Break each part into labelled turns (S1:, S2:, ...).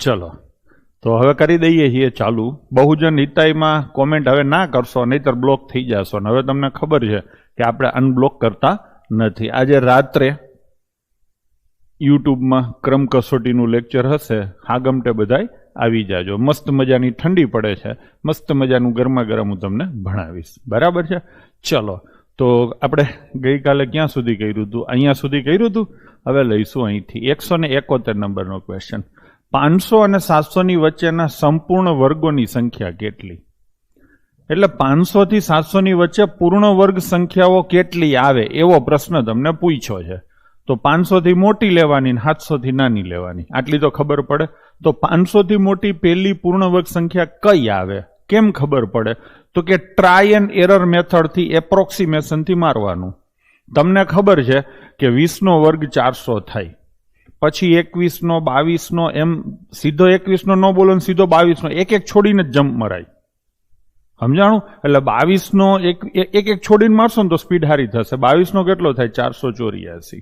S1: ચલો તો હવે કરી દઈએ છીએ ચાલુ. બહુજન હિતાઈમાં કોમેન્ટ હવે ના કરશો, નહીતર બ્લોક થઈ જશો. હવે તમને ખબર છે કે આપણે અનબ્લોક કરતા નથી. આજે રાત્રે યુટ્યુબમાં ક્રમ કસોટીનું લેક્ચર હશે, હાગમટે બધાય આવી જાજો. મસ્ત મજાની ઠંડી પડે છે, મસ્ત મજાનું ગરમા ગરમ હું તમને ભણાવીશ. બરાબર છે. ચલો તો આપણે ગઈકાલે ક્યાં સુધી કર્યું હતું? અહીંયા સુધી કર્યું હતું. હવે લઈશું અહીંથી 171 નંબરનો ક્વેશ્ચન. 500 અને 700 ની વચ્ચેના સંપૂર્ણ વર્ગોની સંખ્યા કેટલી? એટલે 500 થી 700 ની વચ્ચે પૂર્ણ વર્ગ સંખ્યાઓ કેટલી આવે એવો પ્રશ્ન તમને પૂછ્યો છે. તો 500 થી મોટી લેવાની, 700 થી નાની લેવાની, આટલી તો ખબર પડે. તો 500 થી મોટી પહેલી પૂર્ણ વર્ગ સંખ્યા કઈ આવે? કેમ ખબર પડે? તો કે ટ્રાય એન્ડ એરર મેથડથી, એપ્રોક્સિમેશનથી મારવાનું. તમને ખબર છે કે 20 નો વર્ગ 400 થાય, પછી 21 નો, 22 નો, એમ સીધો 21 નો ન બોલો ને સીધો 22 નો, એક એક છોડીને જ જમ્પ મરાય. સમજાણું? એટલે 22 નો એક એક છોડીને મારશો ને તો સ્પીડ હારી થશે. 22 નો કેટલો થાય? 484.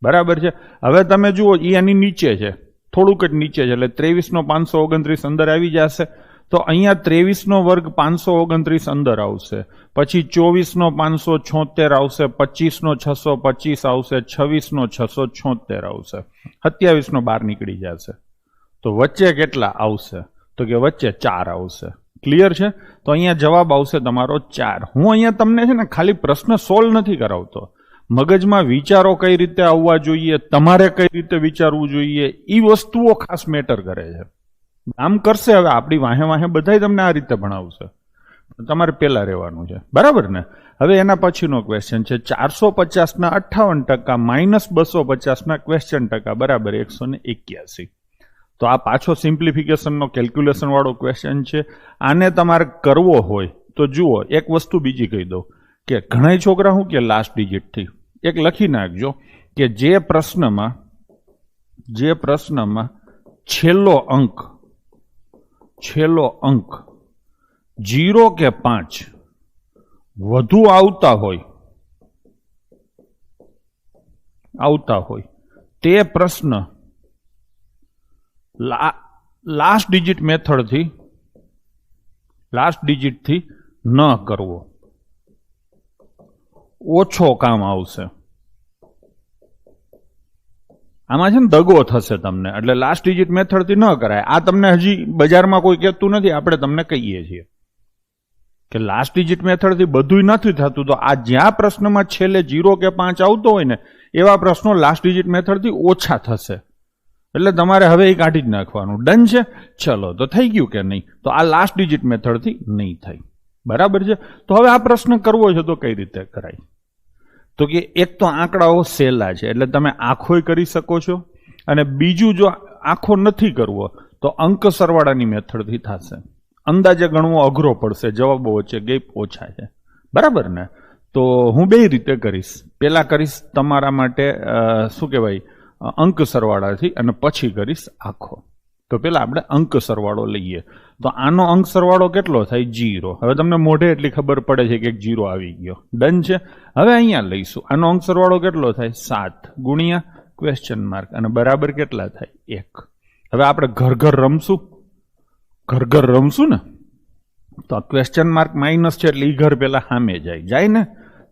S1: બરાબર છે. હવે તમે જુઓ, એ એની નીચે છે, થોડુંક જ નીચે છે, એટલે 23 નો 529 અંદર આવી જશે. તો અહીંયા 23 નો વર્ગ 529 અંદર આવશે, પછી 24 નો 576 આવશે, 25 નો 625 આવશે, 26 નો 676 આવશે, 27 નો 12 નીકળી જશે. તો વચ્ચે કેટલા આવશે? તો કે વચ્ચે 4 આવશે. ક્લિયર છે? તો અહીંયા જવાબ આવશે તમારો 4. હું અહીંયા તમને છે ને ખાલી પ્રશ્ન સોલ્વ નથી કરાવતો, મગજમાં વિચારો કઈ રીતે આવવા જોઈએ, તમારે કઈ રીતે વિચારવું જોઈએ, એ વસ્તુઓ ખાસ મેટર કરે છે. આમ કરશે હવે આપણી વાહે વાહે બધાય તમને આ રીતે ભણાવશે, તમારે પેલા રહેવાનું છે. બરાબર ને? હવે એના પછીનો ક્વેશ્ચન છે 450 ના 58% માઇનસ 250 ના ક્વેશ્ચન ટકા બરાબર 181. તો આ પાછો સિમ્પ્લિફિકેશનનો કેલ્ક્યુલેશન વાળો ક્વેશ્ચન છે. આને તમારે કરવો હોય તો જુઓ, એક વસ્તુ બીજી કહી દઉં કે ઘણા છોકરા શું કે લાસ્ટ ડિજિટથી એક લખી નાખજો કે જે પ્રશ્નમાં છેલ્લો અંક 0 કે 5 વધુ આવતા હોય તે પ્રશ્ન લાસ્ટ ડિજિટથી ન કરવો, ઓછો કામ આવશે. આમાં છે ને દગો થશે તમને, એટલે લાસ્ટ ડિજિટ મેથડથી ન કરાય. આ તમને હજી બજારમાં કોઈ કહેતું નથી, આપણે તમને કહીએ છીએ કે લાસ્ટ ડિજિટ મેથડથી બધું નથી થતું. તો આ જ્યાં પ્રશ્નમાં છેલ્લે 0 કે 5 આવતો હોય ને એવા પ્રશ્નો લાસ્ટ ડિજિટ મેથડથી ઓછા થશે, એટલે તમારે હવે એ કાઢી જ નાખવાનું. ડન છે? ચલો તો થઈ ગયું કે નહીં? તો આ લાસ્ટ ડિજિટ મેથડથી નહીં થાય. બરાબર છે? તો હવે આ પ્રશ્ન કરવો છે તો કઈ રીતે કરાય? તો કે એક તો આંકડાઓ સહેલા છે, એટલે તમે આખોય કરી શકો છો, અને બીજું જો આખો નથી કરવો તો અંક સરવાળાની મેથડથી થશે. અંદાજે ગણવો અઘરો પડશે, જવાબો વચ્ચે ગેપ ઓછા છે. બરાબર ને? તો હું બે રીતે કરીશ. પેલા કરીશ તમારા માટે શું કહેવાય અંક સરવાળાથી, અને પછી કરીશ આખો. તો પેલા આપણે અંક સરવાળો લઈએ. તો આનો અંક સરવાળો કેટલો થાય? 0. હવે તમને મોઢે એટલી ખબર પડે છે કે 0 આવી ગયો. ડન છે? હવે અહીંયા લઈશું. આનો અંક સરવાળો કેટલો થાય? 7 ગુણ્યા ક્વેશ્ચન માર્ક, અને બરાબર કેટલા થાય? 1. હવે આપણે ઘર રમશું ને, તો આ ક્વેશ્ચન માર્ક માઇનસ છે એટલે એ ઘર પેલા સામે જાય ને,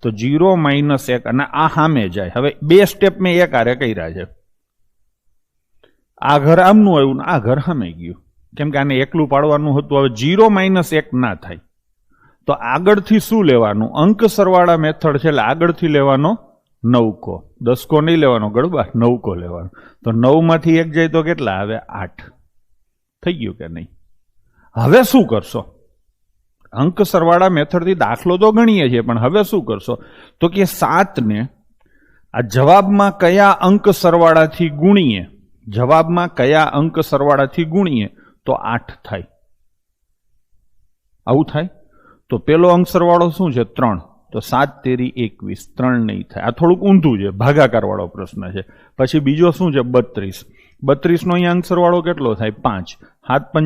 S1: તો 0 - 1, અને આ સામે જાય. હવે બે સ્ટેપ મેં એક આરે કર્યા છે. આ ઘર આમનું આવ્યું ને આ ઘર સામે ગયું, કેમ કે આને એકલું પાડવાનું હતું. હવે 0 - 1 ના થાય તો આગળથી શું લેવાનું? અંક સરવાળા મેથડ છે, એટલે આગળથી લેવાનો 9 10 નહીં લેવાનો ગડબા, 9 લેવાનો. તો 9 માંથી 1 જાય તો કેટલા આવે? 8. થઈ ગયું કે નહીં? હવે શું કરશો? અંક સરવાળા મેથડથી દાખલો તો ગણીએ છીએ, પણ હવે શું કરશો? તો કે 7 ને આ જવાબમાં કયા અંક સરવાળાથી ગુણીએ તો 8 થાય. આવું થાય. તો પેલો અંક સરવાળો શું છે? 3. તો 7 × 13 = 21. 3 નહીં થાય. આ થોડુંક ઊંધું છે, ભાગાકાર વાળો પ્રશ્ન છે. પછી બીજો શું છે? 32. 32 નો અહીંયા અંક સરવાળો કેટલો થાય? 5. 7 ×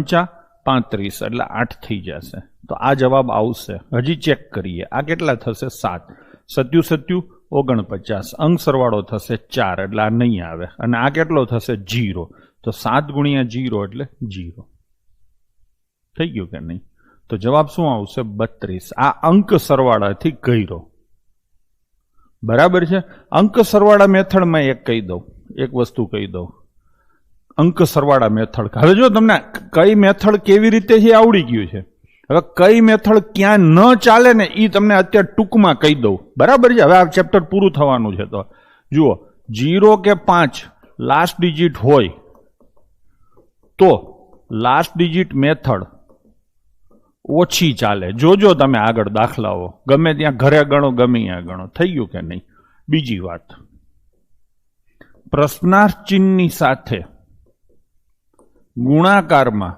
S1: 5 = 35, એટલે 8 થઈ જશે. તો આ જવાબ આવશે. હજી ચેક કરીએ, આ કેટલા થશે? 7. 7 × 7 = 49. અંક સરવાળો થશે 4, એટલે આ નહીં આવે. અને આ કેટલો થશે? 0. તો 7 ગુણ્યા 0 એટલે 0. થઈ ગયું કે નહીં? તો જવાબ શું આવશે? 32. આ અંક સરવાળાથી કર્યો. બરાબર છે. અંક સરવાળા મેથડમાં એક કહી દઉં, એક વસ્તુ કહી દઉં. અંક સરવાળા મેથડ, હવે જો તમને કઈ મેથડ કેવી રીતે છે આવડી ગયું છે. હવે કઈ મેથડ ક્યાં ન ચાલે ને એ તમને અત્યારે ટૂંકમાં કહી દઉં. બરાબર છે. હવે આ ચેપ્ટર પૂરું થવાનું છે. તો જુઓ, 0 કે 5 લાસ્ટ ડિજિટ હોય તો લાસ્ટ ડિજિટ મેથડ ઓછી ચાલે. જોજો તમે આગળ દાખલાઓ ગમે ત્યાં ઘરે ગણો, ગમે ત્યાં ગણો. થઈ ગયું કે નહીં? બીજી વાત, પ્રશ્નાર્થ ચિહ્નની સાથે ગુણાકારમાં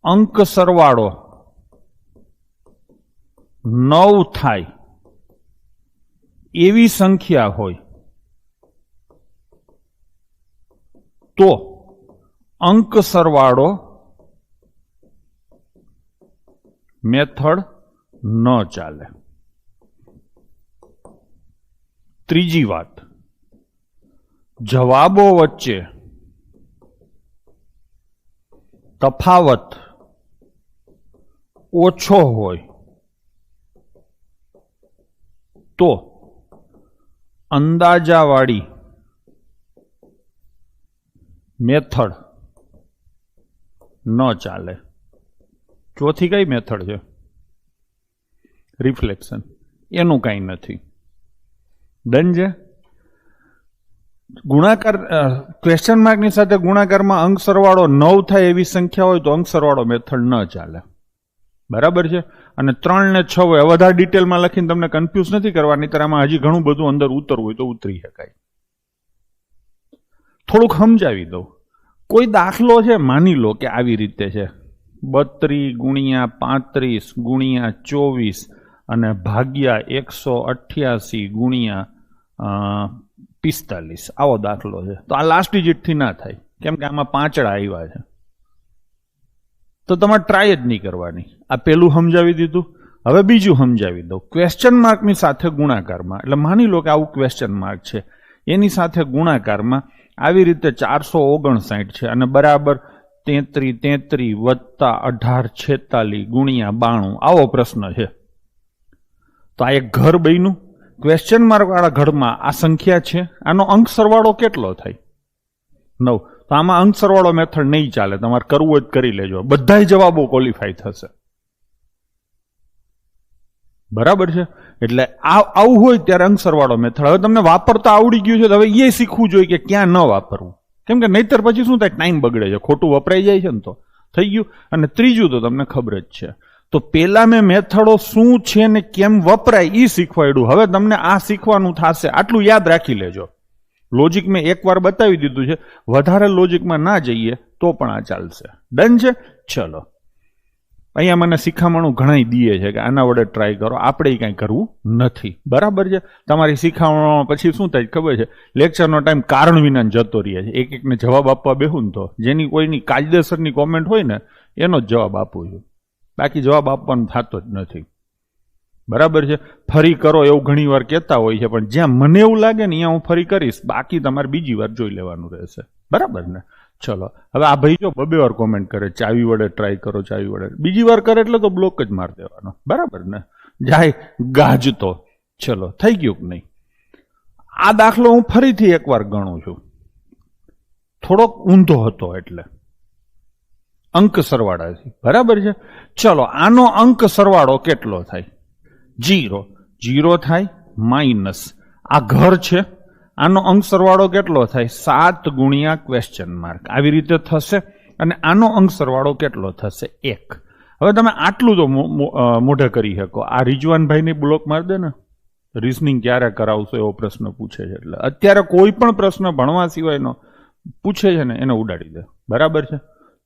S1: અંક સરવાળો 9 થાય એવી સંખ્યા હોય તો અંક સરવાળો મેથડ ન ચાલે. ત્રીજી વાત, જવાબો વચ્ચે તફાવત ઓછો હોય તો અંદાજાવાળી મેથડ ન ચાલે. ચોથી કઈ મેથડ છે? રિફ્લેક્શન. એનું કાંઈ નથી. ડન છે. ગુણાકાર, ક્વેશ્ચન માર્કની સાથે ગુણાકારમાં અંક સરવાળો 9 થાય એવી સંખ્યા હોય તો અંક સરવાળો મેથડ ન ચાલે. બરાબર છે. અને 3 ને 6 હોય. વધારે ડિટેલમાં લખીને તમને કન્ફ્યુઝ નથી કરવાની, આમાં હજી ઘણું બધું અંદર ઉતરવું હોય તો ઉતરી શકાય. થોડુંક સમજાવી દઉં. કોઈ દાખલો છે, માની લો કે આવી રીતે છે, 32 ગુણ્યા 35 ગુણ્યા 24 અને ભાગ્યા 188 ગુણ્યા 45. આવો દાખલો છે. તો આ લાસ્ટ ડિજિટથી ના થાય, કેમ કે આમાં પાંચડા આવ્યા છે. તો તમારે ટ્રાય જ નહીં કરવાની. આ પેલું સમજાવી દીધું. હવે બીજું સમજાવી દઉં. ક્વેશ્ચન માર્કની સાથે ગુણાકારમાં, એટલે માની લો કે આવું ક્વેશ્ચન માર્ક છે, એની સાથે ગુણાકારમાં આવી રીતે 459 છે અને બરાબર 33 વત્તા 1846 ગુણ્યા 92. આવો પ્રશ્ન છે. તો આ એક ઘર બન્યું. ક્વેશ્ચન માર્ક વાળા ઘરમાં આ સંખ્યા છે. આનો અંક સરવાળો કેટલો થાય? 9. તો આમાં અંક સરવાળો મેથડ નહીં ચાલે. તમારે કરવું હોય કરી લેજો. બધા જવાબો ક્વોલિફાય થશે. બરાબર છે. એટલે આવું હોય ત્યારે અંક સરવાળો મેથડ. હવે તમને વાપરતા આવડી ગયું છે તો હવે એ શીખવું જોઈએ કે ક્યાં ન વાપરવું. કેમ કે નહીતર પછી શું થાય? ટાઈમ બગડે છે, ખોટું વપરાઈ જાય છે ને. તો થઈ ગયું. અને ત્રીજું તો તમને ખબર જ છે. તો પેલા મેં મેથડો શું છે ને કેમ વપરાય એ શીખવાડ્યું. હવે તમને આ શીખવાનું થશે. આટલું યાદ રાખી લેજો. લોજિક મેં એકવાર બતાવી દીધું છે. વધારે લોજિકમાં ના જઈએ તો પણ આ ચાલશે. ડન છે. ચલો, અહીંયા મને શિખામણું ઘણા દીએ છે કે આના વડે ટ્રાય કરો. આપણે કંઈ કરવું નથી. બરાબર છે. તમારી શિખામણમાં પછી શું થાય ખબર છે? લેક્ચરનો ટાઈમ કારણ વિના જતો રહે છે. એક એકને જવાબ આપવા બેહું ને તો જેની કોઈની કાયદેસરની કોમેન્ટ હોય ને એનો જ જવાબ આપું છું. બાકી જવાબ આપવાનો થતો જ નથી. બરાબર છે. ફરી કરો એવું ઘણી વાર કહેતા હોય છે, પણ જ્યાં મને એવું લાગે ને ત્યાં હું ફરી કરીશ. બાકી તમારે બીજી વાર જોઈ લેવાનું રહેશે. બરાબર ને? ચલો, હવે આ ભાઈ જો 2 વાર કોમેન્ટ કરે, ચાવી વડે ટ્રાય કરો, ચાવી વડે. બીજી વાર કરે એટલે તો બ્લોક જ મારી દેવાનો. બરાબર ને? જાય ગાજતો. ચલો, થઈ ગયું કે નહીં? આ દાખલો હું ફરીથી એકવાર ગણું છું. થોડોક ઊંધો હતો એટલે અંક સરવાળાથી. બરાબર છે. ચલો, આનો અંક સરવાળો કેટલો થાય? 0. 0 થાય માઇનસ આ ઘર છે. આનો અંક સરવાળો કેટલો થાય? 7 ગુણ્યા ક્વેશ્ચન માર્ક. આવી રીતે થશે. અને આનો અંક સરવાળો કેટલો થશે? 1. હવે તમે આટલું તો મોઢે કરી શકો. આ રિજવાનભાઈની બ્લોક મારી દે ને. રિઝનિંગ ક્યારે કરાવશો એવો પ્રશ્ન પૂછે છે. એટલે અત્યારે કોઈ પણ પ્રશ્ન ભણવા સિવાયનો પૂછે છે ને એને ઉડાડી દે. બરાબર છે.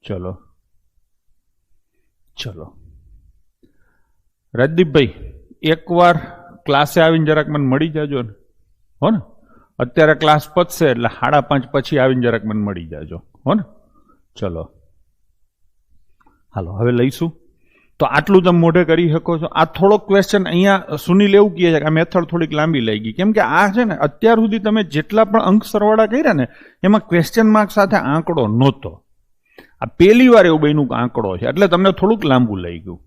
S1: ચલો ચલો, રાજદીપભાઈ એકવાર ક્લાસે આવીને જરાક મને મળી જાજો ને. હો ને? અત્યારે ક્લાસ પતશે એટલે 5:30 પછી આવીને જરાક મને મળી જાજો. હો ને? ચલો, હાલો હવે લઈશું. તો આટલું તમે મોઢે કરી શકો છો. આ થોડોક ક્વેશ્ચન અહીંયા સુનિલ એવું કહે છે કે આ મેથડ થોડીક લાંબી લાગી, કેમ કે આ છે ને અત્યાર સુધી તમે જેટલા પણ અંક સરવાળા કર્યા ને એમાં ક્વેશ્ચન માર્ક સાથે આંકડો નહોતો. આ પહેલી વાર એવું બન્યું કે આંકડો છે એટલે તમને થોડુંક લાંબુ લઈ ગયું.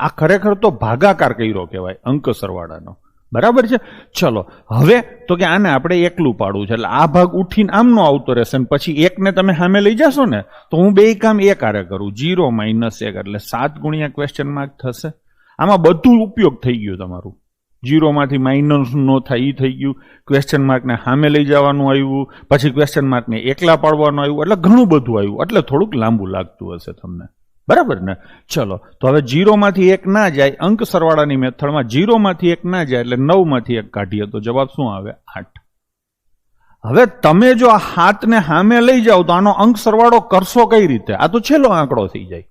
S1: આ ખરેખર તો ભાગાકાર કર્યો કહેવાય અંક સરવાળાનો. બરાબર છે. ચલો હવે તો કે આને આપણે એકલું પાડવું છે એટલે આ ભાગ ઉઠીને આમનો આવતો રહેશે ને પછી એકને તમે સામે લઈ જશો ને તો હું બે કામ એક આરે કરું, 0 - 1 એટલે 7 ગુણ્યા ક્વેશ્ચન માર્ક થશે. આમાં બધું ઉપયોગ થઈ ગયું તમારું. 0 માંથી માઇનસ નો થાય એ થઈ ગયું, ક્વેશ્ચન માર્કને સામે લઈ જવાનું આવ્યું, પછી ક્વેશ્ચન માર્કને એકલા પાડવાનું આવ્યું, એટલે ઘણું બધું આવ્યું. એટલે થોડુંક લાંબુ લાગતું હશે તમને. બરાબર ને. ચલો તો હવે 0 માંથી 1 ના જાય, અંક સરવાળાની મેથડમાં 0 માંથી 1 ના જાય એટલે 9 માંથી 1 કાઢીએ તો જવાબ શું આવે? 8. હવે તમે જો આ 7 ને સામે લઈ જાઓ તો આનો અંક સરવાળો કરશો કઈ રીતે? આ તો છેલ્લો આંકડો થઈ જાય.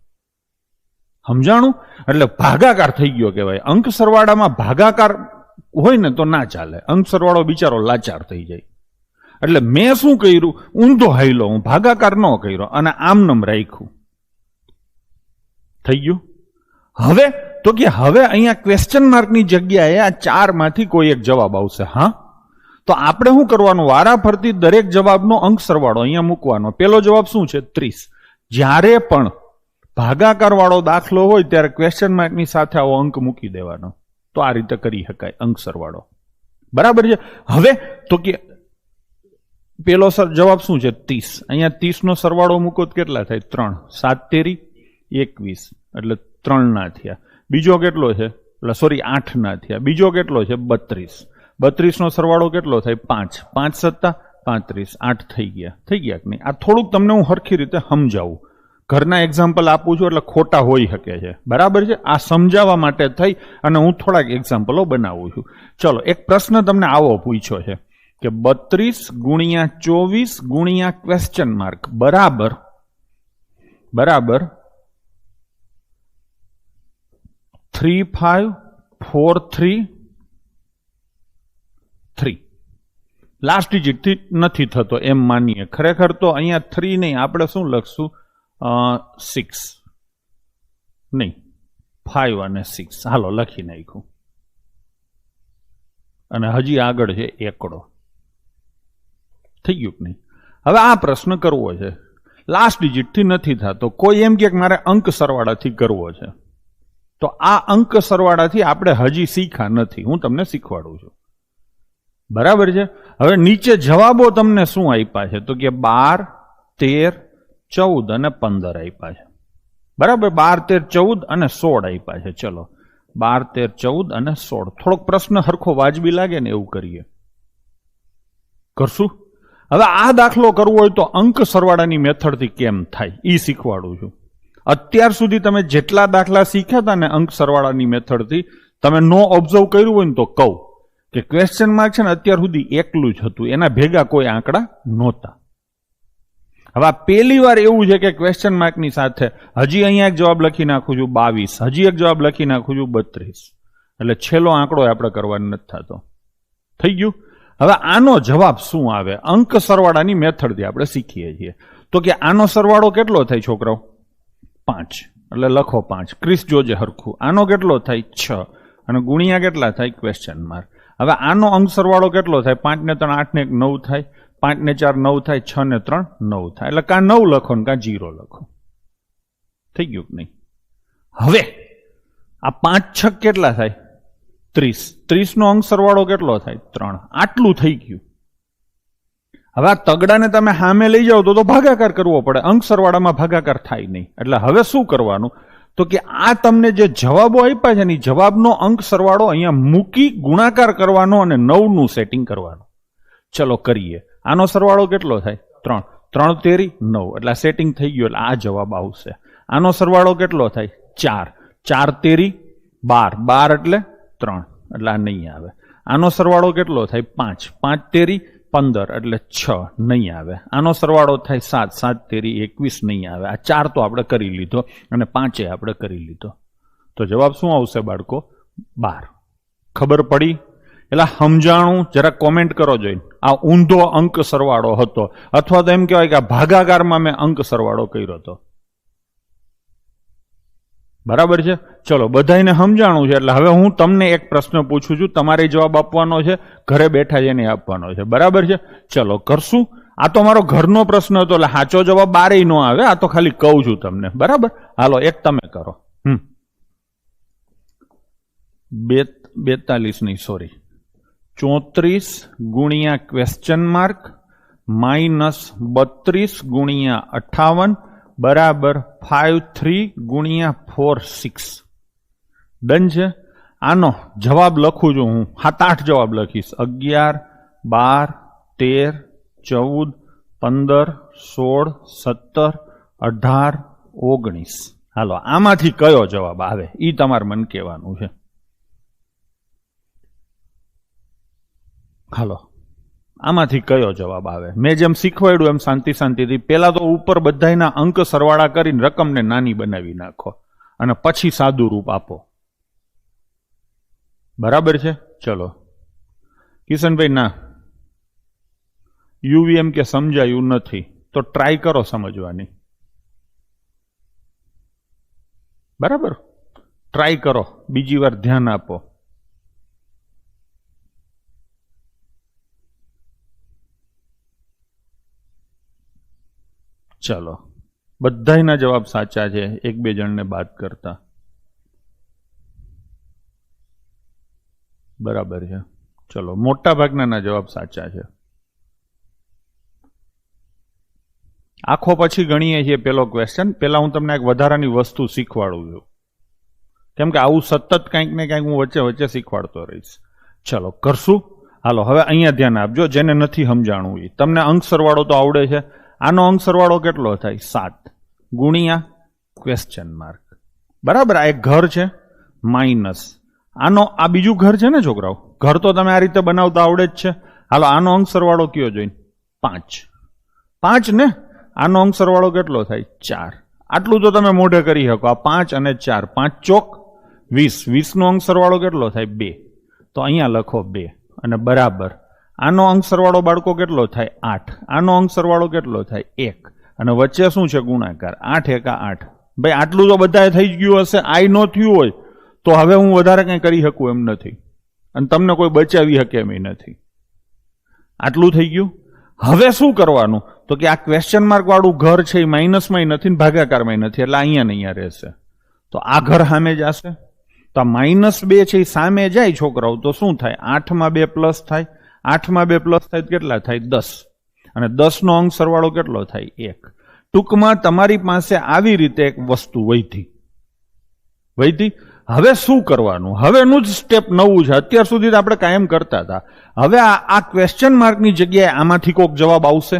S1: સમજાણું? એટલે ભાગાકાર થઈ ગયો કહેવાય. અંક સરવાળામાં ભાગાકાર હોય ને તો ના ચાલે, અંક સરવાળો બિચારો લાચાર થઈ જાય. એટલે મેં શું કર્યું, ઊંધો હાઈલો, હું ભાગાકાર ન કર્યો અને આમનમ રાખ્યું. થઈ ગયું. હવે તો કે હવે અહીંયા ક્વેશ્ચન માર્કની જગ્યાએ આ 4 માંથી કોઈ એક જવાબ આવશે. હા, તો આપણે શું કરવાનું, વારાફરતી દરેક જવાબનો અંક સરવાળો અહીંયા મૂકવાનો. પેલો જવાબ શું છે? 30. જ્યારે પણ ભાગાકાર વાળો દાખલો હોય ત્યારે ક્વેશ્ચન માર્કની સાથે આવો અંક મૂકી દેવાનો. તો આ રીતે કરી શકાય અંક સરવાળો. બરાબર છે. હવે તો કે પેલો જવાબ શું છે? 30. અહીંયા 30 નો સરવાળો મૂકો તો કેટલા થાય? 3. 7 તેરી 21 એટલે 3 ના થયા. બીજો કેટલો છે? એટલે સોરી 8 ના થયા. બીજો કેટલો છે? 32. 32 નો સરવાળો કેટલો થાય? 5. 5 સત્તા 35. 8 થઈ ગયા. થઈ ગયા કે નહીં? આ થોડુંક તમને હું સરખી રીતે સમજાવું. ઘરના એક્ઝામ્પલ આપું છું એટલે ખોટા હોઈ શકે છે. બરાબર છે. આ સમજાવવા માટે થઈ અને હું થોડાક એક્ઝામ્પલો બનાવું છું. ચલો એક પ્રશ્ન તમને આવો પૂછ્યો છે કે 32 ગુણ્યા 24 ગુણ્યા ક્વેશ્ચન માર્ક બરાબર 35433. લાસ્ટ ડિજિટ થી નથી થતો એમ માનીએ. ખરેખર તો અહીંયા 3 નહીં, આપણે શું લખશું? 6 નહીં, 5 અને 6. હાલો લખી નાખ્યું. અને હજી આગળ છે એકડો. થઈ ગયું કે નહીં? હવે આ પ્રશ્ન કરવો છે, લાસ્ટ ડિજિટ થી નથી થતો. કોઈ એમ કે મારે અંક સરવાળાથી કરવો છે, તો આ અંક સરવાળાથી આપણે હજી શીખ્યા નથી. હું તમને શીખવાડું છું. બરાબર છે. હવે નીચે જવાબો તમને શું આપ્યા છે? તો કે 12, 13, 14 અને 15 આપ્યા છે. બરાબર. 12, 13, 14 અને 16 આપ્યા છે. ચલો 12, 13, 14 અને 16. થોડોક પ્રશ્ન હરખો વાજબી લાગે ને એવું કરીએ. કરશું? હવે આ દાખલો કરવો હોય તો અંક સરવાળાની મેથડથી કેમ થાય એ શીખવાડું છું. અત્યાર સુધી તમે જેટલા દાખલા શીખ્યા હતા ને અંક સરવાળાની મેથડથી, તમે નો ઓબ્ઝર્વ કર્યું હોય ને તો કહું કે ક્વેશ્ચન માર્ક છે ને અત્યાર સુધી એકલું જ હતું, એના ભેગા કોઈ આંકડા નહોતા. હવે આ પહેલી વાર એવું છે કે ક્વેશ્ચન માર્કની સાથે હજી અહીંયા એક જવાબ લખી નાખું છું 22, હજી એક જવાબ લખી નાખું છું 32. એટલે છેલ્લો આંકડો આપણે કરવાનો નથી થતો. થઈ ગયું? હવે આનો જવાબ શું આવે? અંક સરવાળાની મેથડથી આપણે શીખીએ છીએ. તો કે આનો સરવાળો કેટલો થાય છોકરાઓ? 5. એટલે લખો 5. ક્રિસ જોજે હરખું. આનો કેટલો થાય? 6. અને ગુણ્યા કેટલા થાય? Question mark. હવે આનો અંક સરવાળો કેટલો થાય? 5 ને 3 8 ને 1 9 થાય, 5 ને 4 9 થાય, 6 ને 3 9 થાય. એટલે કાં 9 લખો ને કાં 0 લખો. થઈ ગયું કે નહીં? હવે આ 5 6 કેટલા થાય? 30. 30 નો અંક સરવાળો કેટલો થાય? 3. આટલું થઈ ગયું. હવે આ તગડાને તમે સામે લઈ જાઓ તો ભાગાકાર કરવો પડે. અંક સરવાળામાં ભાગાકાર થાય નહીં. એટલે હવે શું કરવાનું? તો કે આ તમને જે જવાબો આપ્યા છે ને જવાબનો અંક સરવાળો અહીંયા મૂકી ગુણાકાર કરવાનો અને 9 નું સેટિંગ કરવાનું. ચલો કરીએ. આનો સરવાળો કેટલો થાય? 3. 3 તેરી 9 એટલે સેટિંગ થઈ ગયું. એટલે આ જવાબ આવશે. આનો સરવાળો કેટલો થાય? 4. 4 તેરી 12. 12 એટલે 3 એટલે આ નહીં આવે. આનો સરવાળો કેટલો થાય? 5. 5 તેરી 15 એટલે 6 નહીં આવે. આનો સરવાળો થાય 7. 7 તેરી 21 નહીં આવે. આ 4 તો આપણે કરી લીધો અને 5 આપણે કરી લીધો. તો જવાબ શું આવશે બાળકો? 12. ખબર પડી? એટલે સમજાણું જરા કોમેન્ટ કરો જોઈને. આ ઊંધો અંક સરવાળો હતો, અથવા તો એમ કહેવાય કે આ ભાગાકારમાં મેં અંક સરવાળો કર્યો હતો. બરાબર છે. ચલો, બધાને સમજાણું છે. એટલે હવે હું તમને એક પ્રશ્ન પૂછું છું, તમારે જવાબ આપવાનો છે, ઘરે બેઠા એને આપવાનો છે. બરાબર છે. ચલો કરશું. આ તો મારો ઘરનો પ્રશ્ન હતો, એટલે સાચો જવાબ બારેય ન આવે. આ તો ખાલી કહું છું તમને. બરાબર. હાલો, એક તમે કરો. 42 નહીં, સોરી, 34 ગુણ્યા ક્વેશ્ચન માર્ક -32 ગુણ્યા 58 બરાબર 53 ગુણ્યા 46. ડન છે. આનો જવાબ લખું છું હું. 7-8 જવાબ લખીશ. 11, 12, 13, 14, 15, 16, 17, 18, 19. હાલો, આમાંથી કયો જવાબ આવે એ તમારે મને કહેવાનું છે. હાલો, આમાંથી કયો જવાબ આવે? મેં જેમ શીખવાડ્યું એમ શાંતિથી પેલા તો ઉપર બધાના અંક સરવાળા કરીને રકમને નાની બનાવી નાખો અને પછી સાદું રૂપ આપો. બરાબર છે. ચલો કિશનભાઈ, ના યુવી એમ કે સમજાયું નથી, તો ટ્રાય કરો સમજવાની. બરાબર, ટ્રાય કરો, બીજી વાર ધ્યાન આપો. ચલો, બધાના જવાબ સાચા છે, 1-2 જણને બાદ કરતા. બરાબર છે. ચલો, મોટા ભાગના જવાબ સાચા છે. આખો પછી ગણીએ છીએ પેલો ક્વેશ્ચન. પેલા હું તમને એક વધારાની વસ્તુ શીખવાડું છું, કેમ કે આવું સતત કંઈક ને કંઈક હું વચ્ચે શીખવાડતો રહીશ. ચલો કરશું. હાલો, હવે અહીંયા ધ્યાન આપજો, જેને નથી સમજાણું એ. તમને અંક સરવાળો તો આવડે છે. આનો અંક સરવાળો કેટલો થાય? 7 ગુણ્યા ક્વેશ્ચન માર્ક. બરાબર. આ એક ઘર છે, માઇનસ આનો આ બીજું ઘર છે ને છોકરાઓ. ઘર તો તમે આ રીતે બનાવતા આવડે જ છે. હાલો, આનો અંક સરવાળો કયો જોઈને? 5 ને. આનો અંક સરવાળો કેટલો થાય? 4. આટલું તો તમે મોઢે કરી શકો. આ 5 અને 4, 5 ચોક 20. 20 નો અંક સરવાળો કેટલો થાય? 2. તો અહીંયા લખો 2 અને બરાબર. આનો અંક સરવાળો બાળકો કેટલો થાય? 8. આનો અંક સરવાળો કેટલો થાય? 1. અને વચ્ચે શું છે? ગુણાકાર. 8 એકા 8. ભાઈ આટલું તો બધાએ થઈ જ ગયું હશે. આઈ નો થયું હોય તો હવે હું વધારે કંઈ કરી શકું એમ નથી, અને તમને કોઈ બચાવી શકે એમ નથી. આટલું થઈ ગયું. હવે શું કરવાનું? તો કે આ ક્વેશ્ચન માર્ક વાળું ઘર છે એ માઇનસમાં નથી ને ભાગાકારમાં નથી, એટલે અહીંયા ને અહીંયા રહેશે. તો આ ઘર સામે જશે. તો આ -2 છે એ સામે જાય છોકરાઓ, તો શું થાય? 8 માં 2 પ્લસ થાય. 8 માં 2 પ્લસ થાય કેટલા થાય? 10. અને 10 નો અંક સરવાળો કેટલો થાય? 1. ટૂંકમાં તમારી પાસે આવી રીતે એક વસ્તુ વૈધી. હવે શું કરવાનું? હવેનું જ સ્ટેપ નવું છે. અત્યાર સુધી આપણે કાયમ કરતા હતા. હવે આ ક્વેશ્ચન માર્કની જગ્યાએ આમાંથી કોઈક જવાબ આવશે.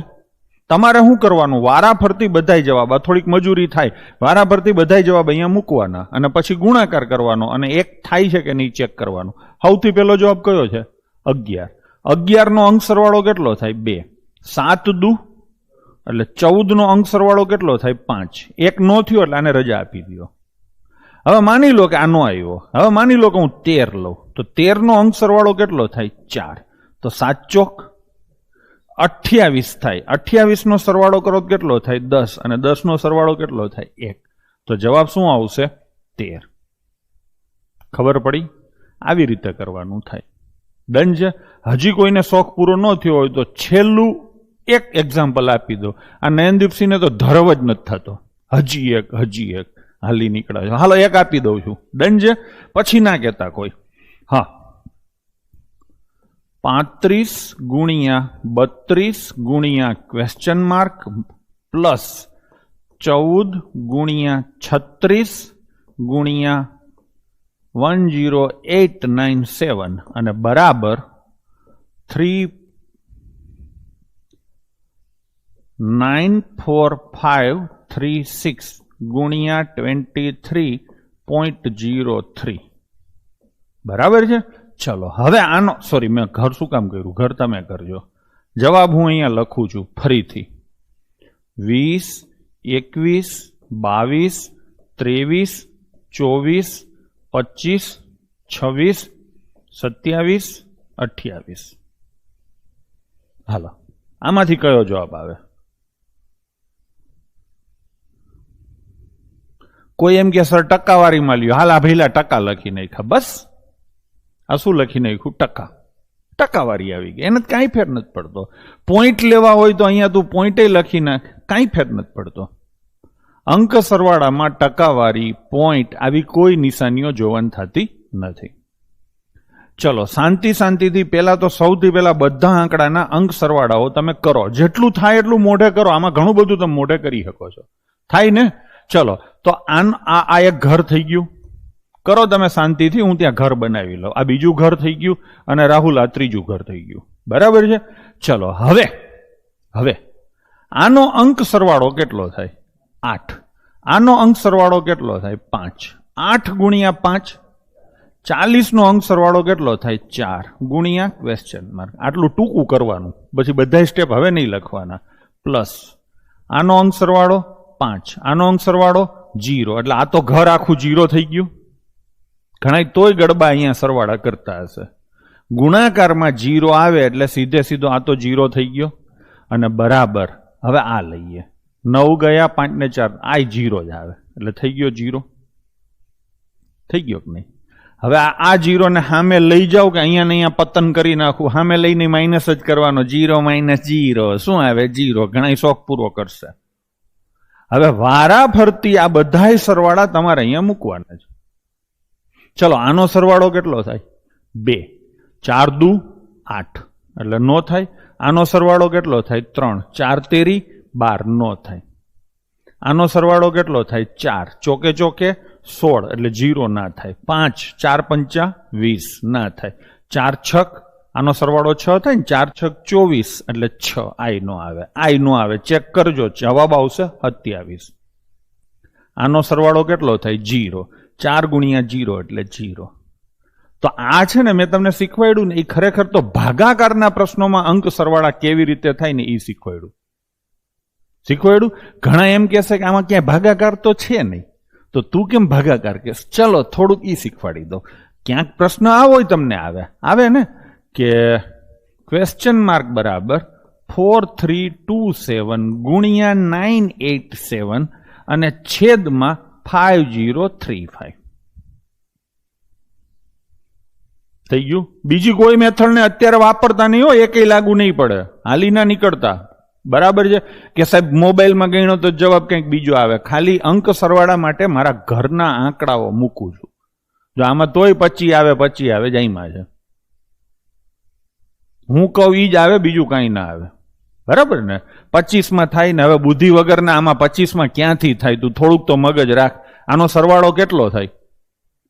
S1: તમારે શું કરવાનું? વારાફરતી બધાય જવાબ, આ થોડીક મજૂરી થાય, વારાફરતી બધાય જવાબ અહીંયા મૂકવાના અને પછી ગુણાકાર કરવાનો અને એક થાય છે કે નહીં ચેક કરવાનું. સૌથી પહેલો જવાબ કયો છે? 11. 11 નો અંક સરવાળો કેટલો થાય? 2. 7 દુ એટલે 14 નો અંક સરવાળો કેટલો થાય? 5. 1 નો થયો એટલે આને રજા આપી દો. હવે માની લો કે આ નો આવ્યો. હવે માની લો કે હું 13 લઉં, તો 13 નો અંક સરવાળો કેટલો થાય? 4. તો 7 ચોક 28 થાય. 28 નો સરવાળો કરો કેટલો થાય? 10. અને 10 નો સરવાળો કેટલો થાય? 1. તો જવાબ શું આવશે? 13. ખબર પડી? આવી રીતે કરવાનું થાય. ડન છે. હજી કોઈને શોખ પૂરો ન થયો હોય તો છેલ્લું એક એક્ઝામ્પલ આપી દો. આ નયનદીપસિંહને તો ધરવ જ નથી થતો. હજી એક હાલી નીકળે છે. હાલો, એક આપી દઉં છું. ડન છે. પછી ના કહેતા કોઈ. હા, 35 ગુણ્યા 32 ગુણ્યા ક્વેશ્ચન માર્ક પ્લસ 14 ગુણ્યા 36 ગુણ્યા 10897 અને બરાબર 3,94536 ગુણ્યા 23.03. બરાબર છે. ચલો, હવે આનો સોરી, મેં ઘર શું કામ કર્યું? ઘર તમે કરજો. જવાબ હું અહીંયા લખું છું ફરીથી. 20, 21, 22, 23, 24, 25, 26, 27, 28. હાલો, આમાંથી કયો જવાબ આવે? કોઈ એમ કે સર ટકાવારીમાં લ્યો, હાલ આ ભઈલા ટકા લખી નાખ્યા, બસ આ શું લખી નાખ્યું? ટકા. ટકાવારી આવી ગઈ, એને કાંઈ ફેર નથી પડતો. પોઈન્ટ લેવા હોય તો અહીંયા તું પોઈન્ટે લખી નાખ, કાંઈ ફેર નથી પડતો. અંક સરવાળામાં ટકાવારી, પોઈન્ટ આવી કોઈ નિશાનીઓ જોવાની થતી નથી. ચલો શાંતિથી પહેલા તો સૌથી પહેલા બધા આંકડાના અંક સરવાળાઓ તમે કરો, જેટલું થાય એટલું મોઢે કરો. આમાં ઘણું બધું તમે મોઢે કરી શકો છો, થાય ને? ચલો તો આ એક ઘર થઈ ગયું, કરો તમે શાંતિથી. હું ત્યાં ઘર બનાવી લઉં. આ બીજું ઘર થઈ ગયું અને રાહુલ આ ત્રીજું ઘર થઈ ગયું. બરાબર છે? ચલો હવે આનો અંક સરવાળો કેટલો થાય? 8. આનો અંક સરવાળો કેટલો થાય? 5. 8 ગુણ્યા 5, 40 નો અંક સરવાળો કેટલો થાય? 4 ગુણ્યા ક્વેશ્ચન માર્ક. આટલું ટૂંકું કરવાનું, પછી બધા સ્ટેપ હવે નહીં લખવાના. પ્લસ આનો અંક સરવાળો 5, આનો અંક સરવાળો 0. એટલે આ તો ઘર આખું 0 થઈ ગયું. ઘણા તોય ગડબા અહીંયા સરવાળા કરતા હશે. ગુણાકારમાં 0 આવે એટલે સીધો આ તો 0 થઈ ગયો. અને બરાબર હવે આ લઈએ, 9 ગયા 5 ને 4, આ 0 જ આવે એટલે થઈ ગયો 0. થઈ ગયો કે નહીં? હવે આ 0 ને સામે લઈ જાઓ કે અહીંયા પતન કરી નાખું? સામે લઈને માઇનસ જ કરવાનો. 0 - 0 શું આવે? 0. ઘણા શોખ પૂરો કરશે. હવે વારા ફરતી આ બધા સરવાળા તમારે અહીંયા મૂકવાના છે. ચલો આનો સરવાળો કેટલો થાય? 2. 4 દુ 8 એટલે નો થાય. આનો સરવાળો કેટલો થાય? 3. 4 તેરી 12 નો થાય. આનો સરવાળો કેટલો થાય? 4. ચોકે 16 એટલે 0 ના થાય. 5. 4 પંચા 20 ના થાય. 4 છક, આનો સરવાળો 6 થાય ને. 4 છક 24 એટલે 6. આઈ નો આવે. ચેક કરજો, જવાબ આવશે 27. આનો સરવાળો કેટલો થાય? 0. 4 ગુણ્યા 0 એટલે 0. તો આ છે ને મેં તમને શીખવાડ્યું ને, એ ખરેખર તો ભાગાકારના પ્રશ્નોમાં અંક સરવાળા કેવી રીતે થાય ને એ શીખવાડ્યું. ઘણા એમ કહેશે કે આમાં ક્યાંય ભાગાકાર તો છે નહીં, તો તું કેમ ભાગાકાર કહેશ? ચલો થોડુંક ઈ શીખવાડી દો. ક્યાંક પ્રશ્ન આવો તમને આવે ને કે ક્વેશ્ચન માર્ક બરાબર 4327 ગુણ્યા 987 અને છેદમાં 5035 થઈ ગયું. બીજી કોઈ મેથડને અત્યારે વાપરતા નહીં હો, એકેય લાગુ નહીં પડે, હાલી ના નીકળતા. બરાબર છે કે સાહેબ મોબાઈલમાં ગણ્યો તો જવાબ કંઈક બીજો આવે. ખાલી અંક સરવાળા માટે મારા ઘરના આંકડાઓ મૂકું છું. જો આમાં તોય 25 આવે જાયમાં છે. હું કહું ઈ જ આવે, બીજું કાંઈ ના આવે. બરાબર ને? 25માં થાય ને. હવે બુદ્ધિ વગરના આમાં 25માં ક્યાંથી થાય? તું થોડુંક તો મગજ રાખ. આનો સરવાળો કેટલો થાય?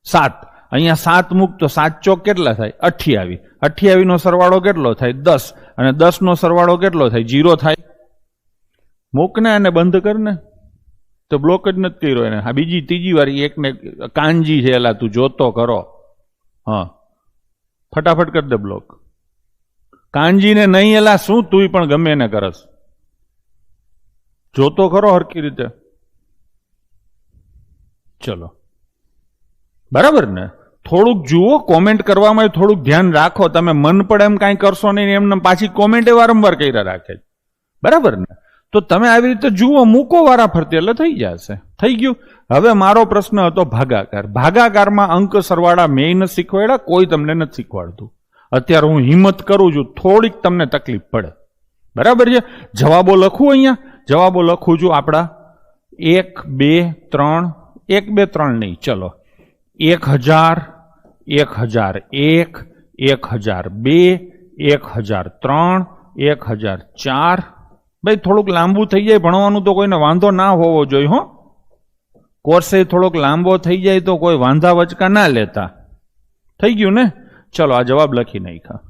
S1: 7. અહીંયા 7 મૂક તો 7 ચોક કેટલા થાય? 28. 28 નો સરવાળો કેટલો થાય? 10. અને 10 નો સરવાળો કેટલો થાય? 0 થાય. મૂકને અને બંધ કરને. તો બ્લોક જ નથી કર્યો એને. આ બીજી ત્રીજી વાર એકને કાનજી છે, એલા તું જોતો કરો. હા ફટાફટ કરી દે બ્લોક. કાનજીને નહીં એલા શું, તું પણ ગમે એને કરસ. જોતો ખરો હરકી રીતે. ચલો બરાબર ને? થોડુંક જુઓ, કોમેન્ટ કરવામાં થોડુંક ધ્યાન રાખો. તમે મન પડે એમ કાંઈ કરશો નહીં, એમને પાછી કોમેન્ટે વારંવાર કર્યા રાખે. બરાબર ને? તો તમે આવી રીતે જુઓ, મૂકો વારા ફરતી એટલે થઈ જશે. થઈ ગયું. હવે મારો પ્રશ્ન હતો ભાગાકાર. ભાગાકારમાં અંક સરવાળા મેં નથી શીખવાડ્યા, કોઈ તમને નથી શીખવાડતું. અત્યારે હું હિંમત કરું છું, થોડીક તમને તકલીફ પડે. બરાબર છે? જવાબો લખું અહીંયા, જવાબો લખું છું આપણા 1 2 3 1 2 3 નહીં. ચલો 1000 1001 1002 1003 1004. ભાઈ થોડુંક લાંબુ થઈ જાય ભણવાનું તો કોઈને વાંધો ના હોવો જોઈએ. હો, કોર્સે થોડોક લાંબો થઈ જાય તો કોઈ વાંધા વચકા ના લેતા. થઈ ગયું ને? ચલો આ જવાબ લખી નાખ્યા.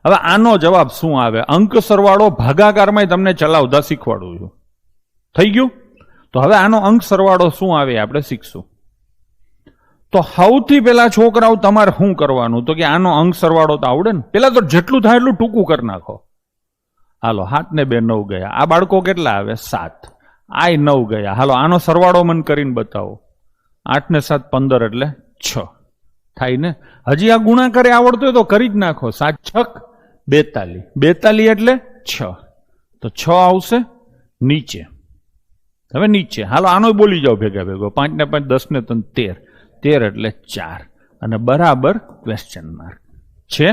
S1: હવે આનો જવાબ શું આવે? અંક સરવાળો ભાગાકારમાં તમને ચલાવતા શીખવાડું છું. થઈ ગયું? તો હવે આનો અંક સરવાળો શું આવે આપણે શીખશું. તો સૌથી પહેલા છોકરાઓ તમારે શું કરવાનું? તો કે આનો અંક સરવાળો તો આવડે ને. પેલા તો જેટલું થાય એટલું ટૂંકું કરી નાખો. હાલો 7 ને 2 9 ગયા. આ બાળકો કેટલા આવે? 7. આ 9 ગયા. હાલો આનો સરવાળો મને કરીને બતાવો. 8 ને 7 15 એટલે 6 થાય ને. હજી આ ગુણાકારે આવડતો હોય તો કરી જ નાખો. 7 6 42 42 એટલે 6. તો 6 આવશે નીચે. હવે નીચે હાલો આનો બોલી જાઓ ભેગા ભેગો. 5 ને 5 10 ને 3 13. 13 એટલે 4 અને બરાબર ક્વેશ્ચન માર્ક છે.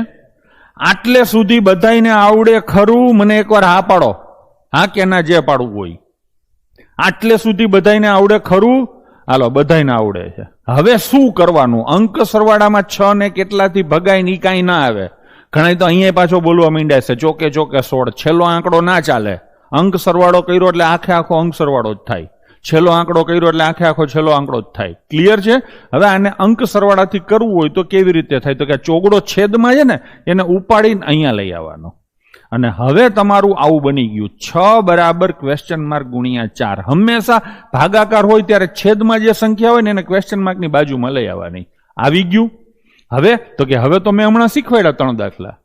S1: આટલે સુધી બધાને આવડે ખરું? મને એકવાર હા પાડો, હા કે ના, જે પાડવું હોય. આટલે સુધી બધાને આવડે ખરું? હાલો બધાને આવડે છે. હવે શું કરવાનું? અંક સરવાળામાં 6 ને કેટલાથી ભગાય ની કાંઈ ના આવે. ઘણા તો અહીંયા પાછો બોલવા માંડ્યા છે ચોકે ચોકે 16. છેલ્લો આંકડો ના ચાલે. અંક સરવાળો કર્યો એટલે આખે આખો અંક સરવાળો જ થાય. છેલ્લો આંકડો કર્યો એટલે આખે આખો છેલ્લો આંકડો જ થાય. ક્લિયર છે? હવે આને અંક સરવાળાથી કરવું હોય તો કેવી રીતે થાય? તો કે ચોગડો છેદમાં છે ને એને ઉપાડીને અહીંયા લઈ આવવાનો. અને હવે તમારું આવું બની ગયું 6 બરાબર ક્વેશ્ચન માર્ક ગુણ્યા 4. હંમેશા ભાગાકાર હોય ત્યારે છેદમાં જે સંખ્યા હોય ને એને ક્વેશ્ચન માર્કની બાજુમાં લઈ આવવાની. આવી ગયું? હવે તો કે હવે તો મેં હમણાં શીખવાડ્યા 3 દાખલા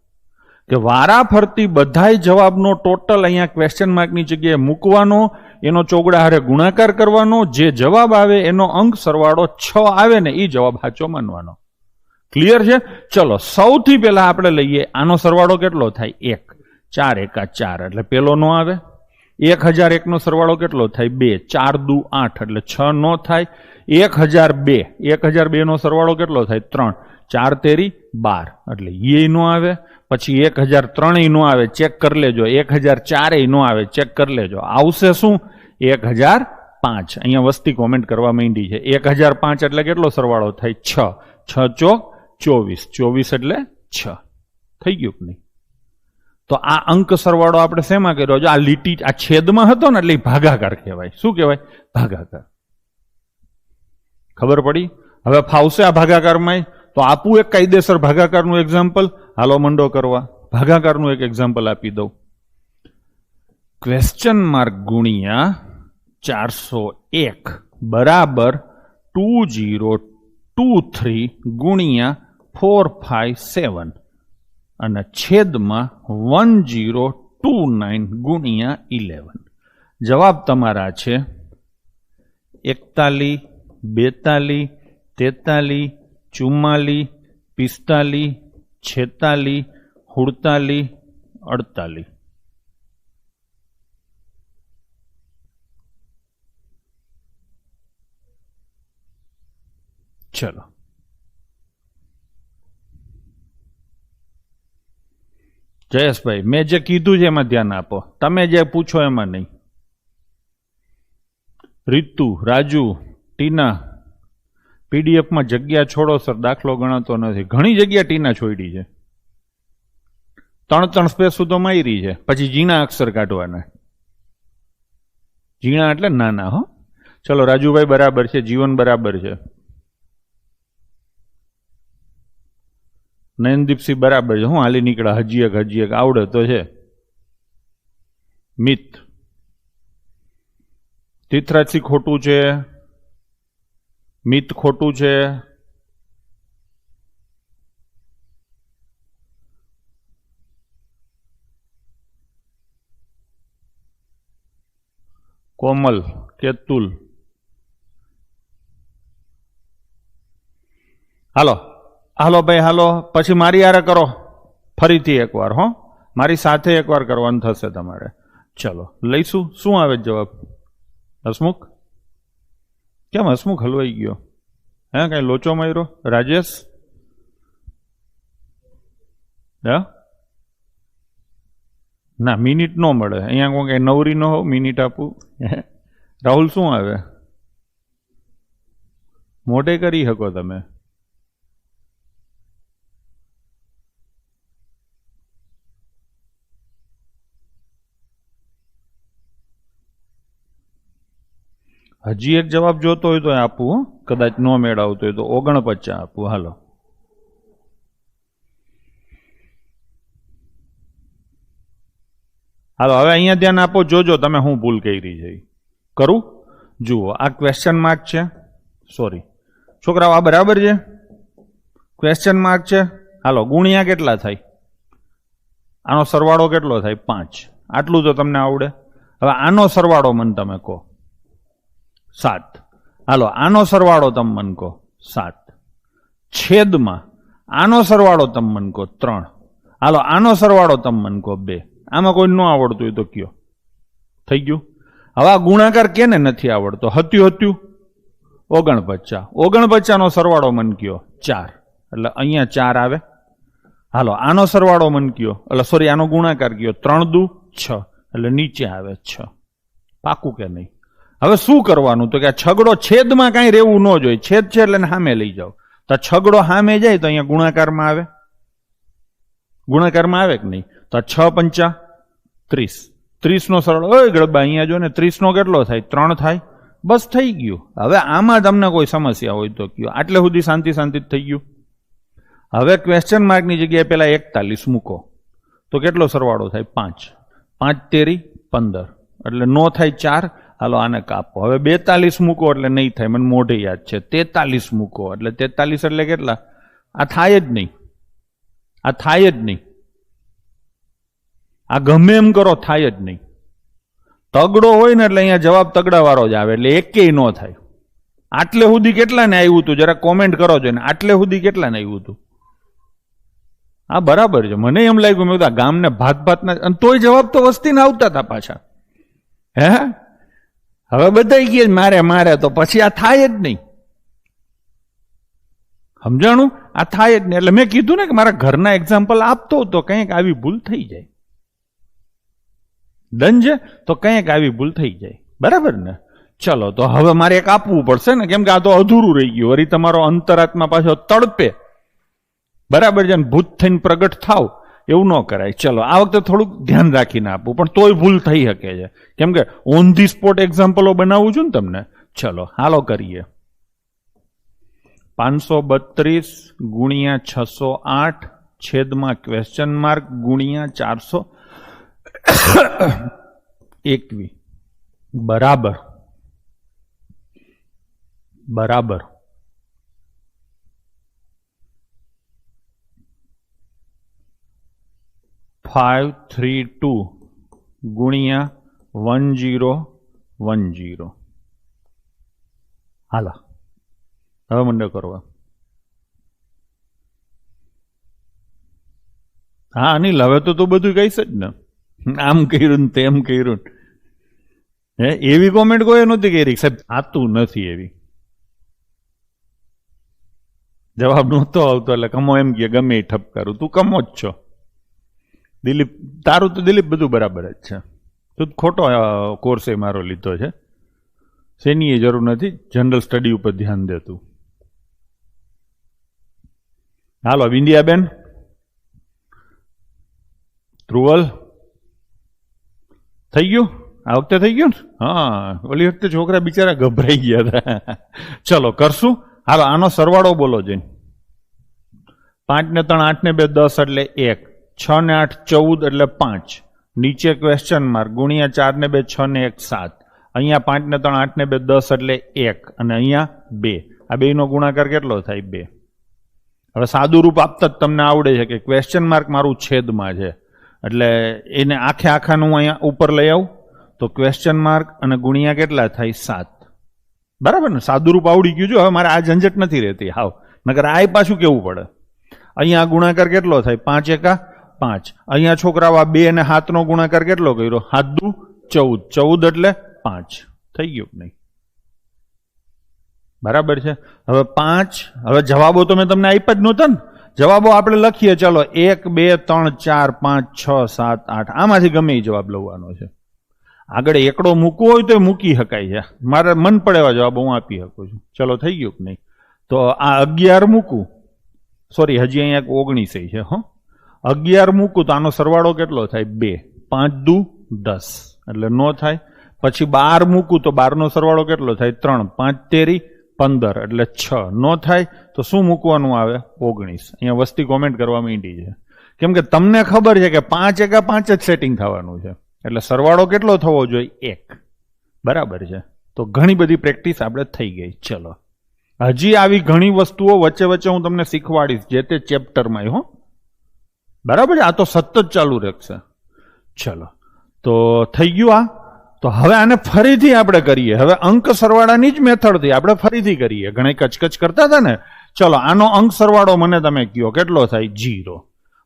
S1: કે વારા ફરતી બધાય જવાબનો ટોટલ અહીંયા ક્વેશ્ચન માર્કની જગ્યાએ મૂકવાનો, એનો ચોગડા હારે ગુણાકાર કરવાનો, જે જવાબ આવે એનો અંક સરવાળો 6 આવે ને એ જવાબ સાચો માનવાનો. ક્લિયર છે? ચલો સૌથી પહેલા આપણે લઈએ આનો સરવાળો કેટલો થાય? 1. 4 એકા 4 એટલે પેલો નો આવે. 1001 નો સરવાળો કેટલો થાય? 2. 4 દુ 8 એટલે 6 નો થાય. 1002 નો સરવાળો કેટલો થાય? 3. 4 તેરી 12 એટલે એ નો આવે. પછી 1003 નો આવે, ચેક કરી લેજો. 1004 નો આવે, ચેક કરી લેજો. આવશે શું? 1005. અહીંયા વસ્તી કોમેન્ટ કરવા માંડી છે. 1005 એટલે કેટલો સરવાળો થાય? 6. 6 ચોક 24. 24 એટલે 6. થઈ ગયું કે નહીં? તો આ અંક સરવાળો આપણે શેમાં કર્યો? જો આ લીટી આ છેદમાં હતો ને એટલે ભાગાકાર કહેવાય. શું કહેવાય? ભાગાકાર. ખબર પડી? હવે ફાવશે આ ભાગાકારમાં? તો આપું એક કાયદેસર ભાગાકારનું એક્ઝામ્પલ. હાલો મંડો કરવા. ભાગાકારનું એક એક્ઝામ્પલ આપી દઉં. ક્વેશ્ચન માર્ક ગુણ્યા 401 બરાબર 2023 ગુણ્યા 457 અને છેદમાં 1029 ગુણ્યા 11. જવાબ તમારા છે 41, 42, 43, 44, 45, 46, 47, 48. ચલો જયેશભાઈ, મેં જે કીધું છે એમાં ધ્યાન આપો. તમે જે પૂછો એમાં નહીં. રીતુ, રાજુ, ટીના, પીડીએફમાં જગ્યા છોડો સર, દાખલો ગણાતો નથી. ઘણી જગ્યા ટીના છોડી છે. 3 સ્પેસ તો મારી છે. પછી ઝીણા અક્ષર કાઢવાના. ઝીણા એટલે નાના. હો ચલો રાજુભાઈ બરાબર છે, જીવન બરાબર છે, નયનદીપસિંહ બરાબર છે. હું હાલી નીકળ્યા. હજી એક આવડે તો છે. મિત, તીર્થરાજસિંહ ખોટું છે, મિત ખોટું છે, કોમલ, કેતુલ. હાલો ભાઈ હાલો. પછી મારી હારે કરો ફરીથી એકવાર. હો મારી સાથે એકવાર કરવાનું થશે તમારે. ચલો લઈશું. શું આવે જવાબ? હસમુખ? કેમ હસમુખ હલવાઈ ગયો? હે કઈ લોચો માર્યો? રાજેશ? ના મિનિટ નો મળે અહીંયા. કોઈ કઈ નવરી ન હો મિનિટ આપું. રાહુલ શું આવે? મોઢે કરી શકો તમે. હજી એક જવાબ જોતો હોય તો આપું. કદાચ નો મેળવતો હોય તો 49 આપું. હાલો હવે અહીંયા ધ્યાન આપો. જોજો તમે હું ભૂલ કરી છે. કરું જુઓ. આ ક્વેશ્ચન માર્ક છે. સોરી છોકરાઓ, આ બરાબર છે. ક્વેશ્ચન માર્ક છે. હાલો ગુણ્યા કેટલા થાય? આનો સરવાળો કેટલો થાય? 5. આટલું તો તમને આવડે. હવે આનો સરવાળો મને તમે કહો. 7. હાલો આનો સરવાળો તમે મને કહો. 7. છેદમાં આનો સરવાળો તમે મને કહો. 3. હાલો આનો સરવાળો તમે મને કહો. 2. આમાં કોઈ ન આવડતું હોય તો કયો. થઈ ગયું? હવે આ ગુણાકાર કેને નથી આવડતો? હતું 49. 49 નો સરવાળો મન કયો 4, એટલે અહીંયા 4 આવે. હાલો આનો સરવાળો મન કયો, એટલે સોરી આનો ગુણાકાર કયો 3 દુ 6, એટલે નીચે આવે 6. પાકું કે નહીં? હવે શું કરવાનું? તો કે આ છગડો છેદમાં કાંઈ રહેવું ન જોઈએ. છેદ છે એટલે સામે લઈ જાઓ. તો છગડો સામે જાય તો અહીંયા ગુણાકારમાં આવે. ગુણાકારમાં આવે કે નહીં? તો 6 પંચા 30. 30 નો સરળ. ઓય ગડબા અહીંયા જો ને 30 નો કેટલો થાય? 3 થાય. બસ થઈ ગયું. હવે આમાં તમને કોઈ સમસ્યા હોય તો કયો. આટલે સુધી શાંતિ શાંતિ થઈ ગયું. હવે ક્વેશ્ચન માર્કની જગ્યાએ પેલા 41 મૂકો તો કેટલો સરવાળો થાય? 5. 5 તેરી 15, એટલે નો થાય 4. હાલો આને કાપો. હવે 42 મૂકો એટલે નહીં થાય, મને મોઢે યાદ છે. 43 મૂકો એટલે 43 એટલે કેટલા? આ થાય જ નહીં. આ થાય જ નહીં. આ ગમે એમ કરો થાય જ નહીં. તગડો હોય ને એટલે અહીંયા જવાબ તગડા વાળો જ આવે, એટલે એકેય ન થાય. આટલે સુધી કેટલા ને આવ્યું હતું? જરા કોમેન્ટ કરો છો ને. આટલે સુધી કેટલા ને આવ્યું હતું? આ બરાબર છે. મને એમ લાગ્યું મેં કીધું ગામને ભાતના, અને તોય જવાબ તો વસ્તીને આવતા હતા પાછા. હે હવે બધા ગયા મારે મારે, તો પછી આ થાય જ નહીં. સમજાણું? આ થાય જ નહીં. એટલે મેં કીધું ને કે મારા ઘરના એક્ઝામ્પલ આપતો તો કંઈક આવી ભૂલ થઈ જાય. ડન છે? તો કંઈક આવી ભૂલ થઈ જાય. બરાબર ને? ચલો તો હવે મારે એક આપવું પડશે ને, કેમ કે આ તો અધૂરું રહી ગયું. વળી તમારો અંતરાત્મા પાછો તડપે. બરાબર છે? ભૂત થઈને પ્રગટ થાવ એવું ન કરાય. ચલો આ વખતે થોડુંક ધ્યાન રાખીને આપવું, પણ તોય ભૂલ થઈ શકે છે, કેમ કે ઓન ધી સ્પોટ એક્ઝામ્પલો બનાવું છું ને તમને. ચલો હાલો કરીએ. 532 ગુણ્યા 608 છેદમાં ક્વેશ્ચન માર્ક ગુણ્યા 421 બરાબર બરાબર 532 ગુણ્યા 1010. હાલા હવે મંડે કરવા. હા અનિલ હવે તો તું બધું કહીશ જ ને. આમ કર્યું ને તેમ કર્યું. હે એવી કોમેન્ટ કોઈ નહોતી કરી સાહેબ આતું નથી એવી. જવાબ નહોતો આવતો એટલે કમો એમ કે ગમે એ ઠપકારું. તું કમો જ છો દિલીપ. તારું તો દિલીપ બધું બરાબર જ છે. તું ખોટો કોર્સ એ મારો લીધો છે. શેની જરૂર નથી. જનરલ સ્ટડી ઉપર ધ્યાન દે તું. હાલો વિંદિયાબેન, ધ્રુવલ થઈ ગયું? આ વખતે થઈ ગયું ને? હા ઓલી વખતે છોકરા બિચારા ગભરાઈ ગયા હતા. ચલો કરશું. હાલો આનો સરવાળો બોલો જઈને. 5 ને 3 8 ને 2 10 એટલે 1, 6 ને 8 14 એટલે 5, નીચે ક્વેશ્ચન માર્ક ગુણ્યા 4 ને 2 6 ને 1 7. અહીંયા 5 ને 3 8 ને 2 10 એટલે 1, અને અહીંયા 2. આ બેનો ગુણાકાર કેટલો થાય? 2. હવે સાદું રૂપ આપતા જ તમને આવડે છે કે ક્વેશ્ચન માર્ક મારું છેદમાં છે, એટલે એને આખે આખાનું હું અહીંયા ઉપર લઈ આવું તો ક્વેશ્ચન માર્ક અને ગુણ્યા કેટલા થાય? 7. બરાબર ને? સાદું રૂપ આવડી ગયું. જો હવે મારે આ ઝંઝટ નથી રહેતી હાવ, નકર આ પાછું કેવું પડે. અહીંયા ગુણાકાર કેટલો થાય? 5 એકા 5. અહીંયા છોકરાઓ આ 2 અને 7 નો ગુણાકાર કેટલો કર્યો? 7 દુ 14, 14 એટલે 5. થઈ ગયું નહીં? બરાબર છે. હવે 5. હવે જવાબો તો મેં તમને આપ્યા જ નહોતા ને. જવાબો આપણે લખીએ. ચલો 1 2 3 4 5 6 7 8 આમાંથી ગમે એ જવાબ લખવાનો છે. આગળ એકડો મૂકવો હોય તો મૂકી શકાય છે. મારે મન પડે એવા જવાબ હું આપી શકું છું. ચલો થઈ ગયું કે નહીં? તો આ 11 મૂકું, સોરી હજી અહીંયા 19 છે. હો 11 મૂકું તો આનો સરવાળો કેટલો થાય? 2. 5 દુ 10 એટલે નો થાય. પછી 12 મૂકું તો 12 નો સરવાળો કેટલો થાય? 3. 5 તેરી 15 એટલે 6 નો થાય. તો શું મૂકવાનું આવે? 19. અહીંયા વસ્તી કોમેન્ટ કરવા માંડી છે, કેમ કે તમને ખબર છે કે 5 એકા 5 જ સેટિંગ થવાનું છે, એટલે સરવાળો કેટલો થવો જોઈએ? 1. બરાબર છે. તો ઘણી બધી પ્રેક્ટિસ આપણે થઈ ગઈ. ચલો હજી આવી ઘણી વસ્તુઓ વચ્ચે વચ્ચે હું તમને શીખવાડીશ જે તે ચેપ્ટરમાં. હો બરાબર છે? આ તો સતત ચાલુ રહેશે. ચલો તો થઈ ગયું આ. તો હવે આને ફરીથી આપણે કરીએ. હવે અંક સરવાળાની જ મેથડથી આપણે ફરીથી કરીએ. ઘણા કચકચ કરતા હતા ને. ચલો આનો અંક સરવાળો મને તમે કહો કેટલો થાય? 0.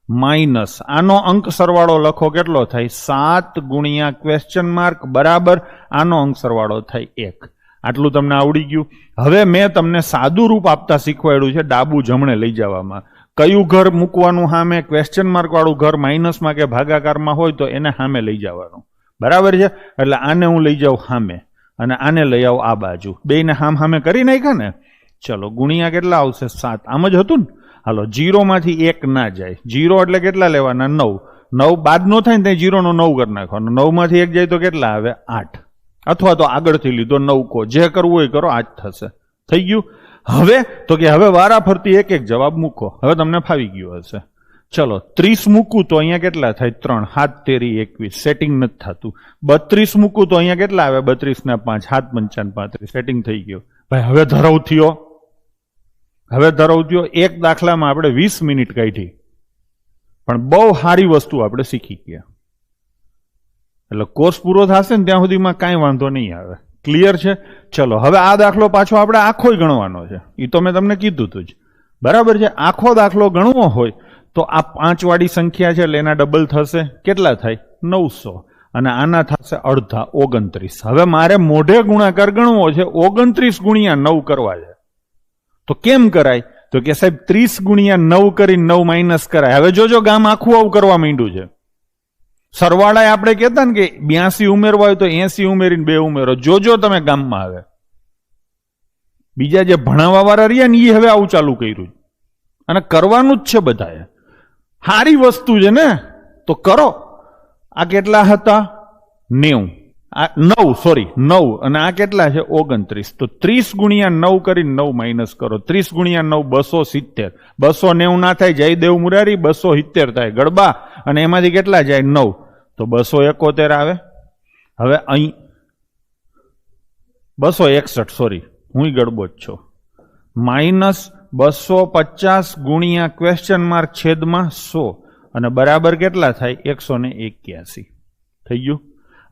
S1: માઇનસ આનો અંક સરવાળો લખો કેટલો થાય 7 ગુણ્યા ક્વેશ્ચન માર્ક બરાબર આનો અંક સરવાળો થાય 1. આટલું તમને આવડી ગયું. હવે મેં તમને સાદું રૂપ આપતા શીખવાડ્યું છે ડાબુ જમણે લઈ જવામાં. કયું ઘર મૂકવાનું સામે, ક્વેશ્ચન માર્ક વાળું ઘર માઇનસમાં કે ભાગાકારમાં હોય તો એને સામે લઈ જવાનું. બરાબર છે? એટલે આને હું લઈ જાઉં સામે અને આને લઈ આવું આ બાજુ. બેયને સામે કરી નાખ્યા ને. ચલો ગુણ્યા કેટલા આવશે 7. આમ જ હતું ને. હાલો 0 માંથી 1 ના જાય. 0 એટલે કેટલા લેવાના 9. 9 બાદ નો થાય ને ત્યાં 0 નો 9 કરી નાખવાનો. 9 માંથી 1 જાય તો કેટલા આવે 8. અથવા તો આગળથી લીધો 9 કો, જે કરવું હોય કરો, આ જ થશે. થઈ ગયું. હવે તો કે હવે વારા ફરતી એક જવાબ મૂકો. હવે તમને ફાવી ગયું હશે. ચલો 30 મૂકું તો અહીંયા કેટલા થાય 3, 7 તેરી 21, સેટિંગ નથી થતું. 32 મૂકું તો અહીંયા કેટલા આવે 32 ના 5, 7 પંચાન 35, સેટિંગ થઈ ગયું. ભાઈ હવે ધરાવ થયો. એક દાખલામાં આપણે 20 મિનિટ કાઢી, પણ બહુ સારી વસ્તુ આપણે શીખી ગયા. એટલે કોર્સ પૂરો થશે ને ત્યાં સુધીમાં કાંઈ વાંધો નહીં આવે. ક્લિયર છે? ચલો હવે આ દાખલો પાછો આપણે આખો ગણવાનો છે. એ તો મેં તમને કીધું હતું જ. બરાબર છે? આખો દાખલો ગણવો હોય તો આ 5 વાળી સંખ્યા છે એટલે એના ડબલ થશે. કેટલા થાય 900 અને આના થશે અડધા 29. હવે મારે મોઢે ગુણાકાર ગણવો છે, 29 ગુણ્યા 9 કરવા છે. તો કેમ કરાય? તો કે સાહેબ 30 ગુણ્યા 9 કરીને 9 માઇનસ કરાય. હવે જોજો ગામ આખું આવું કરવા માંડ્યું છે. સરવાળા આપણે કહેતા ને કે 82 ઉમેરવા હોય તો 80 ઉમેરીને 2 ઉમેરો. જોજો તમે ગામમાં આવે. બીજા જે ભણાવવા વાળા રહ્યા ને એ હવે આવું ચાલુ કર્યું અને કરવાનું જ છે બધાએ. સારી વસ્તુ છે ને, તો કરો. આ કેટલા હતા 90, આ 9 અને આ કેટલા છે 29. તો 30 ગુણ્યા 9 કરીને 9 માઇનસ કરો. 30 ગુણ્યા 9 270. 290 ના થાય જયદેવ મુરારી, 270 થાય ગડબા. અને એમાંથી કેટલા જાય 9, તો 271 આવે. હવે અહીં 261, સોરી હું ગડબો જ છું. માઇનસ 250 ગુણ્યા ક્વેશ્ચન માર્ક છેદમાં 100 અને બરાબર કેટલા થાય 181. થઈ ગયું.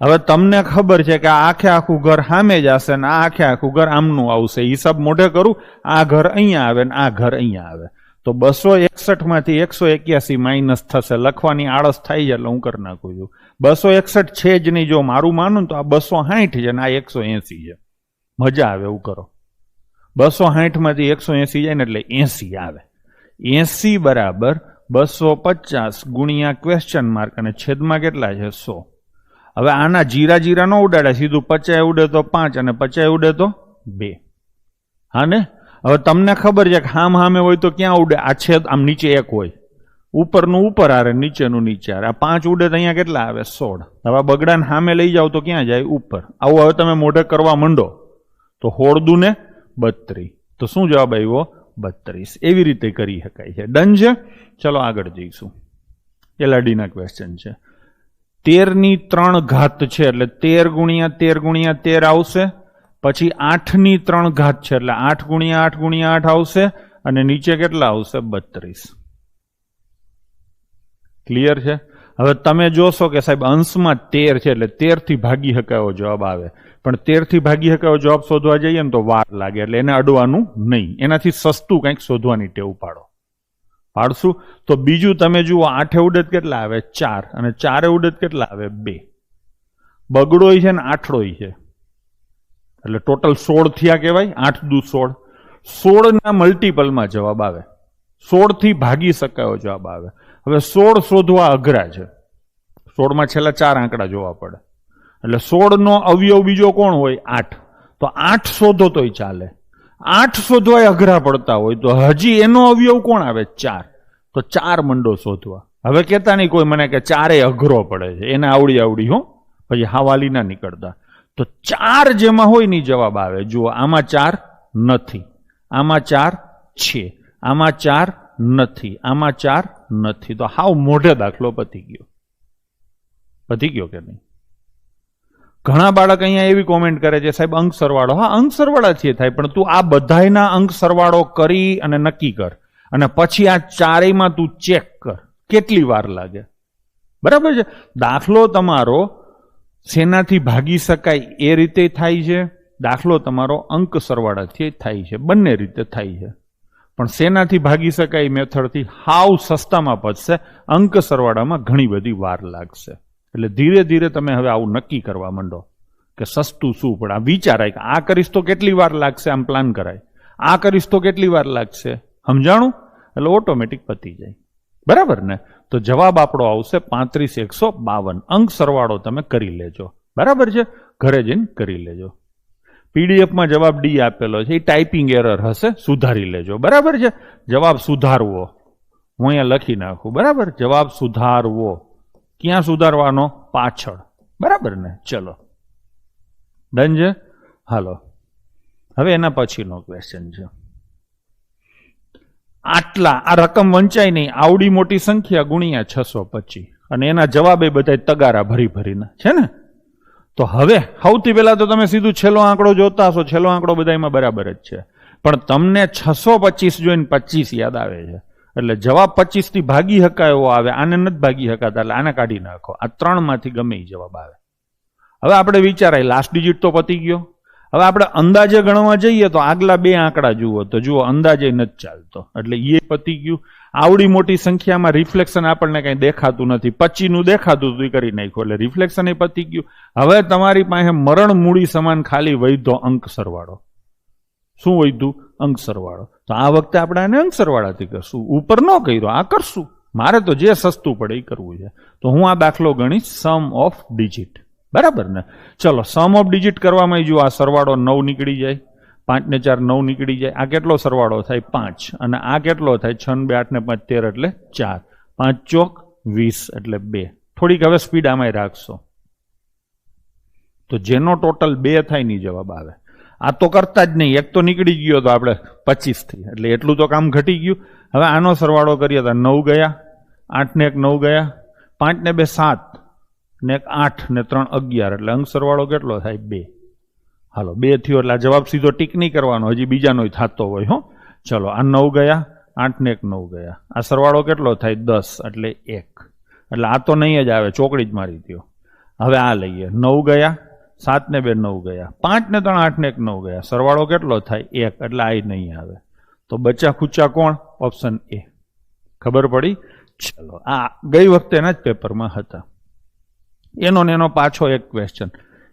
S1: હવે તમને ખબર છે કે આ આખે આખું ઘર સામે જ હશે ને આ આખે આખું ઘર આમનું આવશે. હિસાબ મોઢે કરું, આ ઘર અહીંયા આવે ને આ ઘર અહીંયા આવે. તો 261 માંથી 181 માઇનસ થશે. લખવાની આળસ થાય છે એટલે હું કરી નાખું છું. 261 છે જ નહીં. જો મારું માનું તો આ 260 છે ને આ 180 છે. મજા આવે એવું કરો. 260 માંથી 180 જાય ને એટલે 80 આવે. 80 બરાબર 250 ગુણ્યા ક્વેશ્ચન માર્ક અને છેદમાં કેટલા છે 100. હવે આના જીરા ન ઉડાડે, સીધું 50 ઉડે તો 5 અને 50 ઉડે તો 2. હા ને? હવે તમને ખબર છે કે હામે હોય તો ક્યાં ઉડે? આ છેદ આમ નીચે 1 હોય, ઉપરનું ઉપર આવે, નીચેનું નીચે આવે. આ 5 ઉડે તો અહીંયા કેટલા આવે 16. હવે બગડાને સામે લઈ જાવ તો ક્યાં જાય? ઉપર. આવું હવે તમે મોઢે કરવા માંડો તો 16 ને 32. તો શું જવાબ આવ્યો? 32. એવી રીતે કરી શકાય છે. ડન છે? ચલો આગળ જઈશું. એલઆરડીના ક્વેશ્ચન છે. 13 ની 3 ઘાત છે એટલે 13 ગુણ્યા 13 ગુણ્યા 13 આવશે. પછી 8 ની 3 ઘાત છે એટલે 8 ગુણ્યા 8 ગુણ્યા 8 આવશે. અને નીચે કેટલા આવશે? 32. ક્લિયર છે? હવે તમે જોશો કે સાહેબ અંશમાં 13 છે એટલે 13 થી ભાગી શકાયો જવાબ આવે. પણ 13 થી ભાગી શકાયો જવાબ શોધવા જઈએ ને તો વાર લાગે, એટલે એને અડવાનું નહીં. એનાથી સસ્તું કંઈક શોધવાની ટેવ પાડશું. તો બીજું તમે જુઓ, 8 ઉડેત કેટલા આવે 4 અને 4 ઉડેત કેટલા આવે 2. બગડોય છે ને આઠડોય છે એટલે ટોટલ 16 થયા કહેવાય. 8 દુ 16. 16 ના મલ્ટીપલમાં જવાબ આવે. 16 થી ભાગી શકાયો જવાબ આવે. હવે 16 શોધવા અઘરા છે. 16 માં છેલ્લા 4 આંકડા જોવા પડે. એટલે 16 નો અવયવ બીજો કોણ હોય? 8. તો 8 શોધો તોય ચાલે. 8 શોધવા અઘરા પડતા હોય તો હજી એનો અવયવ કોણ આવે? 4. તો 4 મંડો શોધવા. હવે કહેતા નહીં કોઈ મને કે 4 અઘરો પડે છે, એને આવડી હો, પછી હાવાલી ના નીકળતા. તો 4 જેમાં હોય ની જવાબ આવે. જુઓ, આમાં 4 નથી, આમાં 4 છે, આમાં 4 નથી, આમાં 4 નથી. તો હાવ મોઢે દાખલો પતી ગયો કે નહીં? ઘણા બાળક અહીંયા એવી કોમેન્ટ કરે છે સાહેબ અંક સરવાળો. હા, અંક સરવાળાથી થાય, પણ તું આ બધાયના અંક સરવાળો કરી અને નક્કી કર અને પછી આ ચારેયમાં તું ચેક કર કેટલી વાર લાગે. બરાબર છે? દાખલો તમારો શેનાથી ભાગી શકાય એ રીતે થાય છે, દાખલો તમારો અંક સરવાળાથી થાય છે. બંને રીતે થાય છે. પણ શેનાથી ભાગી શકાય મેથડથી? હાવ સસ્તામાં પચશે, અંક સરવાળામાં ઘણી બધી વાર લાગશે. એટલે ધીરે ધીરે તમે હવે આવું નક્કી કરવા માંડો કે સસ્તું શું પડે. આ વિચારાય કે આ કરીશ તો કેટલી વાર લાગશે, આમ પ્લાન કરાય. આ કરીશ તો કેટલી વાર લાગશે, સમજાણું? એટલે ઓટોમેટિક પતી જાય. બરાબર ને? તો જવાબ આપણો આવશે 35,152. અંક સરવાળો તમે કરી લેજો. બરાબર છે? ઘરે જઈને કરી લેજો. પીડીએફમાં જવાબ ડી આપેલો છે, એ ટાઈપિંગ એરર હશે, સુધારી લેજો. બરાબર છે? જવાબ સુધારવો હું અહીંયા લખી નાખું. બરાબર? જવાબ સુધારવો. ક્યાં સુધારવાનો? પાછળ. બરાબર ને? ચલો ડન છે. હાલો હવે એના પછીનો ક્વેશ્ચન છે. આટલા આ રકમ વંચાય નહીં, આવડી મોટી સંખ્યા ગુણ્યા 625, અને એના જવાબ એ બધા તગારા ભરી ભરીને છે ને. તો હવે સૌથી પહેલા તો તમે સીધું છેલ્લો આંકડો જોતા હશો. છેલ્લો આંકડો બધામાં બરાબર જ છે, પણ તમને 625 જોઈને 25 યાદ આવે છે. એટલે જવાબ 25 થી ભાગી શકાય એવો આવે. આને નથી ભાગી શકાતા, એટલે આને કાઢી નાખો. આ 3 માંથી ગમે એ જવાબ આવે. હવે આપણે વિચારાય, લાસ્ટ ડિજિટ તો પતી ગયો. હવે આપણે અંદાજે ગણવા જઈએ તો આગલા 2 આંકડા જુઓ તો જુઓ અંદાજે નથી ચાલતો, એટલે એ પતી ગયું. આવડી મોટી સંખ્યામાં રિફ્લેક્શન આપણને કઈ દેખાતું નથી. 25 નું દેખાતું હતું, કરી નાખ્યું, એટલે રિફ્લેક્શન એ પતી ગયું. હવે તમારી પાસે મરણ મૂડી સમાન ખાલી વૈધો અંક સરવાળો. શું વૈધું? અંક સરવાળો. તો આ વખતે આપણે આને અંક સરવાળાથી કરશું. ઉપર ન કર્યો, આ કરશું. મારે તો જે સસ્તું પડે એ કરવું છે. તો હું આ દાખલો ગણીશ સમ ઓફ ડિજિટ. બરાબર ને? ચલો સમ ઓફ ડિજિટ કરવામાં જો આ સરવાળો 9 નીકળી જાય, 5 ને 4 9 નીકળી જાય. આ કેટલો સરવાળો થાય? 5. અને આ કેટલો થાય? 6 ને 2 8 ને 5 13 એટલે 4. 5 ચોક 20 એટલે 2. થોડીક હવે સ્પીડ આમાં રાખશો તો જેનો ટોટલ 2 થાય ની જવાબ આવે. આ તો કરતા જ નહીં, એક તો નીકળી ગયો તો આપણે 25 થી, એટલે એટલું તો કામ ઘટી ગયું. હવે આનો સરવાળો કરીએ તો 9 ગયા, 8 ને 1 9 ગયા, 5 ને 2 7 ને 8 ને 3 11, એટલે અંક સરવાળો કેટલો થાય? 2. હાલો 2 થયો એટલે આ જવાબ સીધો ટીક નહીં કરવાનો, હજી બીજાનો થતો હોય. હો ચલો આ 9 ગયા, 8 ને 1 9 ગયા, આ સરવાળો કેટલો થાય? 10 એટલે 1. એટલે આ તો નહીં જ આવે, ચોકડી જ મારી દો. હવે આ લઈએ, 9 ગયા, 7 ને 2 9 ગયા, 5 ને 3 8 ને 1 9 ગયા, સરવાળો કેટલો થાય? 1. એટલે આ નહીં આવે. તો બચા ખુચ્ચા કોણ? Option A. ખબર પડી? ચલો આ ગઈ વખતેના જ પેપરમાં હતા. એનો ને એનો પાછો એક ક્વેશ્ચન.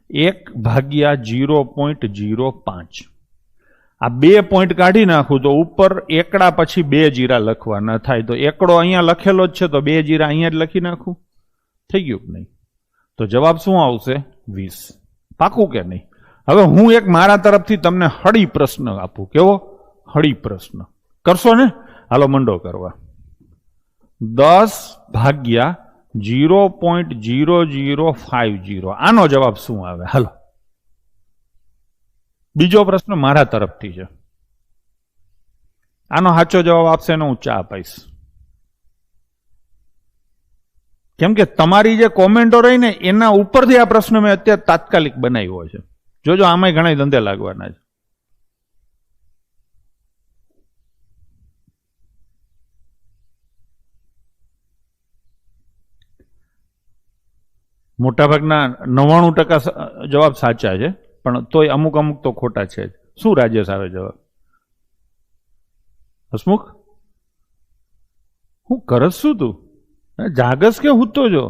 S1: 1/0.05. આ 2 પોઈન્ટ કાઢી નાખું તો ઉપર એકડા પછી 2 જીરા લખવાના થાય. તો એકડો અહીંયા લખેલો જ છે, તો 2 જીરા અહીંયા જ લખી નાખું. થઈ ગયું કે નહીં? તો જવાબ શું આવશે? 20. પાકું કે નહીં? હવે હું એક મારા તરફથી તમને હળી પ્રશ્ન આપું. કેવો હળી પ્રશ્ન? કરશો ને? હાલો મંડો કરવા. 10/0.0050. આનો જવાબ શું આવે? હાલો બીજો પ્રશ્ન મારા તરફથી છે. આનો સાચો જવાબ આપશે ને હું ચા આપીશ. કેમ કે તમારી જે કોમેન્ટો રહી ને એના ઉપરથી આ પ્રશ્ન મેં અત્યારે તાત્કાલિક બનાવ્યો છે. જોજો આમાંય ઘણા ધંધે લાગવાના છે. મોટાભાગના 99% જવાબ સાચા છે, પણ તોય અમુક અમુક તો ખોટા છે. શું રાજેશ આવે જવાબ? હસમુખ હું કરસ શું તું? જાગસ કે હૂતો જો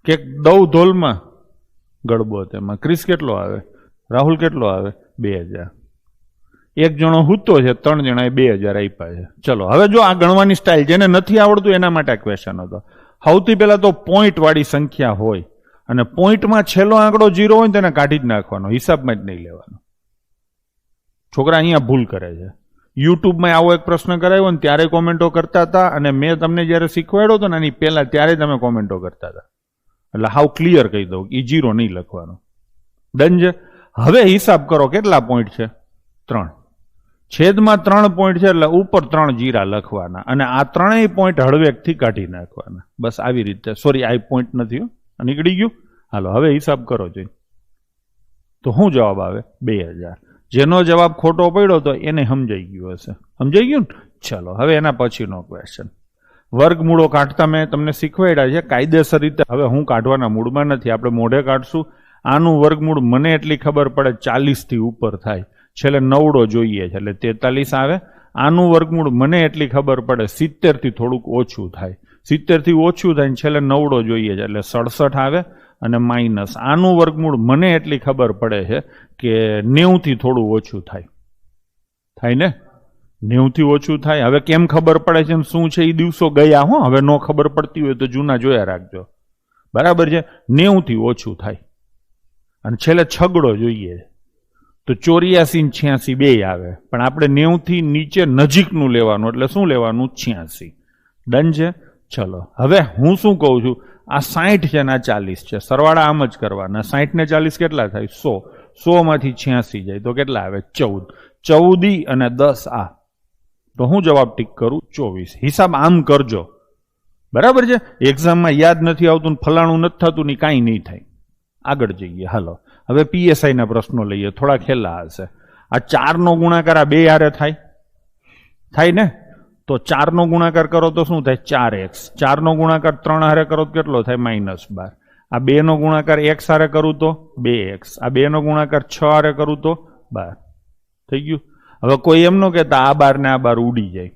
S1: કે દઉ ધોલમાં ગળબો તેમાં. ક્રિસ કેટલો આવે? રાહુલ કેટલો આવે? 2000. એક જણો હૂતો છે, 3 જણાએ 2000 આપ્યા છે. ચલો હવે જો આ ગણવાની સ્ટાઇલ જેને નથી આવડતું એના માટે આ ક્વેશ્ચન હતો. સૌથી પહેલા તો પોઈન્ટ વાળી સંખ્યા હોય અને પોઈન્ટમાં છેલ્લો આંકડો 0 હોય તેને કાઢી જ નાખવાનો, હિસાબમાં જ નહીં લેવાનો. છોકરા અહીંયા ભૂલ કરે છે. યુટ્યુબમાં આવો એક પ્રશ્ન કરાવ્યો ને ત્યારે કોમેન્ટો કરતા હતા, અને મેં તમને જ્યારે શીખવાડ્યો હતો ને એની પહેલા ત્યારે તમે કોમેન્ટો કરતા હતા. એટલે હાવ ક્લિયર કહી દઉં, એ 0 નહીં લખવાનો. ડન છે? હવે હિસાબ કરો કેટલા પોઈન્ટ છે? 3. છેદમાં 3 પોઈન્ટ છે, એટલે ઉપર 3 જીરા લખવાના, અને આ 3 પોઈન્ટ હળવેકથી કાઢી નાખવાના. બસ આવી રીતે. સોરી, આ પોઈન્ટ નથી, નીકળી ગયું. હાલો હવે હિસાબ કરો જોઈએ તો શું જવાબ આવે? 2000. જેનો જવાબ ખોટો પડ્યો તો એને સમજાઈ ગયું હશે. સમજાઈ ગયું ને? ચલો હવે એના પછીનો ક્વેશ્ચન. વર્ગમૂળો કાઢતા મેં તમને શીખવાડ્યા છે કાયદેસર રીતે. હવે હું કાઢવાના મૂડમાં નથી, આપણે મોઢે કાઢશું. આનું વર્ગમૂળ મને એટલી ખબર પડે 40 થી ઉપર થાય. છેલ્લે નવડો જોઈએ છે એટલે 43 આવે. આનું વર્ગમૂળ મને એટલી ખબર પડે 70 થી થોડુંક ઓછું થાય, 70 થી ઓછું થાય ને છેલ્લે નવડો જોઈએ છે એટલે 67 આવે અને માઇનસ આનું વર્ગમૂળ મને એટલી ખબર પડે છે કે 90 થી થોડું ઓછું થાય ને 90 થી ઓછું થાય. હવે કેમ ખબર પડે છે શું છે એ દિવસો ગયા હો, હવે નો ખબર પડતી હોય તો જૂના જોયા રાખજો, બરાબર છે. 90 થી ઓછું થાય અને છેલ્લે છગડો જોઈએ તો 84 ને 86 બે આવે, પણ આપણે 90 થી નીચે નજીકનું લેવાનું એટલે શું લેવાનું 86. ડન છે. ચલો હવે હું શું કહું છું, આ 60 છે ને આ 40 છે, સરવાળા આમ જ કરવાના. 60 ને 40 કેટલા થાય 100, 100 માંથી 86 જાય તો કેટલા આવે 14, 14 અને 10 આ તો હું જવાબ ટીક કરું 24. હિસાબ આમ કરજો, બરાબર છે. એક્ઝામમાં યાદ નથી આવતું ને ફલાણું નથી થતું ને કાંઈ નહીં થાય. આગળ જઈએ હાલો. હવે PSI ના પ્રશ્નો લઈએ, થોડા ખેલા હશે. આ 4 નો ગુણાકાર આ બે હારે થાય ને, તો 4 નો ગુણાકાર કરો તો શું થાય 4x. 4 નો ગુણાકાર 3 હારે કરો તો કેટલો થાય -12. આ 2 નો ગુણાકાર x હારે કરું તો 2x. આ 2 નો ગુણાકાર 6 હારે કરું તો 12. થઈ ગયું. હવે કોઈ એમ ન કહેતા આ બાર ને આ બાર ઉડી જાય,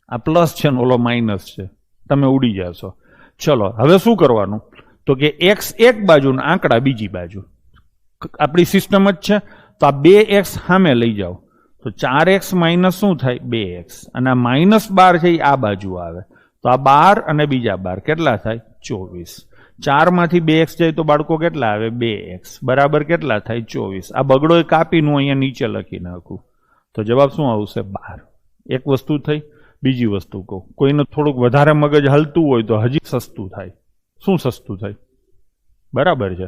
S1: આ પ્લસ છે ને ઓલો માઇનસ છે, તમે ઉડી જશો. ચલો હવે શું કરવાનું તો કે x એક બાજુ ને આંકડા બીજી બાજુ, આપણી સિસ્ટમ જ છે. તો આ 2x સામે લઈ જાઓ તો 4x માઇનસ શું થાય 2x, અને આ -12 છે એ આ બાજુ આવે તો આ 12 અને બીજા 12 કેટલા થાય 24. 4 માંથી 2x જાય તો બાળકો કેટલા આવે 2x બરાબર કેટલા થાય 24. આ બગડો કાપીને અહીંયા નીચે લખી નાખું તો જવાબ શું આવશે 12. એક વસ્તુ થઈ. બીજી વસ્તુ કહું, કોઈને થોડુંક વધારે મગજ હલતું હોય તો હજી સસ્તું થાય. શું સસ્તું થાય બરાબર છે,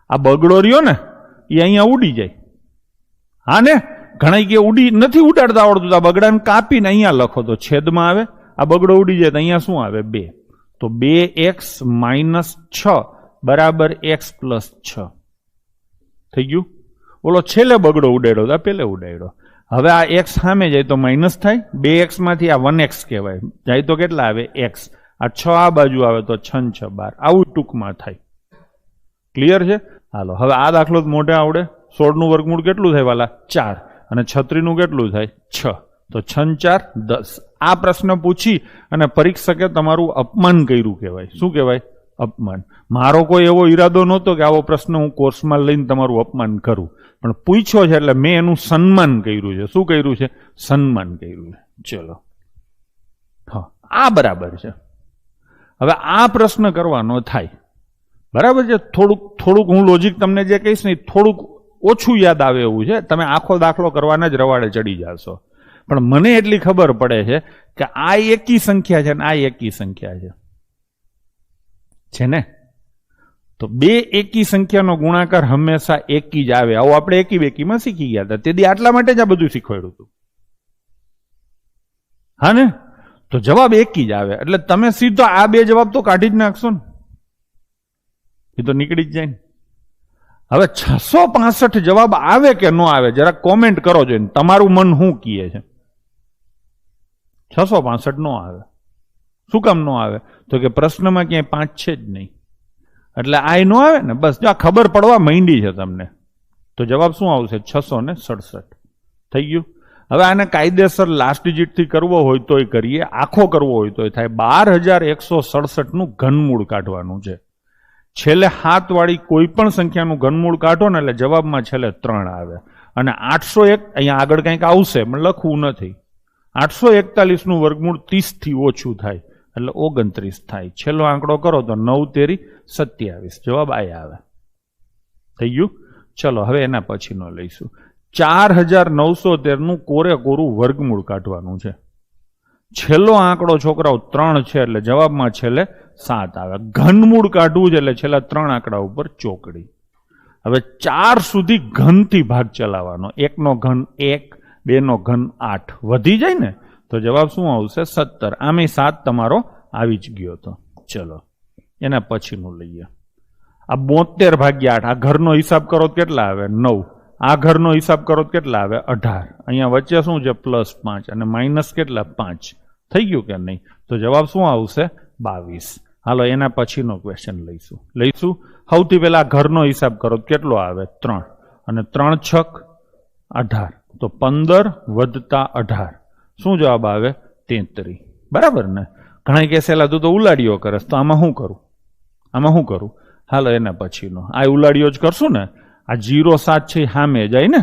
S1: આ બગડો રહ્યો ને એ અહીંયા ઉડી જાય. હા ને, ઘણા કે ઉડી નથી ઉડાડતા આવડતું, આ બગડાને કાપીને અહીંયા લખો તો છેદમાં આવે, આ બગડો ઉડી જાય તો અહીંયા શું આવે 2. તો 2x - 6 બરાબર x + 6 થઈ ગયું. ઓલો છેલ્લે બગડો ઉડાડ્યો તો પેલે ઉડાડ્યો. હવે આ x સામે જાય તો માઇનસ થાય, 2x માંથી આ 1x કહેવાય, જાય તો કેટલા આવે x. આ 6 આ બાજુ આવે તો 6 × 6 = 12. આવું ટૂંકમાં થાય. ક્લિયર છે. હાલો હવે આ દાખલો મોઢે આવડે. 16 નું વર્ગમૂળ કેટલું થાય વાલા 4 અને 36 નું કેટલું થાય 6, તો 6 × 4 = 10. આ પ્રશ્ન પૂછી અને પરીક્ષકે તમારું અપમાન કર્યું કહેવાય. શું કહેવાય અપમાન. મારો કોઈ એવો ઈરાદો નહોતો કે આવો પ્રશ્ન હું કોર્સમાં લઈને તમારું અપમાન કરું, પણ પૂછ્યો છે એટલે મેં એનું સન્માન કર્યું છે. શું કર્યું છે સન્માન કર્યું છે. ચલો હા આ બરાબર છે. હવે આ પ્રશ્ન કરવાનો થાય બરાબર છે. થોડુંક હું લોજિક તમને જે કહીશ ને થોડુંક ઓછું યાદ આવે એવું છે. તમે આખો દાખલો કરવાના જ રવાડે ચડી જશો, પણ મને એટલી ખબર પડે છે કે આ એકી સંખ્યા છે ને આ એકી સંખ્યા છે ને, તો બે એકી સંખ્યાનો ગુણાકાર હંમેશા એકી જ આવે. આવું આપણે એકી બેકીમાં શીખી ગયા હતા, તેથી આટલા માટે જ આ બધું શીખવાડ્યું હતું. હા ને, તો જવાબ એકી જ આવે એટલે તમે સીધો આ બે જવાબ તો કાઢી જ નાખશો ને, એ તો નીકળી જ જાય ને. હવે 665 જવાબ આવે કે ન આવે જરા કોમેન્ટ કરો જોઈને, તમારું મન શું કહે છે. 665 નો આવે. શું કામ નો આવે તો કે પ્રશ્નમાં ક્યાંય 5 છે જ નહીં, એટલે આ નો આવે ને. બસ જો આ ખબર પડવા માંડી છે તમને, તો જવાબ શું આવશે 667. થઈ ગયું. હવે આને કાયદેસર લાસ્ટ ડિજિટ થી કરવો હોય તોય કરીએ, આખો કરવો હોય તોય થાય. 12167 નું ઘનમૂળ કાઢવાનું છે. છેલ્લે 7 વાળી કોઈ પણ સંખ્યાનું ઘનમૂળ કાઢો ને એટલે જવાબમાં છેલ્લે 3 આવે. અને 801 અહીંયા આગળ કંઈક આવશે પણ લખવું નથી. 841 નું વર્ગમૂળ 30 થી ઓછું થાય એટલે 29 થાય. છેલ્લો આંકડો કરો તો 9 તેરી 27. જવાબ આ આવે. થઈ ગયું. ચલો હવે એના પછીનો લઈશું. 4913 નું કોરેકોરું વર્ગમૂળ કાઢવાનું છે. છેલ્લો આંકડો છોકરાઓ 3 છે એટલે જવાબમાં છેલ્લે 7 આવે. ઘનમૂળ કાઢવું છે એટલે છેલ્લા 3 આંકડા ઉપર ચોકડી. હવે 4 સુધી ઘનથી ભાગ ચલાવવાનો. 1 નો ઘન 1, 2 નો ઘન 8, વધી જાય ને તો જવાબ શું આવશે 17. આમે 7 તમારો આવી જ ગયો હતો. ચલો એના પછીનું લઈએ. આ 72 ભાગ્યા 8, આ ઘરનો હિસાબ કરો તો કેટલા આવે 9. આ ઘરનો હિસાબ કરો તો કેટલા આવે 18. અહીંયા વચ્ચે શું છે +5 અને માઇનસ કેટલા 5. થઈ ગયું કે નહીં? તો જવાબ શું આવશે 22. હાલો એના પછીનો ક્વેશ્ચન લઈશું. સૌથી પહેલા ઘરનો હિસાબ કરો તો કેટલો આવે 3 અને 3 6 18. તો 15 વત્તા 18 શું જવાબ આવે? 33. બરાબર ને? ઘણા કહેશે તું તો ઉલાડીઓ કરે, તો આમાં શું કરું? આમાં શું કરું? હાલો એના પછીનો આ ઉલાડીઓ જ કરશું ને. આ 0 7 છે સામે જાય ને,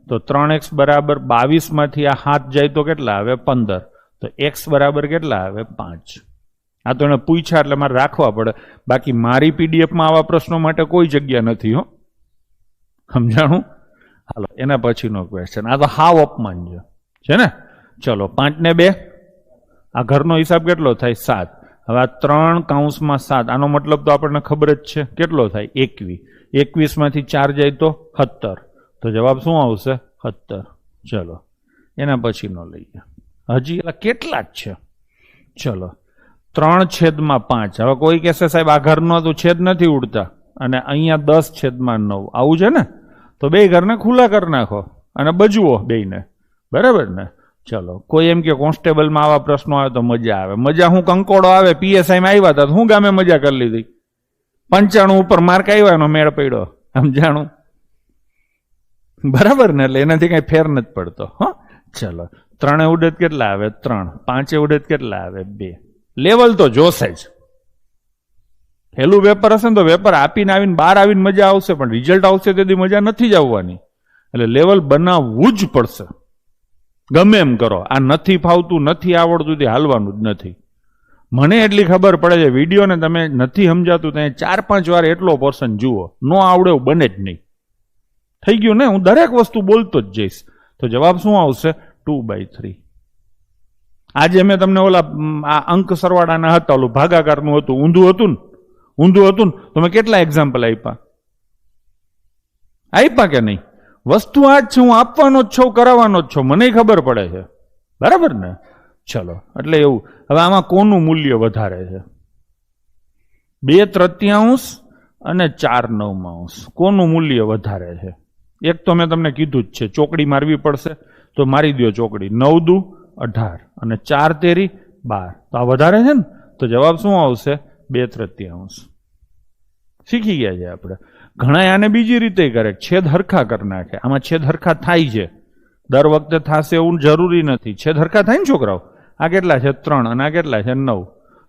S1: તો 3x બરાબર 22 માંથી આ 7 જાય તો કેટલા આવે? 15. તો x બરાબર કેટલા આવે? 5. આ તો એને પૂછ્યા એટલે મારે રાખવા પડે, બાકી મારી પીડીએફમાં આવા પ્રશ્નો માટે કોઈ જગ્યા નથી હો. સમજાણું? હાલો એના પછીનો ક્વેશ્ચન. આ તો હાવ અપમાન છે ને. ચલો 5 ને 2 આ ઘરનો હિસાબ કેટલો થાય? 7. હવે આ 3 કૌંસમાં 7 આનો મતલબ તો આપણને ખબર જ છે કેટલો થાય? 21. 21 માંથી 4 જાય તો 17. તો જવાબ શું આવશે? 17. ચલો એના પછીનો લઈએ. હજી એલા કેટલા જ છે. ચલો 3/5. હવે કોઈ કહેશે સાહેબ આ ઘરનો તો છેદ નથી ઉડતા અને અહીંયા 10/9 આવું છે ને, તો બે ઘરને ખુલ્લા કરી નાખો અને બજવો બેયને. બરાબર ને? ચલો કોઈ એમ કે કોન્સ્ટેબલમાં આવા પ્રશ્નો આવે તો મજા આવે. મજા હું કંકોડો આવે પીએસઆઈમાં આવ્યા હતા હું ગામે મજા કરી લીધી. 95 ઉપર માર્ક આવ્યા એનો મેળ પડ્યો. સમજાણું? બરાબર ને? એટલે એનાથી કઈ ફેર નથી પડતો. હા ચલો 3 ઉડે કેટલા આવે? 3. 5 ઉડે કેટલા આવે? 2. લેવલ તો જોશે જ. પહેલું પેપર હશે ને તો પેપર આપીને આવીને બહાર આવીને મજા આવશે, પણ રિઝલ્ટ આવશે તેથી મજા નથી જ આવવાની. એટલે લેવલ બનાવવું જ પડશે. ગમે એમ કરો, આ નથી ફાવતું નથી આવડતું તે હાલવાનું જ નથી. મને એટલી ખબર પડે છે વિડીયોને તમે નથી સમજાતું ત્યાં 4-5 વાર એટલો પોર્શન જુઓ, નો આવડે એવું બને જ નહીં. થઈ ગયું ને? હું દરેક વસ્તુ બોલતો જ જઈશ. તો જવાબ શું આવશે? 2/3. આજે મેં તમને ઓલા આ અંક સરવાળાના હતા, ઓલું ભાગાકારનું હતું, ઊંધું હતું ને, તો મેં કેટલા એક્ઝામ્પલ આપ્યા કે નહીં? વસ્તુ આ જ છે, હું આપવાનો જ છું, કરાવવાનો જ છું, મને ખબર પડે છે. બરાબર ને? ચલો એટલે એવું. હવે આમાં કોનું મૂલ્ય વધારે છે? 2/3 અને 4/9. કોનું મૂલ્ય વધારે છે? એક તો મેં તમને કીધું જ છે, ચોકડી મારવી પડશે, તો મારી દો ચોકડી. 9 × 18 અને 4 × 13 12. તો આ વધારે છે ને, તો જવાબ શું આવશે? 2/3. શીખી ગયા છે આપણે. ઘણા આને બીજી રીતે કરે, છેદ હરખા કરી નાખે. આમાં છેદ હરખા થાય છે, દર વખતે થશે એવું જરૂરી નથી. છેદ હરખા થાય ને છોકરાઓ. આ કેટલા છે? 3 અને આ કેટલા છે? 9.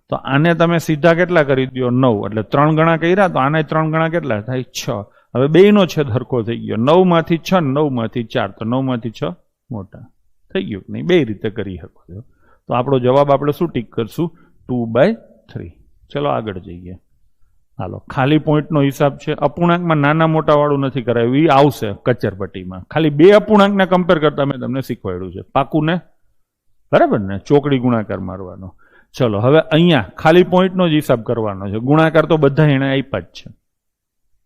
S1: તો આને તમે સીધા કેટલા કરી દો? 9. એટલે 3 ગણા કર્યા તો આને 3 ગણા કેટલા થાય? 6. હવે બેયનો છેદ હરખો થઈ ગયો. 9 માંથી 6 ને 9 માંથી 4, તો 9 માંથી 6 મોટા થઈ ગયું નહીં? બે રીતે કરી શકો છો. તો આપણો જવાબ આપણે શું ટીક કરશું? 2/3. ચલો આગળ જઈએ. હાલો ખાલી પોઈન્ટનો હિસાબ છે. અપૂર્ણાંકમાં નાના મોટા વાળું નથી કરાયું, એ આવશે કચરપટ્ટીમાં. ખાલી 2 અપૂર્ણાંકને કમ્પેર કરતા મેં તમને શીખવાડ્યું છે. પાકું ને? બરાબર ને? ચોકડી ગુણાકાર મારવાનો. ચલો હવે અહીંયા ખાલી પોઈન્ટનો જ હિસાબ કરવાનો છે. ગુણાકાર તો બધા એને આપ્યા જ છે.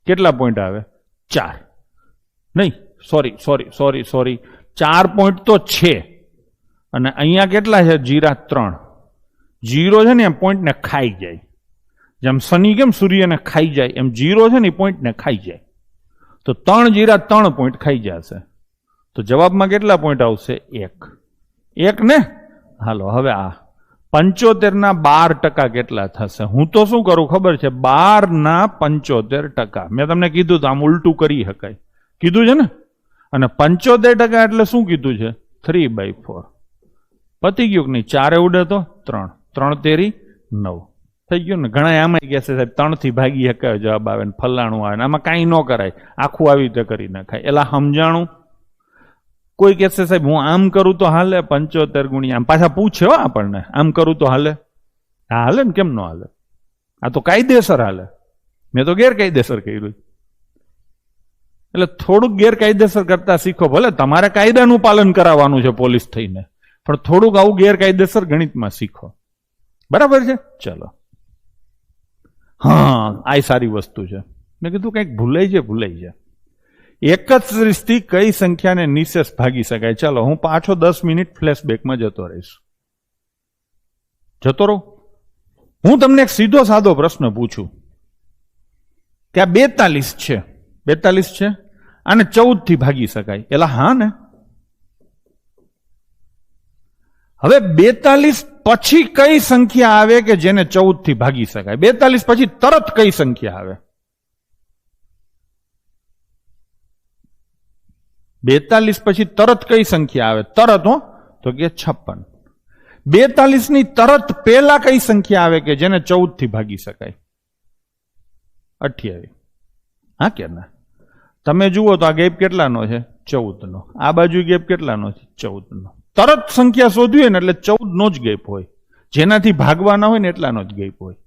S1: કેટલા પોઈન્ટ આવે? 4. નહીં, સોરી 4 પોઈન્ટ તો છે. અને અહીંયા કેટલા છે? 0 0 છે ને એમ પોઈન્ટને ખાઈ જાય. જેમ શનિ કેમ સૂર્યને ખાઈ જાય, એમ 0 છે ને એ પોઈન્ટને ખાઈ જાય. તો 3 0 3 પોઈન્ટ ખાઈ જશે. તો જવાબમાં કેટલા પોઈન્ટ આવશે? 1 ને? હાલો હવે આ 75% કેટલા થશે? હું તો શું કરું ખબર છે? 12/75. મેં તમને કીધું તો આમ ઉલટું કરી શકાય, કીધું છે ને. અને 75% એટલે શું કીધું છે? 3/4. પતી ગયું કે નહીં? 4 ઉડે તો 3, 3 તેરી 9 થઈ ગયું ને. ઘણા આમાં ગયા છે સાહેબ 3 થી ભાગી શકાય જવાબ આવે ને ફલાણું આવે ને, આમાં કાંઈ ન કરાય, આખું આવી રીતે કરી નાખાય. એલા સમજાણું? કોઈ કહેશે સાહેબ હું આમ કરું તો હાલે? 75 ગુણ્યા આમ પાછા પૂછે હો આપણને, આમ કરું તો હાલે? હા હાલે ને, કેમ ન હાલે? આ તો કાયદેસર હાલે. મેં તો ગેરકાયદેસર કર્યું. એટલે થોડુંક ગેરકાયદેસર કરતા શીખો. ભલે તમારે કાયદાનું પાલન કરાવવાનું છે પોલીસ થઈને, પણ થોડુંક આવું ગેરકાયદેસર ગણિતમાં શીખો. બરાબર છે? ચલો હા આ સારી વસ્તુ છે. મેં કીધું કંઈક ભૂલાઈ છે. 31 થી કઈ સંખ્યાને નિશેષ ભાગી શકાય? ચાલો હું પાછો 10 મિનિટ ફ્લેશબેકમાં જતો રહીશ. જતો રહું. હું તમને એક સીધો સાદો પ્રશ્ન પૂછું કે આ 42 છે, 42 છે, આને 14 થી ભાગી શકાય? એલા હા ને. હવે 42 પછી કઈ સંખ્યા આવે કે જેને 14 થી ભાગી શકાય? 42 પછી તરત કઈ સંખ્યા આવે? 42 પછી તરત કઈ સંખ્યા આવે? તરત હો, તો કે 56. 42 ની તરત પહેલા કઈ સંખ્યા આવે કે જેને 14 થી ભાગી શકાય? 28. હા કે ના? તમે જુઓ તો આ ગેપ કેટલાનો છે? 14 નો. આ બાજુ ગેપ કેટલાનો છે? 14 નો. તરત સંખ્યા શોધવી હોય ને એટલે 14 નો જ ગેપ હોય, જેનાથી ભાગવાના હોય ને એટલાનો જ ગેપ હોય.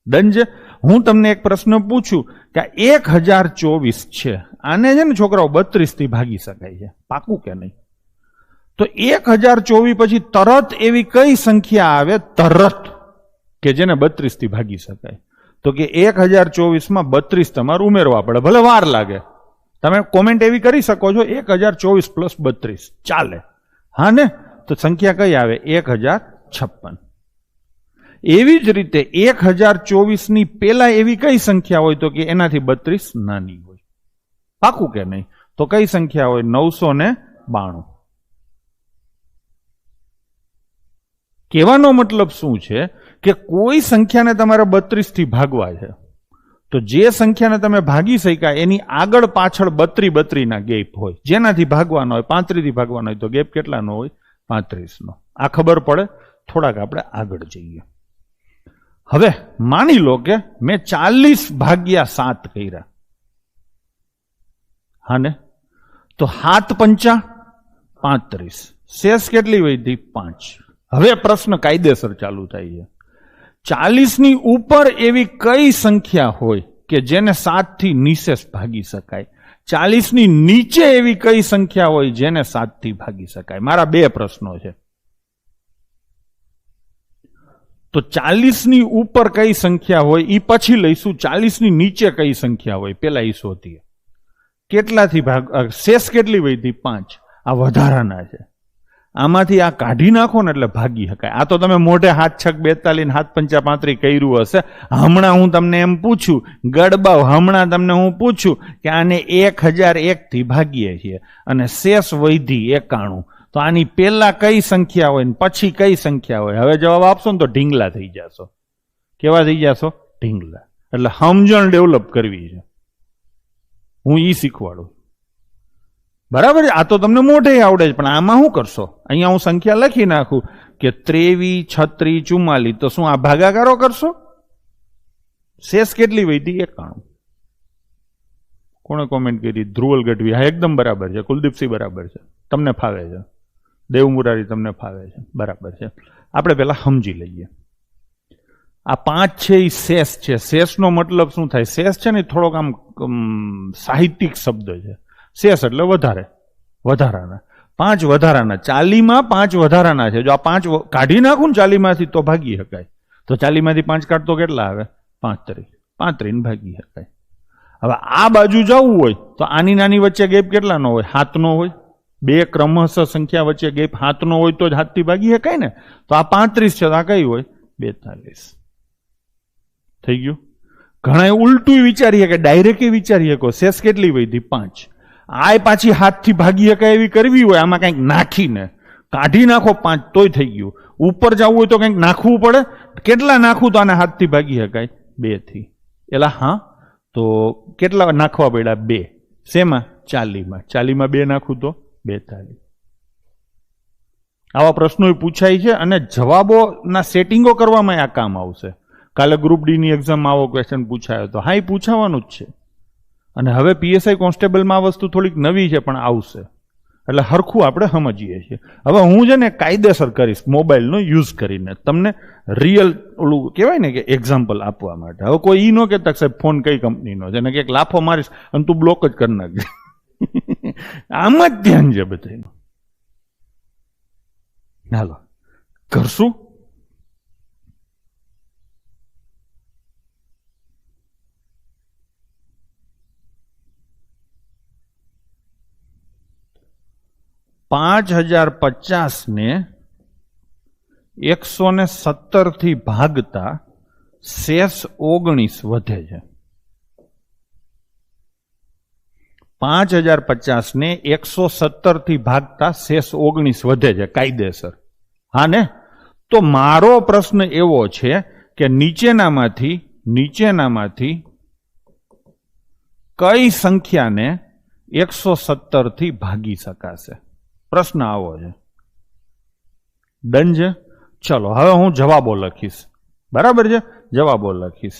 S1: ડન છે? હું તમને એક પ્રશ્ન પૂછું કે 1024 છે, આને છે ને છોકરાઓ 32 થી ભાગી શકાય છે, પાકું કે નહીં? તો 1024 પછી તરત એવી કઈ સંખ્યા આવે તરત કે જેને 32 થી ભાગી શકાય? તો કે 1024 માં 32 તમારે ઉમેરવા પડે, ભલે વાર લાગે. તમે કોમેન્ટ એવી કરી શકો છો 1024 પ્લસ 32 ચાલે. હા ને? તો સંખ્યા કઈ આવે? 1056. એવી જ રીતે 1024 ની પેલા એવી કઈ સંખ્યા હોય? તો કે એનાથી 32 નાની હોય. પાકું કે નહીં? તો કઈ સંખ્યા હોય? 992. કહેવાનો મતલબ શું છે કે કોઈ સંખ્યાને તમારે 32 થી ભાગવા છે, તો જે સંખ્યાને તમે ભાગી શક્યા એની આગળ પાછળ 32 ના ગેપ હોય, જેનાથી ભાગવાનો હોય 35 થી ભાગવાનો હોય, તો ગેપ કેટલાનો હોય? 35 નો. આ ખબર પડે? થોડાક આપણે આગળ જઈએ. હવે માની લો કે મેં 40/7 કર્યા. હા ને? તો 7 પંચા 35, શેષ કેટલી વધી? 5. હવે પ્રશ્ન કાયદેસર ચાલુ થાય છે. 40 ની ઉપર એવી કઈ સંખ્યા હોય કે જેને 7 થી નિશેષ ભાગી શકાય? 40 ની નીચે એવી કઈ સંખ્યા હોય જેને 7 થી ભાગી શકાય? મારા બે પ્રશ્નો છે. તો 40 ની ઉપર કઈ સંખ્યા હોય એ પછી લઈશું. 40 ની નીચે કઈ સંખ્યા હોય પેલા એ શોધીએ. કેટલાથી ભાગ? શેષ કેટલી વધી? 5. આ વધારાના છે. આમાંથી આ કાઢી નાખો ને એટલે ભાગી શકાય. આ તો તમે મોઢે 7×6 42 7×5 = 35 કર્યું હશે. હમણાં હું તમને એમ પૂછું, ગડબાવ હમણાં તમને હું પૂછું કે આને 1001 થી ભાગીએ છીએ અને શેષ વધી 91, તો આની પહેલા કઈ સંખ્યા હોય ને પછી કઈ સંખ્યા હોય? હવે જવાબ આપશો ને તો ઢીંગલા થઈ જશો. કેવા થઈ જશો? ઢીંગલા. એટલે સમજણ ડેવલપ કરવી છે, હું ઈ શીખવાડું. બરાબર? આ તો તમને મોઢે આવડે છે, પણ આમાં શું કરશો? અહીંયા હું સંખ્યા લખી નાખું કે 23 36 44, તો શું આ ભાગાકારો કરશો? શેષ કેટલી વધી? 91. કોણે કોમેન્ટ કરી? ધ્રુવલ ગઢવી. હા, એકદમ બરાબર છે. કુલદીપસિંહ બરાબર છે, તમને ફાવે છે. દેવ મુરારી તમને ફાવે છે, બરાબર છે. આપણે પેલા સમજી લઈએ. આ 5 છે એ શેષ છે. શેષનો મતલબ શું થાય? શેષ છે ને થોડોક આમ સાહિત્યિક શબ્દ છે. શેષ એટલે વધારે, વધારાના. 5 વધારાના. 40 માં 5 વધારાના છે. જો આ 5 કાઢી નાખું ને 40 માંથી તો ભાગી શકાય. તો 40 માંથી 5 કાઢતો કેટલા આવે? 35. 35 ને ભાગી શકાય. હવે આ બાજુ જવું હોય તો આની નાની વચ્ચે ગેપ કેટલાનો હોય? 7 નો હોય. બે ક્રમશઃ સંખ્યા વચ્ચે ગેપ 7 નો હોય તો જ 7 થી ભાગી શકાય ને. તો આ 35 છે, તો આ કઈ હોય? 42. થઈ ગયું? ઘણા ઉલટું વિચારીએ કે ડાયરેક્ટ વિચારીએ કે શેષ કેટલી વધી? 5. આ પાછી 7 થી ભાગી શકાય એવી કરવી હોય, આમાં કંઈક નાખીને કાઢી નાખો 5 તોય થઈ ગયું. ઉપર જવું હોય તો કંઈક નાખવું પડે. કેટલા નાખવું તો આને 7 થી ભાગી શકાય? 2 થી. એલા હા, તો કેટલા નાખવા પડ્યા? 2. શેમાં? 40 માં. 40 માં 2 નાખું તો 42. આવા પ્રશ્નો પૂછાય છે અને જવાબોના સેટિંગો કરવામાં આ કામ આવશે. કાલે ગ્રુપ ડી ની એક્ઝામમાં આવો ક્વેશ્ચન પૂછાયો તો હા, એ પૂછાવાનું જ છે. અને હવે પીએસઆઈ કોન્સ્ટેબલમાં આ વસ્તુ થોડીક નવી છે, પણ આવશે. એટલે હરખું આપણે સમજીએ છીએ. હવે હું છે ને કાયદેસર કરીશ મોબાઈલનો યુઝ કરીને, તમને રિયલ ઓલું કહેવાય ને કે એક્ઝામ્પલ આપવા માટે. હવે કોઈ ઈ ન કહેતા સાહેબ ફોન કઈ કંપનીનો છે ને કે લાફો મારીશ અને તું બ્લોક જ કરી નાખજે. આમ જ ધ્યાન છે બધાનું. હાલો કરશું. $5050 ને 117 થી ભાગતા શેષ 19 વધે છે. 5050 ને 117 થી ભાગતા શેષ 19 વધે છે કાયદેસર. હા ને? તો મારો પ્રશ્ન એવો છે કે નીચેનામાંથી કઈ સંખ્યાને 117 થી ભાગી શકાશે. પ્રશ્ન આવો છે. ડન છે. ચલો હવે હું જવાબો લખીશ. બરાબર છે, જવાબો લખીશ.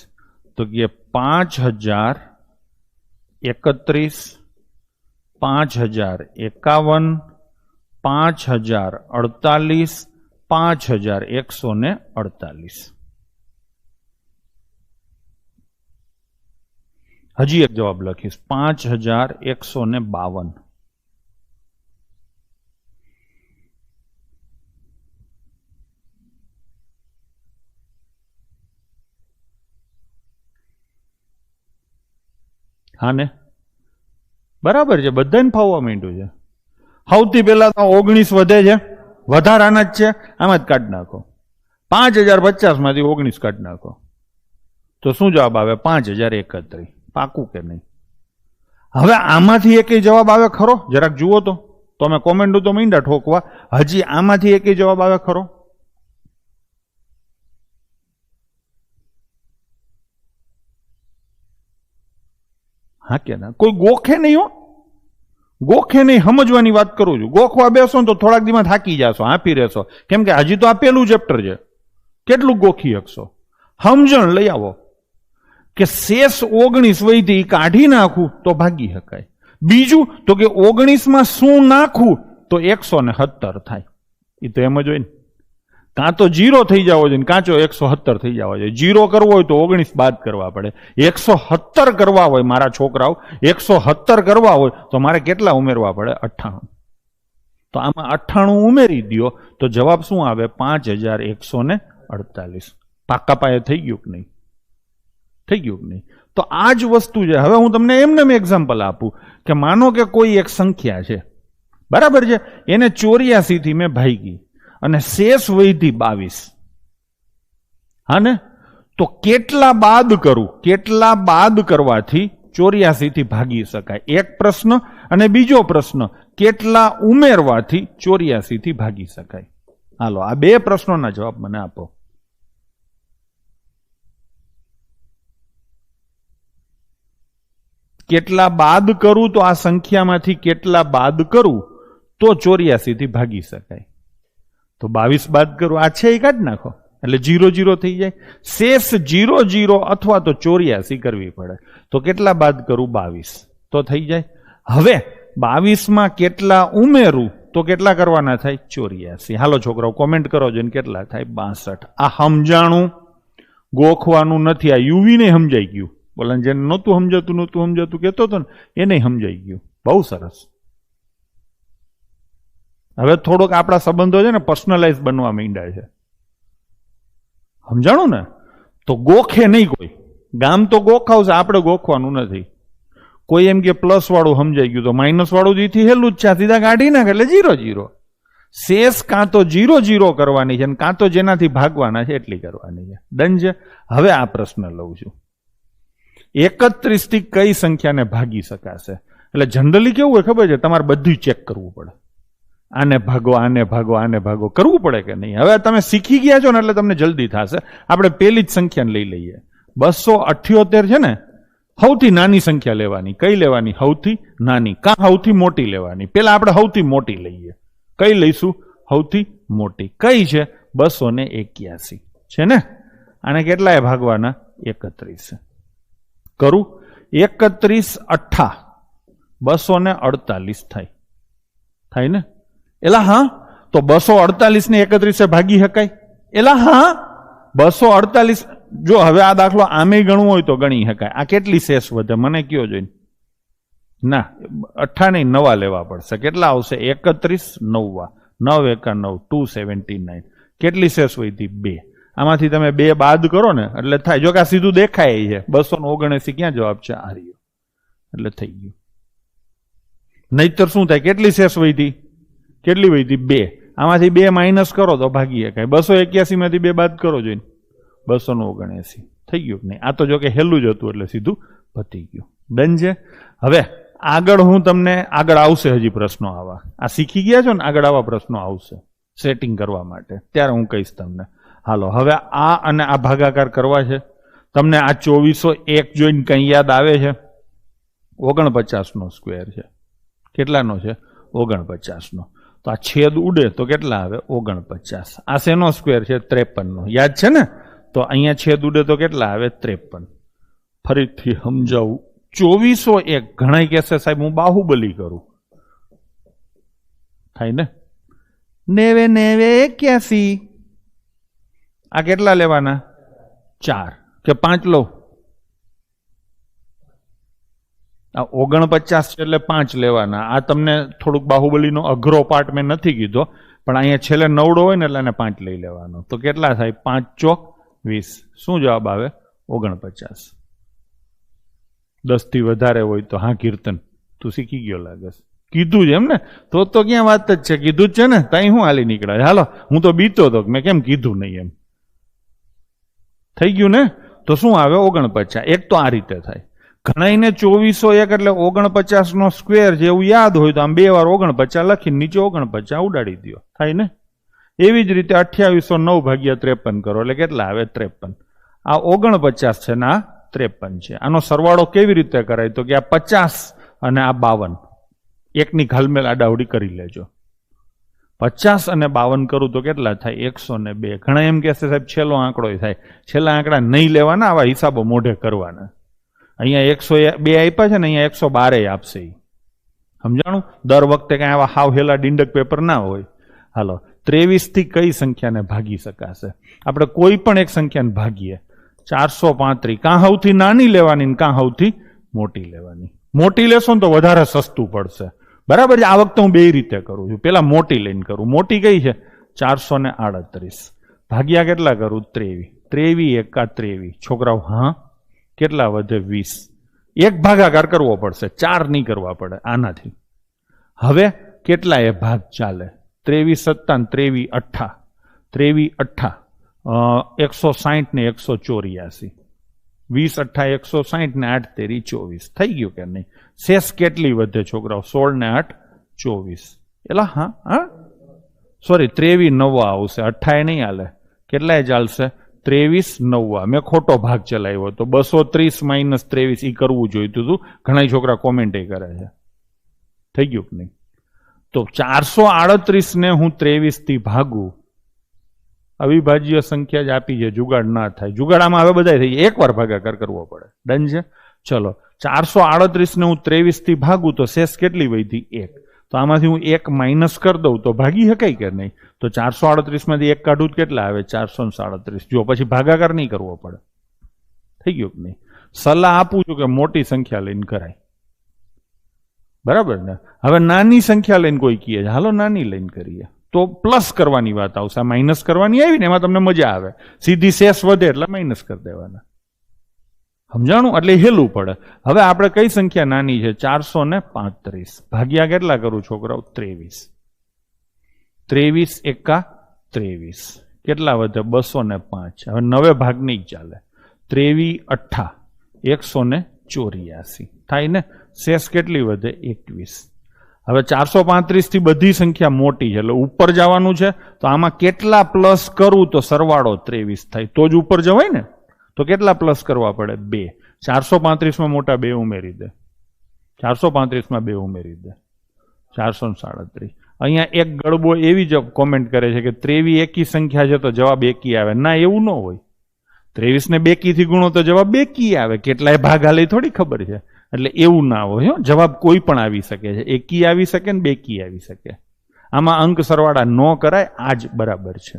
S1: તો કે 5031, 5051, 5048, 5148. હજી એક જવાબ લખીશ, 5152. હા ને, બરાબર છે, બધાને ફાવવા માંડ્યું છે. સૌથી પહેલા તો 19 વધે છે, વધારાના જ છે, આમાં જ કાઢી નાખો. 5050 માંથી 19 કાઢી નાખો તો શું જવાબ આવે? 5031. પાકું કે નહીં? હવે આમાંથી એકેય જવાબ આવે ખરો? જરાક જુઓ તો. તમે કોમેન્ટ તો મીંડા ઠોકવા. હજી આમાંથી એકેય જવાબ આવે ખરો? હા કે ના? કોઈ ગોખે નહીં હો, ગોખે નહીં. સમજવાની વાત કરું છું. ગોખવા બેસો ને તો થોડાક દીમાં થાકી જશો, હાંફી રહેશો. કેમ કે હજી તો આ પેલું ચેપ્ટર છે. કેટલું ગોખી શકશો? સમજણ લઈ આવો કે શેષ 19 વૈધી કાઢી નાખું તો ભાગી શકાય. બીજું તો કે 19 શું નાખું તો 117 થાય. એ તો એમ જ હોય ને. કાં તો 0 થઈ જવો જોઈએ, કાચો 117 થઈ જવો જોઈએ. 0 કરવો હોય તો 19 બાદ કરવા પડે. 117 કરવા હોય મારા છોકરાઓ, 117 કરવા હોય તો મારે કેટલા ઉમેરવા પડે? 98. તો આમાં 98 ઉમેરી દો તો જવાબ શું આવે? 5148. પાક્કા પાયે થઈ ગયું કે નહીં? થઈ ગયું કે નહીં? તો આ જ વસ્તુ છે. હવે હું તમને એમને એક્ઝામ્પલ આપું કે માનો કે કોઈ એક સંખ્યા છે, બરાબર છે, એને 84 થી મેં ભાગી અને શેષ વૈધી 22. હા ને? તો કેટલા બાદ કરું? કેટલા બાદ કરવાથી 84 થી ભાગી શકાય? એક પ્રશ્ન. અને બીજો પ્રશ્ન, કેટલા ઉમેરવાથી 84 થી ભાગી શકાય? હાલો, આ બે પ્રશ્નોના જવાબ મને આપો. કેટલા બાદ કરું તો આ સંખ્યામાંથી કેટલા બાદ કરું તો 84 થી ભાગી શકાય? તો 22 બાદ કરું, આ છે એ કાઢી નાખો એટલે 0 થઈ જાય. શેષ 0 અથવા તો 84 કરવી પડે. તો કેટલા બાદ કરું? 22 તો થઈ જાય. હવે 22 કેટલા ઉમેરું તો કેટલા કરવાના થાય? 84. હાલો છોકરાઓ કોમેન્ટ કરો છો કેટલા થાય? 62. આ સમજાણું, ગોખવાનું નથી. આ યુવી ને સમજાઈ ગયું. બોલા જેને નહોતું સમજાતું કહેતો હતો ને એને સમજાઈ ગયું. બહુ સરસ. હવે થોડોક આપણા સંબંધો છે ને પર્સનલાઇઝ બનવા માંડ્યા છે. સમજાણું ને? તો ગોખે નહીં કોઈ. ગામ તો ગોખાવશે, આપણે ગોખવાનું નથી. કોઈ એમ કે પ્લસ વાળું સમજાઈ ગયું તો માઇનસ વાળું જેથી હેલું જ છે, સીધા કાઢી નાખે એટલે 0. શેષ કાં તો 0 કરવાની છે કાં તો જેનાથી ભાગવાના છે એટલી કરવાની છે. ડન છે. હવે આ પ્રશ્ન લઉં છું, 31 થી કઈ સંખ્યાને ભાગી શકાશે? એટલે જનરલી કેવું હોય ખબર છે? તમારે બધું ચેક કરવું પડે. આને ભાગો, આને ભાગો, આને ભાગો કરવું પડે કે નહીં? હવે તમે શીખી ગયા છો ને એટલે તમને જલ્દી થશે. આપણે પેલી જ સંખ્યાને લઈ લઈએ. 278 છે ને, સૌથી નાની સંખ્યા લેવાની. કઈ લેવાની? સૌથી નાની. કાં સૌથી મોટી લેવાની? પેલા આપણે સૌથી મોટી લઈએ. કઈ લઈશું? સૌથી મોટી. કઈ છે? 281 છે ને. આને કેટલાય ભાગવાના? 31. કરું? 31 8 248 થાય ને? એલા હા, તો 248 ને 31 ભાગી શકાય? એલા હા, 248. જો હવે આ દાખલો આમે ગણવું હોય તો ગણી શકાય. આ કેટલી શેષ વધે મને કયો જોઈને? ના, 8 નહીં, 9 લેવા પડશે. કેટલા આવશે? 31 9 9 1 9 279. કેટલી શેષ વધી? 2. આમાંથી તમે 2 બાદ કરો ને એટલે થાય. જો કે આ સીધું દેખાય છે. 279 ક્યાં જવાબ છે? આ રહ્યો. એટલે થઈ ગયું. નહીતર શું થાય? કેટલી શેષ વધી? કેટલી વધી? 2. આમાંથી 2 માઇનસ કરો તો ભાગી શકાય. 281 માંથી 2 બાદ કરો જોઈને 279. થઈ ગયું કે નહીં? આ તો જો કે હેલું જ હતું એટલે સીધું પતી ગયું. ડન છે. હવે આગળ હું તમને આગળ આવશે હજી પ્રશ્નો આવા. આ શીખી ગયા છો ને, આગળ આવા પ્રશ્નો આવશે સેટિંગ કરવા માટે, ત્યારે હું કહીશ તમને. હાલો, હવે આ અને આ ભાગાકાર કરવા છે. તમને આ 2401 જોઈને કઈ યાદ આવે છે? 49 નો સ્ક્વેર છે. કેટલાનો છે? 49 નો. તો આ છેદ ઉડે તો કેટલા આવે? 49. આ શેનો સ્ક્વેર છે? 53 નો. યાદ છે ને? તો અહીંયા છેદ ઉડે તો કેટલા આવે? 53. ફરીથી સમજાવું, 2401. ઘણા કહેશે સાહેબ હું બાહુબલી કરું, થાય ને? 8981. આ કેટલા લેવાના? 4 કે 5 લો? આ 49 એટલે 5 લેવાના. આ તમને થોડુંક બાહુબલીનો અઘરો પાર્ટ મેં નથી કીધો, પણ અહીંયા છેલ્લે નવડો હોય ને એટલે એને 5 લઈ લેવાનો. તો કેટલા થાય? 5 ચોક 20. શું જવાબ આવે? 49. 10 થી વધારે હોય તો હા કીર્તન તું શીખી ગયો લાગે. કીધું જ એમ ને? તો ક્યાં વાત જ છે, કીધું જ છે ને. તઈ હું હાલી નીકળ્યા? હાલો, હું તો બીતો હતો મેં કેમ કીધું નહીં એમ. થઈ ગયું ને? તો શું આવે? 49. એક તો આ રીતે થાય. ઘણાઈને 2401 એટલે 49 નો સ્ક્વેર જેવું યાદ હોય તો આમ 2 વાર 49 લખીને નીચે 49 ઉડાડી દો, થાય ને? એવી જ રીતે 2809 ભાગ્યા 53 કરો એટલે કેટલા આવે? 53. આ 49 છે ને આ 53 છે. આનો સરવાળો કેવી રીતે કરાય? તો કે આ 50 અને આ 52 એકની ઘાલમેલ આડાવડી કરી લેજો. 50 અને 52 કરું તો કેટલા થાય? 102. ઘણા એમ કહેશે સાહેબ છેલ્લો આંકડો થાય. છેલ્લા આંકડા નહીં લેવાના, આવા હિસાબો મોઢે કરવાના. અહીંયા 102 આપ્યા છે ને, અહીંયા 112 આપશે. સમજાણું? દર વખતે કઈ આવા હાવ હેલા ડિંડક પેપર ના હોય. હાલો, 23 થી કઈ સંખ્યાને ભાગી શકાશે? આપણે કોઈ પણ એક સંખ્યાને ભાગીએ. 435. કાં સૌથી નાની લેવાની ને કાં સૌથી મોટી લેવાની. મોટી લેશો ને તો વધારે સસ્તું પડશે, બરાબર છે? આ વખતે હું બે રીતે કરું છું. પેલા મોટી લઈને કરું. મોટી કઈ છે? 438 ભાગ્યા કેટલા કરું? 23. 23 એકા 23. છોકરાઓ હા કેટલા વધે? 20. એક ભાગાકાર કરવો પડશે, 4 નહીં કરવા પડે આનાથી. હવે કેટલા એ ભાગ ચાલે? 23 સત્તા 23 અઠ્ઠા. 23 અઠ્ઠા 160 ને 184. 20 અઠ્ઠા 160 ને 8 તેરી 24. થઈ ગયું કે નહીં? શેષ કેટલી વધે છોકરાઓ? 16 ને 8 24. એલા હા સોરી 23 નવા આવશે, અઠ્ઠાએ નહીં હાલે. કેટલાય ચાલશે? 23 નવા. મેં ખોટો ભાગ ચલાવ્યો તો 230 માઇનસ 23 એ કરવું જોઈતું હતું. ઘણા છોકરા કોમેન્ટ કરે છે. થઈ ગયું કે નહીં? તો 438 ને હું 23 થી ભાગું. અવિભાજ્ય સંખ્યા જ આપી છે, જુગાડ ના થાય. જુગાડામાં હવે બધા થઈ એકવાર ભાગાકાર કરવો પડે. ડન છે? ચલો, 438 ને હું 23 થી ભાગું તો શેષ કેટલી વધી? 1. તો આમાંથી હું 1 માઇનસ કરી દઉં તો ભાગી શકાય કે નહીં? તો 438 માંથી 1 કાઢું કેટલા આવે? 437. જો પછી ભાગાકાર નહીં કરવો પડે. થઈ ગયું કે નહીં? સલાહ આપું છું કે મોટી સંખ્યા લઈને કરાય, બરાબર ને? હવે નાની સંખ્યા લઈને કોઈ કહે હાલો નાની લઈને કરીએ તો પ્લસ કરવાની વાત આવશે. માઇનસ કરવાની આવી ને એમાં તમને મજા આવે. સીધી શેષ વધે એટલે માઇનસ કરી દેવાના. સમજાણું? એટલે હેલું પડે. હવે આપણે કઈ સંખ્યા નાની છે? 435 ભાગ્યા કેટલા કરું છોકરાઓ? 23. 23 એકા 23 કેટલા વધે? 205. હવે 9 ભાગ નહીં ચાલે. 23 અઠ્ઠા 184 થાય ને? શેષ કેટલી વધે? 21. હવે 435 થી બધી સંખ્યા મોટી છે એટલે ઉપર જવાનું છે. તો આમાં કેટલા પ્લસ કરું તો સરવાળો 23 થાય તો જ ઉપર જવાય ને? તો કેટલા પ્લસ કરવા પડે? 2. 435 મોટા 2 ઉમેરી દે. 435 2 ઉમેરી દે. 437. અહીંયા એક ગળબો એવી જ કોમેન્ટ કરે છે કે 23 એકી સંખ્યા છે તો જવાબ એકી આવે. ના, એવું ન હોય. 23 ને 2 થી ગુણો તો જવાબ 2 આવે. કેટલાય ભાગ હાલે થોડી ખબર છે. એટલે એવું ના હોય. જવાબ કોઈ પણ આવી શકે છે. એકી આવી શકે ને 2 આવી શકે. આમાં અંક સરવાળા ન કરાય. આ જ બરાબર છે,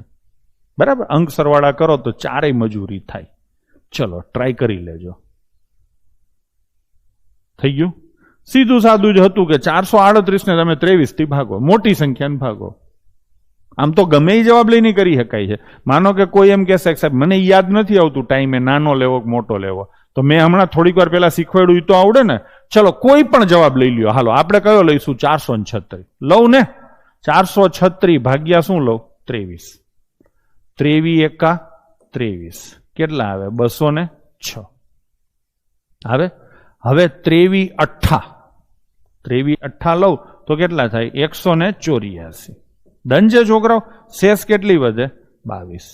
S1: બરાબર? અંક સરવાળા કરો તો 4 મજૂરી થાય. ચલો ટ્રાય કરી લેજો. થઈ ગયું? સીધું સાદું જ હતું કે 438 ને તમે 23 થી ભાગો, મોટી સંખ્યાને ભાગો. આમ તો ગમે એ જવાબ લઈને કરી શકાય છે. માનો કે કોઈ એમ કહેશે સાહેબ મને યાદ નથી આવતું ટાઈમે નાનો લેવો કે મોટો લેવો, તો મેં હમણાં થોડીક વાર પહેલા શીખવાડ્યું એ તો આવડે ને. ચલો કોઈ પણ જવાબ લઈ લ્યો. હાલો આપણે કયો લઈશું? 436 લઉં ને? 436 ભાગ્યા શું લઉં? 23. 23 એકા 23 કેટલા આવે? 206 આવે. હવે 23 અઠ્ઠા 23 અઠ્ઠા લઉં તો કેટલા થાય? 184. ડન છે છોકરાઓ? શેષ કેટલી વધે? 22.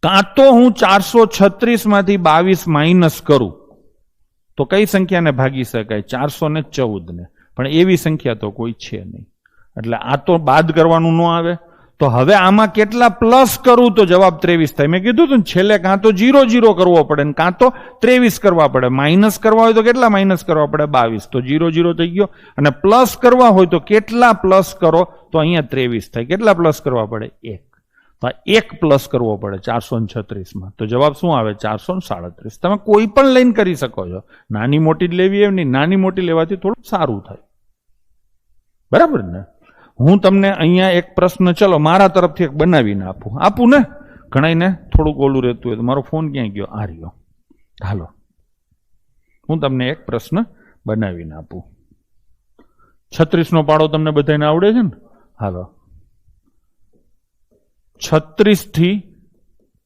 S1: કાં તો હું 436 માંથી 22 માઇનસ કરું તો કઈ સંખ્યાને ભાગી શકાય? 414 ને. પણ એવી સંખ્યા તો કોઈ છે નહીં, એટલે આ તો બાદ કરવાનું ન આવે. તો હવે આમાં કેટલા પ્લસ કરું તો જવાબ 23 થાય. મેં કીધું હતું છેલ્લે કાં તો 0 0 કરવો પડે ને કાં તો 23 કરવા પડે. માઇનસ કરવા હોય તો કેટલા માઇનસ કરવા પડે? 22. તો 0 0 થઈ ગયો. અને પ્લસ કરવા હોય તો કેટલા પ્લસ કરો તો અહીંયા 23 થાય. કેટલા પ્લસ કરવા પડે? 1. તો 1 પ્લસ કરવો પડે 436 તો જવાબ શું આવે? 437. તમે કોઈ પણ લઈને કરી શકો છો, નાની મોટી જ લેવી એમ નહીં, નાની મોટી લેવાથી થોડું સારું થાય. બરાબર ને? હું તમને અહીંયા એક પ્રશ્ન ચલો મારા તરફથી એક બનાવીને આપું ને, ઘણાઈને થોડુંક ઓલું રહેતું હોય તો મારો ફોન ક્યાં ગયો? આ રહ્યો. હાલો, હું તમને એક પ્રશ્ન બનાવીને આપું. 36 પાડો તમને બધાને આવડે છે ને? હાલો, 36 થી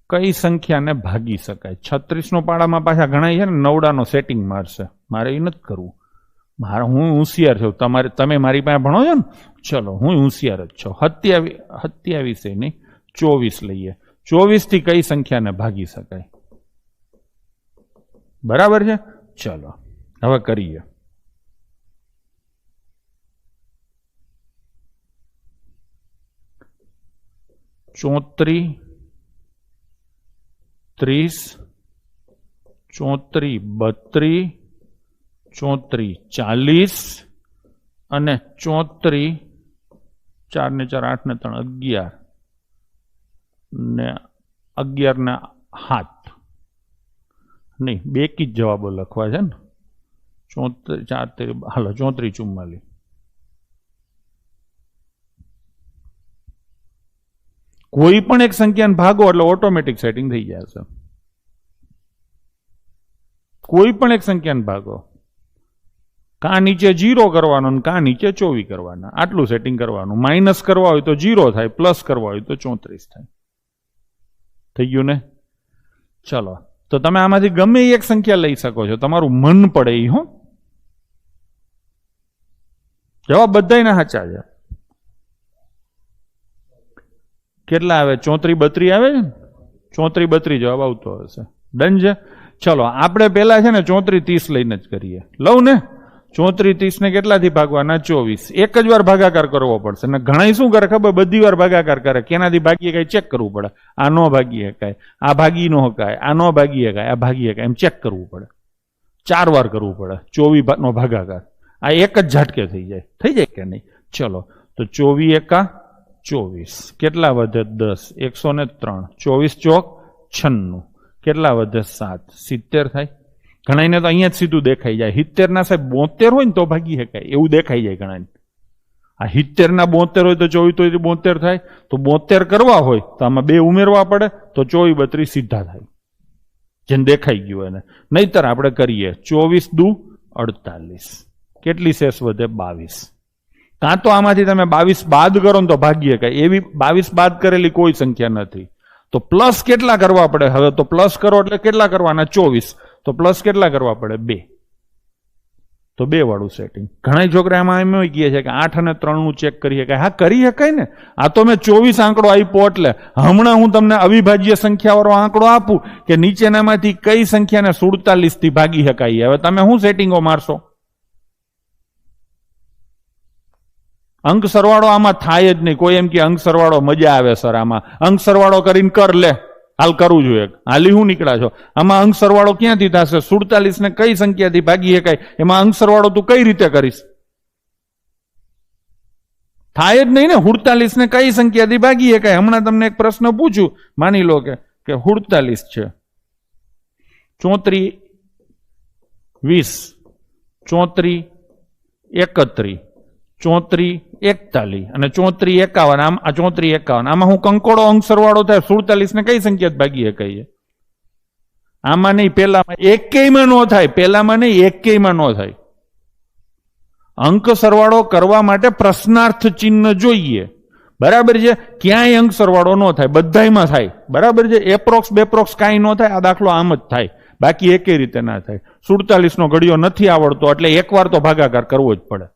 S1: કઈ સંખ્યાને ભાગી શકાય? 36 પાડામાં પાછા ઘણા છે ને નવડાનો સેટિંગ મારશે, મારે એ નથી કરવું. હું હોશિયાર છું, તમે મારી પાસે ભણો છો ને, ચલો હું હોશિયાર જ છું. 27 નહીં 24 લઈએ. 24 થી કઈ સંખ્યાને ભાગી શકાય? બરાબર છે? ચલો હવે કરીએ. ચોત્રીસ 30 34 32 34 40 અને 34 4 ને 4 8 ને 3 11 ને 11 ને 7 નહીં, બે કી જ જવાબો લખવા છે ને. 34 4 હાલો 34 44. કોઈ પણ એક સંખ્યાને ભાગો એટલે ઓટોમેટિક સેટિંગ થઈ જશે. કોઈ પણ એક સંખ્યાને ભાગો, કાં નીચે 0 કરવાનો ને કાં નીચે 24 કરવાના, આટલું સેટિંગ કરવાનું. માઇનસ કરવા હોય તો 0 થાય, પ્લસ કરવા હોય તો 34 થાય. થઈ ગયું ને? ચલો, તો તમે આમાંથી ગમે એક સંખ્યા લઈ શકો છો, તમારું મન પડે એ. હો, જવાબ બધાયના સાચા છે. કેટલા આવે? 34 32 આવે છે ને? 34 32 જવાબ આવતો હશે. ડન છે? ચલો આપણે પેલા છે ને 34 30 લઈને જ કરીએ. લઉં ને? 34 30 ને કેટલાથી ભાગવાના? 24. એક જ વાર ભાગાકાર કરવો પડશે. ને ઘણા શું કરે ખબર? બધી વાર ભાગાકાર કરે. કેનાથી ભાગીએ કઈ ચેક કરવું પડે. આ નો ભાગી શકાય, આ ભાગી નો શકાય, આ નો ભાગી શકાય, આ ભાગી શકાય, એમ ચેક કરવું પડે. 4 વાર કરવું પડે 24 નો ભાગાકાર. આ એક જ ઝાટકે થઈ જાય કે નહીં? ચલો, તો 24 એકા 24 કેટલા વધે? 10. 103. 24 ચોક 96. કેટલા વધે? 7. 70 થાય. ઘણાને તો અહીંયા જ સીધું દેખાઈ જાય. 70 ના સાહેબ 72 હોય ને તો ભાગી શકાય એવું દેખાઈ જાય ઘણાને. આ 70 ના 72 હોય તો 24 તો 72 થાય. તો 72 કરવા હોય તો આમાં 2 ઉમેરવા પડે તો 24 32 સીધા થાય, જેને દેખાઈ ગયું એને. નહીતર આપણે કરીએ 24 દુ 48. કેટલી શેષ વધે? 22. કાં તો આમાંથી તમે 22 બાદ કરો ને તો ભાગી શકાય, એવી 22 બાદ કરેલી કોઈ સંખ્યા નથી. તો પ્લસ કેટલા કરવા પડે? હવે તો પ્લસ કરો એટલે કેટલા કરવાના? 24. તો પ્લસ કેટલા કરવા પડે? 2. તો 2 વાળું સેટિંગ. ઘણા છોકરા એમાં એમ કહે છે કે 8 અને 3 નું ચેક કરી શકાય. હા, કરી શકાય ને. આ તો મેં 24 આંકડો આપ્યો, એટલે હમણાં હું તમને અવિભાજ્ય સંખ્યા વાળો આંકડો આપું કે નીચેનામાંથી કઈ સંખ્યાને 47 થી ભાગી શકાય. હવે તમે શું સેટિંગો મારશો? અંક સરવાળો આમાં થાય જ નહીં. કોઈ એમ કે અંક સરવાળો મજા આવે સર, આમાં અંક સરવાળો કરીને કર લે, હાલ કરવું જોઈએ. હાલી હું નીકળ્યા છો? આમાં અંક સરવાળો ક્યાંથી થશે? 47 ને કઈ સંખ્યાથી ભાગી શકાય? એમાં અંક સરવાળો તું કઈ રીતે કરીશ? થાય જ નહીં ને. 47 ને કઈ સંખ્યાથી ભાગી શકાય? હમણાં તમને એક પ્રશ્ન પૂછું, માની લો કે 47 છે, 34 20, 34 31, 34 41 અને 34 51. આમ આ 34 51. આમાં હું કંકોડો અંક સરવાળો થાય 47 ને કઈ સંખ્યા ભાગી શકાય? આમાં નહીં, પેલામાં એકેયમાં નો થાય. પેલામાં નહીં, એકેયમાં નો થાય. અંક સરવાળો કરવા માટે પ્રશ્નાર્થ ચિહ્ન જોઈએ. બરાબર છે? ક્યાંય અંક સરવાળો નો થાય, બધાયમાં થાય. બરાબર છે? એપ્રોક્સ બેપ્રોક્સ કાંઈ નો થાય. આ દાખલો આમ જ થાય, બાકી એકેય રીતે ના થાય. 47 નો ઘડિયો નથી આવડતો એટલે એકવાર તો ભાગાકાર કરવો જ પડે.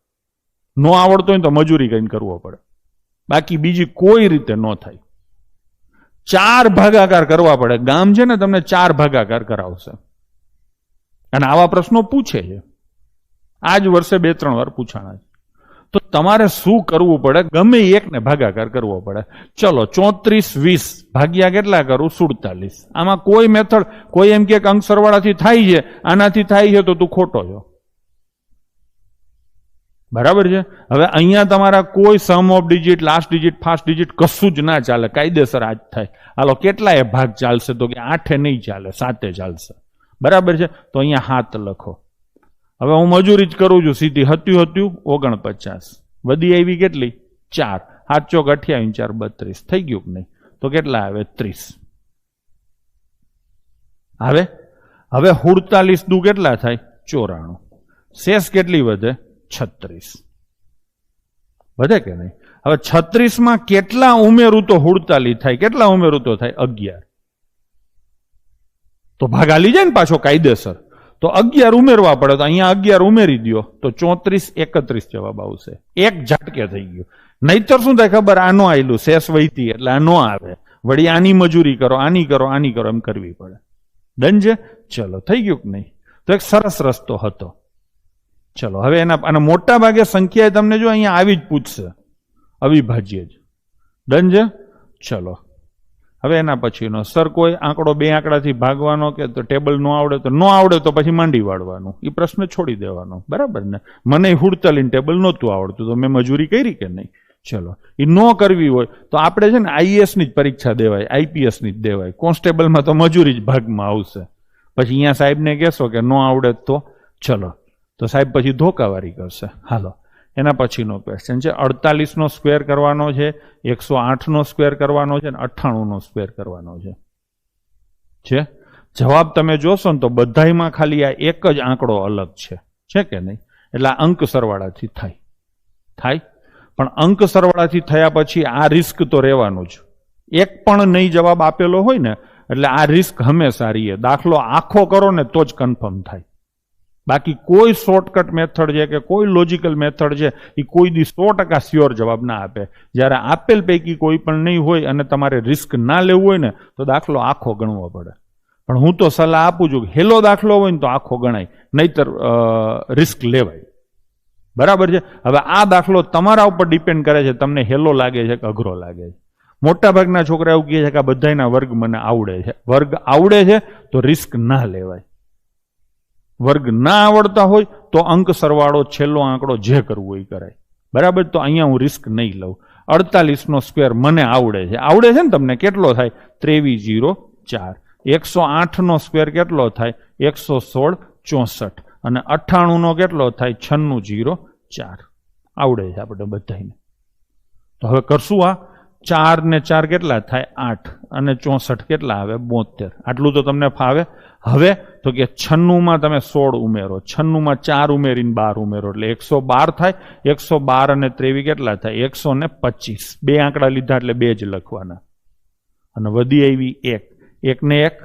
S1: નો આવડતો હોય તો મજૂરી કરીને કરવો પડે, બાકી બીજી કોઈ રીતે ન થાય. 4 ભાગાકાર કરવા પડે. ગામ છે ને તમને 4 ભાગાકાર કરાવશે. અને આવા પ્રશ્નો પૂછે છે. આ જ વર્ષે 2-3 વાર પૂછાણા છે. તો તમારે શું કરવું પડે? ગમે એકને ભાગાકાર કરવો પડે. ચલો 34 20 ભાગ્યા કેટલા કરું? 47. આમાં કોઈ મેથડ, કોઈ એમ કે અંક સરવાળાથી થાય છે, આનાથી થાય છે, તો તું ખોટો છો. બરાબર છે. હવે અહીંયા તમારા કોઈ sum of digit, last digit, first digit કશું જ ના ચાલે, કાયદેસર આ જ થાય. હાલો કેટલાય ભાગ ચાલશે? તો કે 8 નહીં ચાલે, 7 ચાલશે. બરાબર છે. તો અહીંયા 7 લખો. હવે હું મજૂરી જ કરું છું સીધી. 49 વધી આવી કેટલી? 4. 7 ચોક 28 4 32 થઈ ગયું કે નહીં? તો કેટલા આવે? 30 આવે. હવે 47 દુ કેટલા થાય? 94. શેષ કેટલી વધે? 36 વધે કે નહીં? હવે 36 માં કેટલા ઉમેરું તો 47 થાય? કેટલા ઉમેરું તો થાય? 11. તો ભાગ આલી જાય ને પાછો કાયદેસર. તો 11 ઉમેરવા પડે. તો અહીંયા 11 ઉમેરી દો તો 34 31 જવાબ આવશે. એક ઝાટકે થઈ ગયું. નહીતર શું થાય ખબર? આનો આયલું શેષ વહીતી એટલે આ નો આવે. વળી આની મજૂરી કરો, આની કરો, આની કરો, એમ કરવી પડે. ડન છે. ચલો થઈ ગયું કે નહીં? તો એક સરસ રસ્તો હતો. ચલો હવે આના મોટા ભાગે સંખ્યા તમને જો અહીંયા આવી જ પૂછશે, અવિભાજ્ય જ. ડન છે. ચલો હવે એના પછીનો સર કોઈ આંકડો 2 આંકડાથી ભાગવાનો કે તો ટેબલ નો આવડે તો નો આવડે તો પછી માંડી વાળવાનું, એ પ્રશ્ન છોડી દેવાનો. બરાબર ને? મને હુડતાલીન ટેબલ નહોતું આવડતું તો મેં મજૂરી કરી કે નહીં? ચલો એ નો કરવી હોય તો આપણે છે ને આઈએએસ ની જ પરીક્ષા દેવાય, આઈપીએસ ની જ દેવાય. કોન્સ્ટેબલમાં તો મજૂરી જ ભાગમાં આવશે. પછી અહીંયા સાહેબને કહેશો કે નો આવડે તો ચલો, તો સાહેબ પછી ધોકાવારી કરશે. હાલો એના પછીનો ક્વેશ્ચન છે 48 નો સ્ક્વેર કરવાનો છે, 108 નો સ્ક્વેર કરવાનો છે અને 98 નો સ્ક્વેર કરવાનો છે. જવાબ તમે જોશો ને તો બધાયમાં ખાલી આ એક જ આંકડો અલગ છે કે નહીં? એટલે આ અંક સરવાળાથી થાય. પણ અંક સરવાળાથી થયા પછી આ રિસ્ક તો રહેવાનું જ. એક પણ નહીં જવાબ આપેલો હોય ને એટલે આ રિસ્ક હંમેશા રહે. દાખલો આખો કરો ને તો જ કન્ફર્મ થાય. બાકી કોઈ શોર્ટકટ મેથડ છે કે કોઈ લોજિકલ મેથડ છે એ કોઈ દી 100% શ્યોર જવાબ ના આપે. જ્યારે આપેલ પૈકી કોઈ પણ નહીં હોય અને તમારે રિસ્ક ના લેવું હોય ને તો દાખલો આખો ગણવો પડે. પણ હું તો સલાહ આપું છું કે હેલો દાખલો હોય ને તો આખો ગણાય, નહીતર રિસ્ક લેવાય. બરાબર છે. હવે આ દાખલો તમારા ઉપર ડિપેન્ડ કરે છે, તમને હેલો લાગે છે કે અઘરો લાગે છે. મોટા ભાગના છોકરા એવું કહે છે કે આ બધાના વર્ગ મને આવડે છે. વર્ગ આવડે છે તો રિસ્ક ના લેવાય. વર્ગ ના આવડતા હોય તો અંક સરવાળો છેલ્લો આંકડો જે કરવું એ કરાય. બરાબર. તો અહીંયા હું રિસ્ક નહીં લઉં. 48 નો સ્ક્વેર મને આવડે છે ને તમને? કેટલો થાય? 23 0 4. 108 નો સ્ક્વેર કેટલો થાય? 116 64. અને 98 નો કેટલો થાય? 96 0 4. આવડે છે આપણે બધાને. તો હવે કરશું આ 4 ને 4 કેટલા થાય? 8. અને 64 કેટલા આવે? 72. આટલું તો તમને ફાવે. હવે તો કે 96 માં તમે 16 ઉમેરો, 96 માં 4 ઉમેરીને 12 ઉમેરો એટલે 112 થાય. 112 અને 23 કેટલા થાય? 125. 2 આંકડા લીધા એટલે 2 જ લખવાના. અને વધી આવી 1 ને 1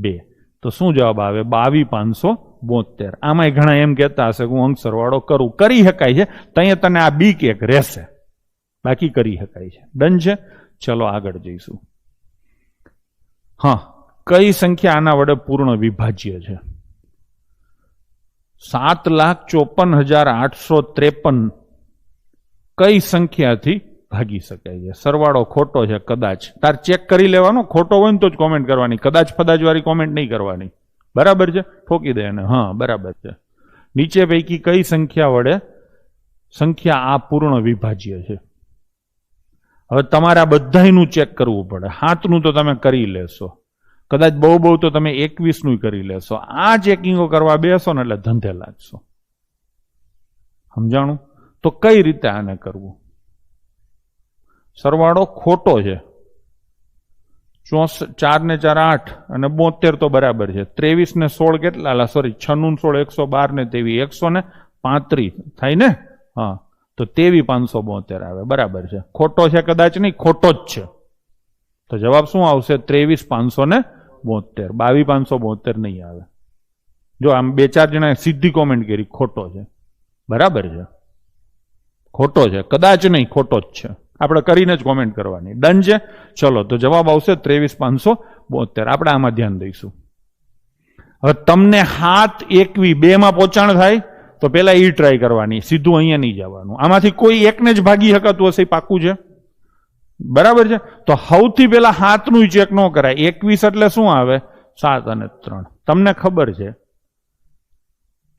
S1: 2. તો શું જવાબ આવે? 22 572. આમાંય ઘણા એમ કહેતા હશે કે હું અંક સરવાળો કરું. કરી શકાય છે. ત્યાં તને આ બીક એક રહેશે, બાકી કરી શકાય છે. ડન છે. ચલો આગળ જઈશું. હા, કઈ સંખ્યા આના વડે પૂર્ણ વિભાજ્ય છે? 7,54,853 કઈ સંખ્યાથી ભાગી શકાય છે? સરવાળો ખોટો છે કદાચ. તાર ચેક કરી લેવાનો. ખોટો હોય ને તો જ કોમેન્ટ કરવાની. કદાચ ફદાચ વાળી કોમેન્ટ નહીં કરવાની. બરાબર છે? ઠોકી દે એને. હા બરાબર છે. નીચે પૈકી કઈ સંખ્યા આ પૂર્ણ વિભાજ્ય છે? હવે તમારે આ બધાયનું ચેક કરવું પડે. 7 નું તો તમે કરી લેશો, કદાચ બહુ તો તમે 21 નું કરી લેશો. આ ચેકિંગો કરવા બેસો ને એટલે ધંધે લાગશો. સમજાણું? તો કઈ રીતે આને કરવું? સરવાળો ખોટો છે. 4 ને 4 8 અને 72 તો બરાબર છે. 23 ને 16 કેટલા? સોરી 96 16 112 ને 23 135 થાય ને? હા, તો 23 572 આવે. બરાબર છે. ખોટો છે કદાચ નહીં, ખોટો જ છે. તો જવાબ શું આવશે? 23 572. 22 572 નહીં આવે. જો આમ 2-4 જણા સીધી કોમેન્ટ કરી ખોટો છે. બરાબર છે, ખોટો છે. કદાચ નહીં, ખોટો જ છે. આપણે કરીને જ કોમેન્ટ કરવાની. ડન છે. ચલો તો જવાબ આવશે 23 572. આપણે આમાં ધ્યાન દઈશું. હવે તમને 7 21 2 માં પહોંચાણ થાય. તો પેલા ઈ ટ્રાય કરવાની, સીધું અહીંયા નહીં જવાનું. આમાંથી કોઈ એકને જ ભાગી શકાતું હશે, પાકું છે, બરાબર છે. તો સૌથી પેલા 7નું ચેક ન કરાય. 21 એટલે શું આવે? 7 અને 3. તમને ખબર છે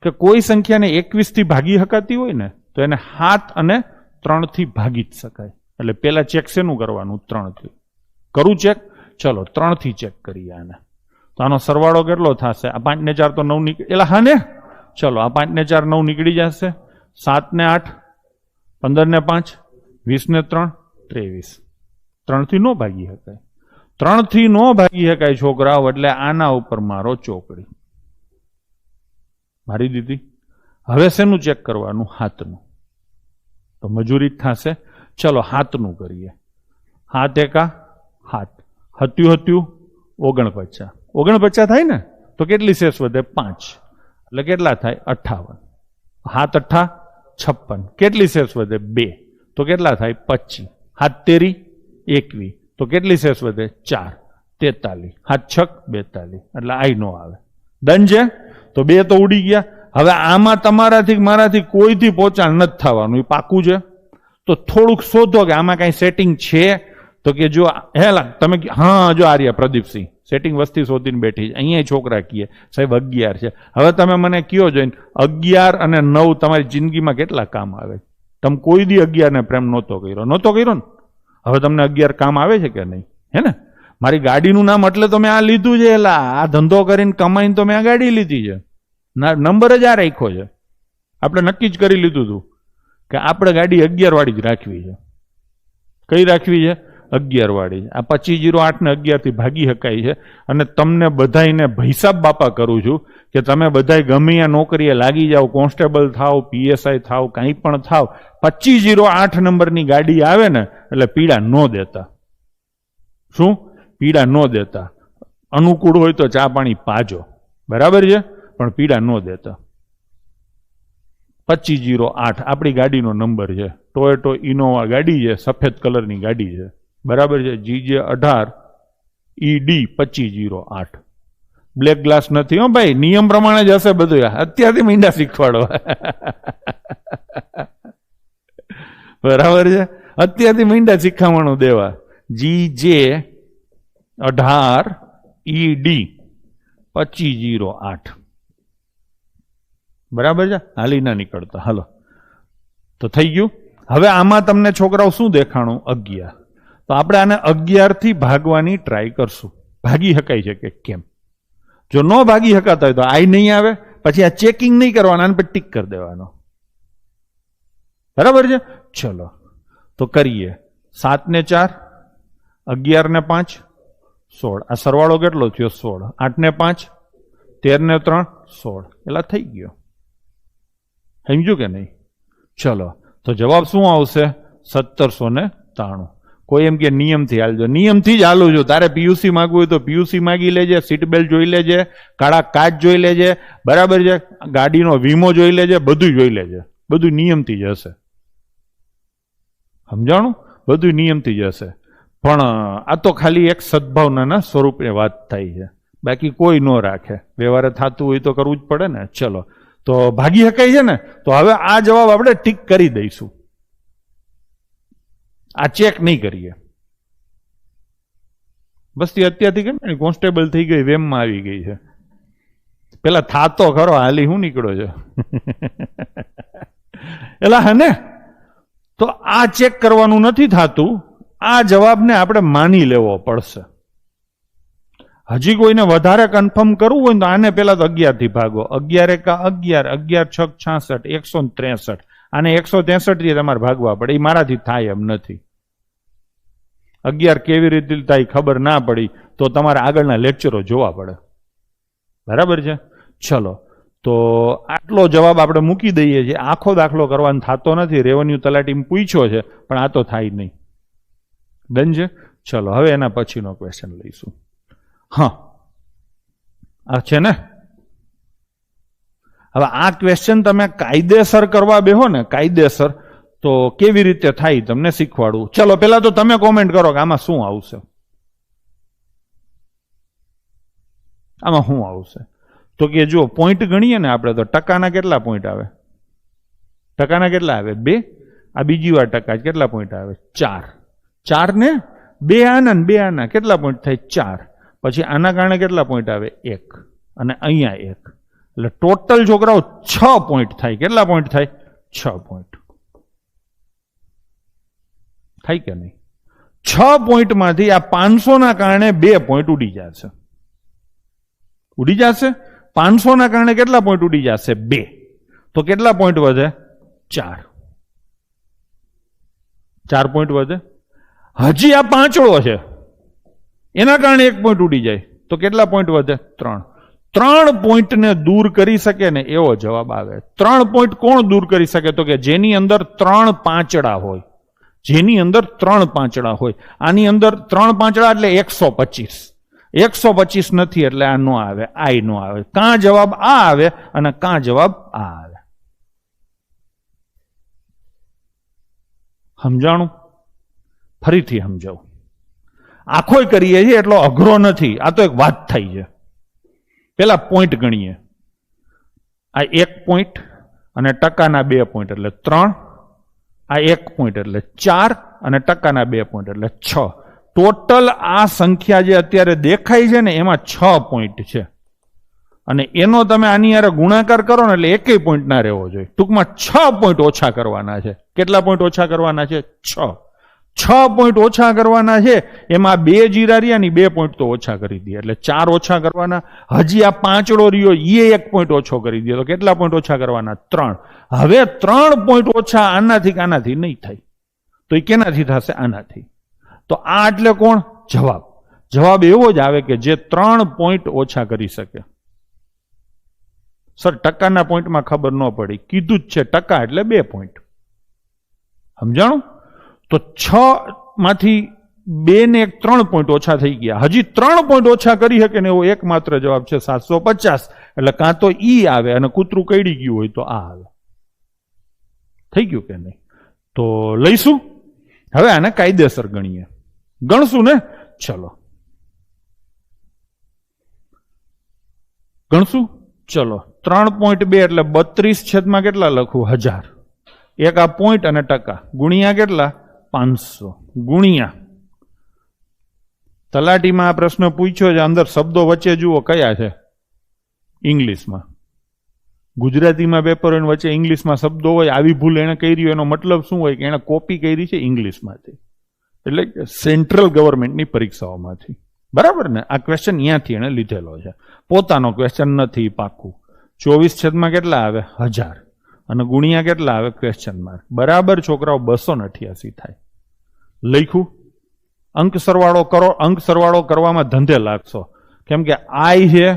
S1: કે કોઈ સંખ્યાને 21 થી ભાગી શકાતી હોય ને તો એને 7 અને 3 થી ભાગી જ શકાય. એટલે પેલા ચેક શેનું કરવાનું? 3 થી. કરું ચેક? ચલો 3 થી ચેક કરીએ આને. તો આનો સરવાળો કેટલો થશે? આ 5 ને 4 તો 9 નીકળી, એલા હા ને, ચલો આ 5 ને 4 9 નીકળી જશે. 7 ને 8 15 ને 5 20 ને 3 23. 3 થી નો ભાગી શકાય. 3 થી નો ભાગી શકાય છોકરાઓ, એટલે આના ઉપર મારો ચોકડી મારી દીધી. હવે શેનું ચેક કરવાનું? 7નું. તો મજૂરી જ થશે. ચલો 7નું કરીએ. 7 એકા 7, હત્યું 49. 49 થાય ને તો કેટલી શેષ વધે? 5. એટલે કેટલા થાય? 58. 7 8 56. કેટલી શેષ વધે? 2. તો કેટલા થાય? 25. 7 તેરી 21. તો કેટલી શેષ વધે? 4. 43. 7 6 42. એટલે આઈ નો આવે. ડન છે. તો 2 તો ઉડી ગયા. હવે આમાં તમારાથી મારાથી કોઈથી પહોંચાણ નથી થવાનું, એ પાકું છે. તો થોડુંક શોધો કે આમાં કઈ સેટિંગ છે. તો કે જો હેલા તમે, હા જો આર્યા પ્રદીપસિંહ સેટિંગ વસ્તી શોધીને બેઠી છે. અહીંયા છોકરા કહે સાહેબ 11 છે. હવે તમે મને કયો જોઈને 11 અને 9 તમારી જિંદગીમાં કેટલા કામ આવે? તમે કોઈ દી 11 ને પ્રેમ નહોતો કર્યો ને? હવે તમને 11 કામ આવે છે કે નહીં? હે ને? મારી ગાડીનું નામ એટલે તો મેં આ લીધું છે. એલા આ ધંધો કરીને કમાઈને તો મેં આ ગાડી લીધી છે. નંબર જ આ રાખ્યો છે. આપણે નક્કી જ કરી લીધું હતું કે આપણે ગાડી 11 વાળી જ રાખવી છે. કઈ રાખવી છે? 11 વાળી. આ 2508 ને 11 થી ભાગી શકાય છે. અને તમને બધાઈને ભૈસાબ બાપા કરું છું કે તમે બધા ગમે આ નોકરીએ લાગી જાઓ, કોન્સ્ટેબલ થાવ, પીએસઆઈ થાવ, કંઈ પણ થાવ, 2508 નંબરની ગાડી આવે ને એટલે પીડા ન દેતા. શું? પીડા ન દેતા. અનુકૂળ હોય તો ચા પાણી પાજો, બરાબર છે, પણ પીડા ન દેતા. 2508 આપણી ગાડીનો નંબર છે. ટોયોટો ઇનોવા ગાડી છે, સફેદ કલરની ગાડી છે, બરાબર છે. GJ 18 ED 2508. બ્લેક ગ્લાસ નથી હો ભાઈ, નિયમ પ્રમાણે જ હશે બધું. અત્યારથી મીંડા શીખવાડવા, બરાબર છે. અત્યારથી મીંડા શીખામણું દેવા. GJ 18 ED 2508. બરાબર છે. હાલી ના નીકળતા. હાલો, તો થઈ ગયું. હવે આમાં તમને છોકરાઓ શું દેખાણું? 11. તો આપણે આને 11 થી ભાગવાની ટ્રાય કરશું. ભાગી શકાય છે કે કેમ? જો ન ભાગી શકાતા હોય તો આઈ નહીં આવે. પછી આ ચેકિંગ નહીં કરવાના, આને પછી ટીક કરી દેવાનો, બરાબર છે. ચલો તો કરીએ. 7 ને 4 11 ને 5 16. આ સરવાળો કેટલો થયો? 16. 8 ને 5 13 ને 3 16. એટલે થઈ ગયો. સમજ્યું કે નહીં? ચલો તો જવાબ શું આવશે? 1793. કોઈ એમ કે નિયમથી હાલજો. નિયમથી જ હાલું છું. તારે પીયુસી માગવું હોય તો પીયુસી માગી લેજે, સીટ બેલ્ટ જોઈ લેજે, કાળા કાચ જોઈ લેજે, બરાબર છે, ગાડીનો વીમો જોઈ લેજે, બધું જોઈ લેજે. બધું નિયમથી જ હશે. સમજાણું? બધું નિયમથી જ હશે. પણ આ તો ખાલી એક સદભાવનાના સ્વરૂપે વાત થાય છે. બાકી કોઈ ન રાખે. વ્યવહારે થતું હોય તો કરવું જ પડે ને. ચલો તો ભાગી શકાય છે ને. તો હવે આ જવાબ આપણે ટીક કરી દઈશું. આ ચેક નહીં કરીએ. બસ અત્યારથી કેમ કોન્સ્ટેબલ થઈ ગઈ, વેમમાં આવી ગઈ છે. પેલા થાતો ખરો, હાલી હું નીકળ્યો છે. એલા હે ને. તો આ ચેક કરવાનું નથી થતું. આ જવાબને આપણે માની લેવો પડશે. હજી કોઈને વધારે કન્ફર્મ કરવું હોય તો આને પેલા તો 11 થી ભાગો. 11 એકા 11, 11 6 66, 163. આને 163 થી તમારે ભાગવા પડે. એ મારાથી થાય એમ નથી. 11 કેવી રીતે થાય ખબર ના પડી તો તમારે આગળના લેક્ચરો જોવા પડે, બરાબર છે. ચલો તો આટલો જવાબ આપણે મૂકી દઈએ છીએ. આખો દાખલો કરવાનો થતો નથી. રેવન્યુ તલાટી પૂછ્યો છે પણ આ તો થાય નહીં. ડન છે. ચલો હવે એના પછીનો ક્વેશ્ચન લઈશું. હા, આ છે ને. હવે આ ક્વેશ્ચન તમે કાયદેસર કરવા બેહો ને, કાયદેસર, તો કેવી રીતે થાય તમને શીખવાડું. ચલો પેલા તો તમે કોમેન્ટ કરો કે આમાં શું આવશે. આમાં શું આવશે? તો કે જો પોઈન્ટ ગણીએ ને આપણે તો ટકાના કેટલા પોઈન્ટ આવે? ટકાના કેટલા આવે 2, આ બીજી વાર ટકા કેટલા પોઈન્ટ આવે 4, 4 ને 2 આના ને 2 આના કેટલા પોઈન્ટ થાય 4, પછી આના કારણે કેટલા પોઈન્ટ આવે 1 અને અહીંયા 1, એટલે ટોટલ છોકરાઓ 6 પોઈન્ટ થાય. કેટલા પોઈન્ટ થાય 6 પોઈન્ટ થાય કે નહીં? 6 પોઈન્ટમાંથી આ 500 ના કારણે 2 પોઈન્ટ ઉડી જશે. ઉડી જશે 500 ના કારણે કેટલા પોઈન્ટ ઉડી જશે 2, તો કેટલા પોઈન્ટ વધે 4, 4 પોઈન્ટ વધે. હજી આ પાંચડો છે એના કારણે 1 પોઈન્ટ ઉડી જાય તો કેટલા પોઈન્ટ વધે 3. 3 પોઈન્ટને દૂર કરી શકે ને એવો જવાબ આવે. 3 પોઈન્ટ કોણ દૂર કરી શકે? તો કે જેની અંદર 3 પાંચડા હોય, જેની અંદર 3 પાંચડા હોય. આની અંદર 3 પાંચડા એટલે 125, 125 નથી એટલે આ નો આવે, આ નો આવે. કાં જવાબ આ આવે અને કાં જવાબ આ આવે. સમજાણું? ફરીથી સમજાવું. આખોય કરીએ છીએ એટલો અઘરો નથી, આ તો એક વાત થઈ છે. પેલા પોઈન્ટ ગણીએ. આ 1 પોઈન્ટ અને ટકાના 2 પોઈન્ટ એટલે 3, આ 1 પોઈન્ટ એટલે 4 અને ટકાના 2 પોઈન્ટ એટલે 6. ટોટલ આ સંખ્યા જે અત્યારે દેખાય છે ને એમાં 6 પોઈન્ટ છે. અને એનો તમે આની યારે ગુણાકાર કરો ને એટલે એકેય પોઈન્ટ ના રહેવો જોઈએ. ટૂંકમાં 6 પોઈન્ટ ઓછા કરવાના છે. કેટલા પોઈન્ટ ઓછા કરવાના છે? 6. 6 પોઈન્ટ ઓછા કરવાના છે. એમાં 2 જીરા રહ્યા ની 2 પોઈન્ટ તો ઓછા કરી દે એટલે 4 ઓછા કરવાના. હજી આ પાંચડો રહ્યો એ 1 પોઈન્ટ ઓછો કરી દે તો કેટલા પોઈન્ટ ઓછા કરવાના? 3. હવે 3 પોઈન્ટ ઓછા આનાથી આનાથી નહીં થાય તો એ કેનાથી થશે? આનાથી. તો આ એટલે કોણ? જવાબ. જવાબ એવો જ આવે કે જે 3 પોઈન્ટ ઓછા કરી શકે. સર ટકાના પોઈન્ટમાં ખબર ન પડી, કીધું જ છે ટકા એટલે 2 પોઈન્ટ. સમજાણું? તો 6 માંથી 2 ને 1 3 પોઈન્ટ ઓછા થઈ ગયા. હજી 3 પોઈન્ટ ઓછા કરી શકે ને એવો એકમાત્ર જવાબ છે 750. એટલે કાં તો ઈ આવે અને કૂતરું કઈડી ગયું હોય તો આ આવે. થઈ ગયું કે નહીં? તો લઈશું હવે આને કાયદેસર ગણીએ. ગણશું ને? ચલો ગણશું. ચલો 3.2 એટલે 32 છેદમાં કેટલા લખું? 1000. એક આ પોઈન્ટ અને ટકા ગુણ્યા કેટલા? 500 ગુણ્યા તલાટીમાં આ પ્રશ્ન પૂછ્યો છે. અંદર શબ્દો વચ્ચે જુઓ કયા છે ઇંગ્લિશમાં. ગુજરાતીમાં પેપર હોય વચ્ચે ઇંગ્લિશમાં શબ્દો હોય. આવી ભૂલ એને કરી એનો મતલબ શું હોય કે એને કોપી કરી છે ઇંગ્લિશમાંથી, એટલે સેન્ટ્રલ ગવર્મેન્ટની પરીક્ષાઓમાંથી. બરાબર ને? આ ક્વેશ્ચન અહીંયાથી એને લીધેલો છે. પોતાનો ક્વેશ્ચન નથી પાકું. 24 છેદમાં કેટલા આવે? 1000 અને ગુણ્યા કેટલા આવે? Question mark. બરાબર છોકરાઓ 288 થાય. લખ્યું. અંક સરવાળો કરો. અંક સરવાળો કરવામાં ધંધે લાગશો, કેમ કે આઈ છે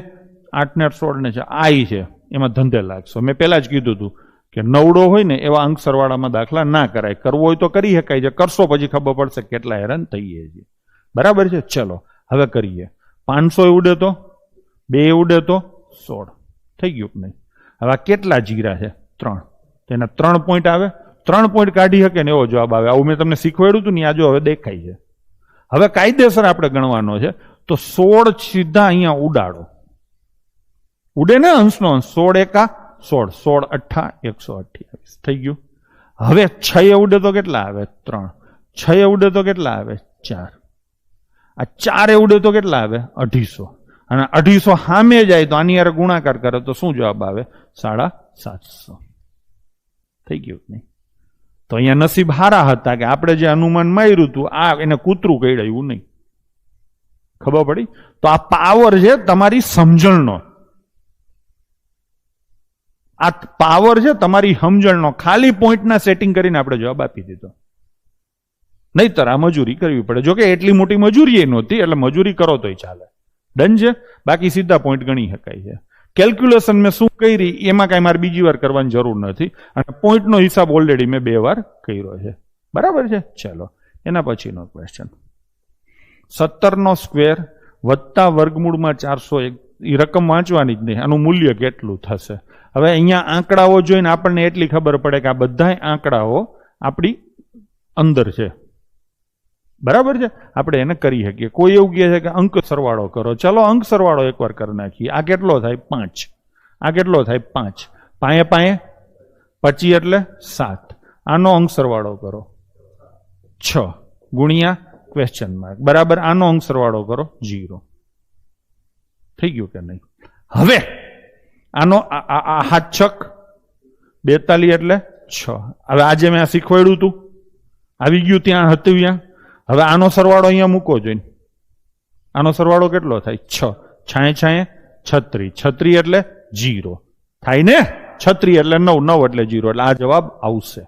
S1: 8 ને 16 ને છે, આઈ છે એમાં ધંધે લાગશો. મેં પહેલા જ કીધું હતું કે નવડો હોય ને એવા અંક સરવાળામાં દાખલા ના કરાય. કરવો હોય તો કરી શકાય છે, કરશો પછી ખબર પડશે કેટલા હેરાન થઈએ છીએ. બરાબર છે? ચલો હવે કરીએ. 500 ઉડે તો 2 ઉડે તો 16 થઈ ગયું કે નહીં? હવે કેટલા જીરા છે? 3. તેના 3 પોઈન્ટ આવે. 3 પોઈન્ટ કાઢી શકે ને એવો જવાબ આવે. આવું મેં તમને શીખવાડ્યું હતું ને, આ જો હવે દેખાય છે. હવે કાયદેસર આપણે ગણવાનો છે તો 16 સીધા અહીંયા ઉડાડો. ઉડે ને અંશનો અંશ. 16 એકા 16, 16 અઠ્ઠા 128 થઈ ગયું. હવે 6 ઉડે તો કેટલા આવે? 3. 6 ઉડે તો કેટલા આવે? 4. આ 4 ઉડે તો કેટલા આવે? 250. અને 250 સામે જાય તો આની યાર ગુણાકાર કરે તો શું જવાબ આવે? 750. થઈ ગયું નહીં? તો અહીંયા નસીબ હારા હતા કે આપણે જે અનુમાન માર્યું હતું આ એને કૂતરું કઈડાયું નહીં. ખબર પડી? તો આ પાવર છે તમારી સમજણનો. આ પાવર છે તમારી સમજણનો. ખાલી પોઈન્ટના સેટિંગ કરીને આપણે જવાબ આપી દીધો. નહીતર આ મજૂરી કરવી પડે. જોકે એટલી મોટી મજૂરી નહોતી, એટલે મજૂરી કરો તોય ચાલે. ડન છે? બાકી સીધા પોઈન્ટ ગણી શકાય છે. કેલ્ક્યુલેશન મેં શું કરી એમાં કાંઈ મારે બીજી વાર કરવાની જરૂર નથી, અને પોઈન્ટનો હિસાબ ઓલરેડી મેં 2 વાર કર્યો છે. બરાબર છે? ચલો એના પછીનો ક્વેશ્ચન. 17 સ્ક્વેર વત્તા વર્ગમૂળમાં 401. એ રકમ વાંચવાની જ નહીં, આનું મૂલ્ય કેટલું થશે. હવે અહીંયા આંકડાઓ જોઈને આપણને એટલી ખબર પડે કે આ બધા આંકડાઓ આપણી અંદર છે. બરાબર છે? આપણે એને કરી શકીએ. કોઈ એવું કહે છે કે અંક સરવાળો કરો. ચલો અંક સરવાળો એકવાર કરી નાખીએ. આ કેટલો થાય? 5. આ કેટલો થાય? 5. પાયે પાયે 25 એટલે 7. આનો અંક સરવાળો કરો 6 ગુણ્યા ક્વેશ્ચન માર્ક બરાબર આનો અંક સરવાળો કરો 0. થઈ ગયું કે નહીં? હવે આનો હાથ છક 42 એટલે 6. હવે આજે મેં આ શીખવાડ્યું હતું, આવી ગયું ત્યાં હતું ત્યાં. હવે આનો સરવાળો અહીંયા મૂકો જોઈને. આનો સરવાળો કેટલો થાય? 6 6 36. 36 એટલે 0 થાય ને? 36 એટલે 9 9 એટલે 0 એટલે આ જવાબ આવશે.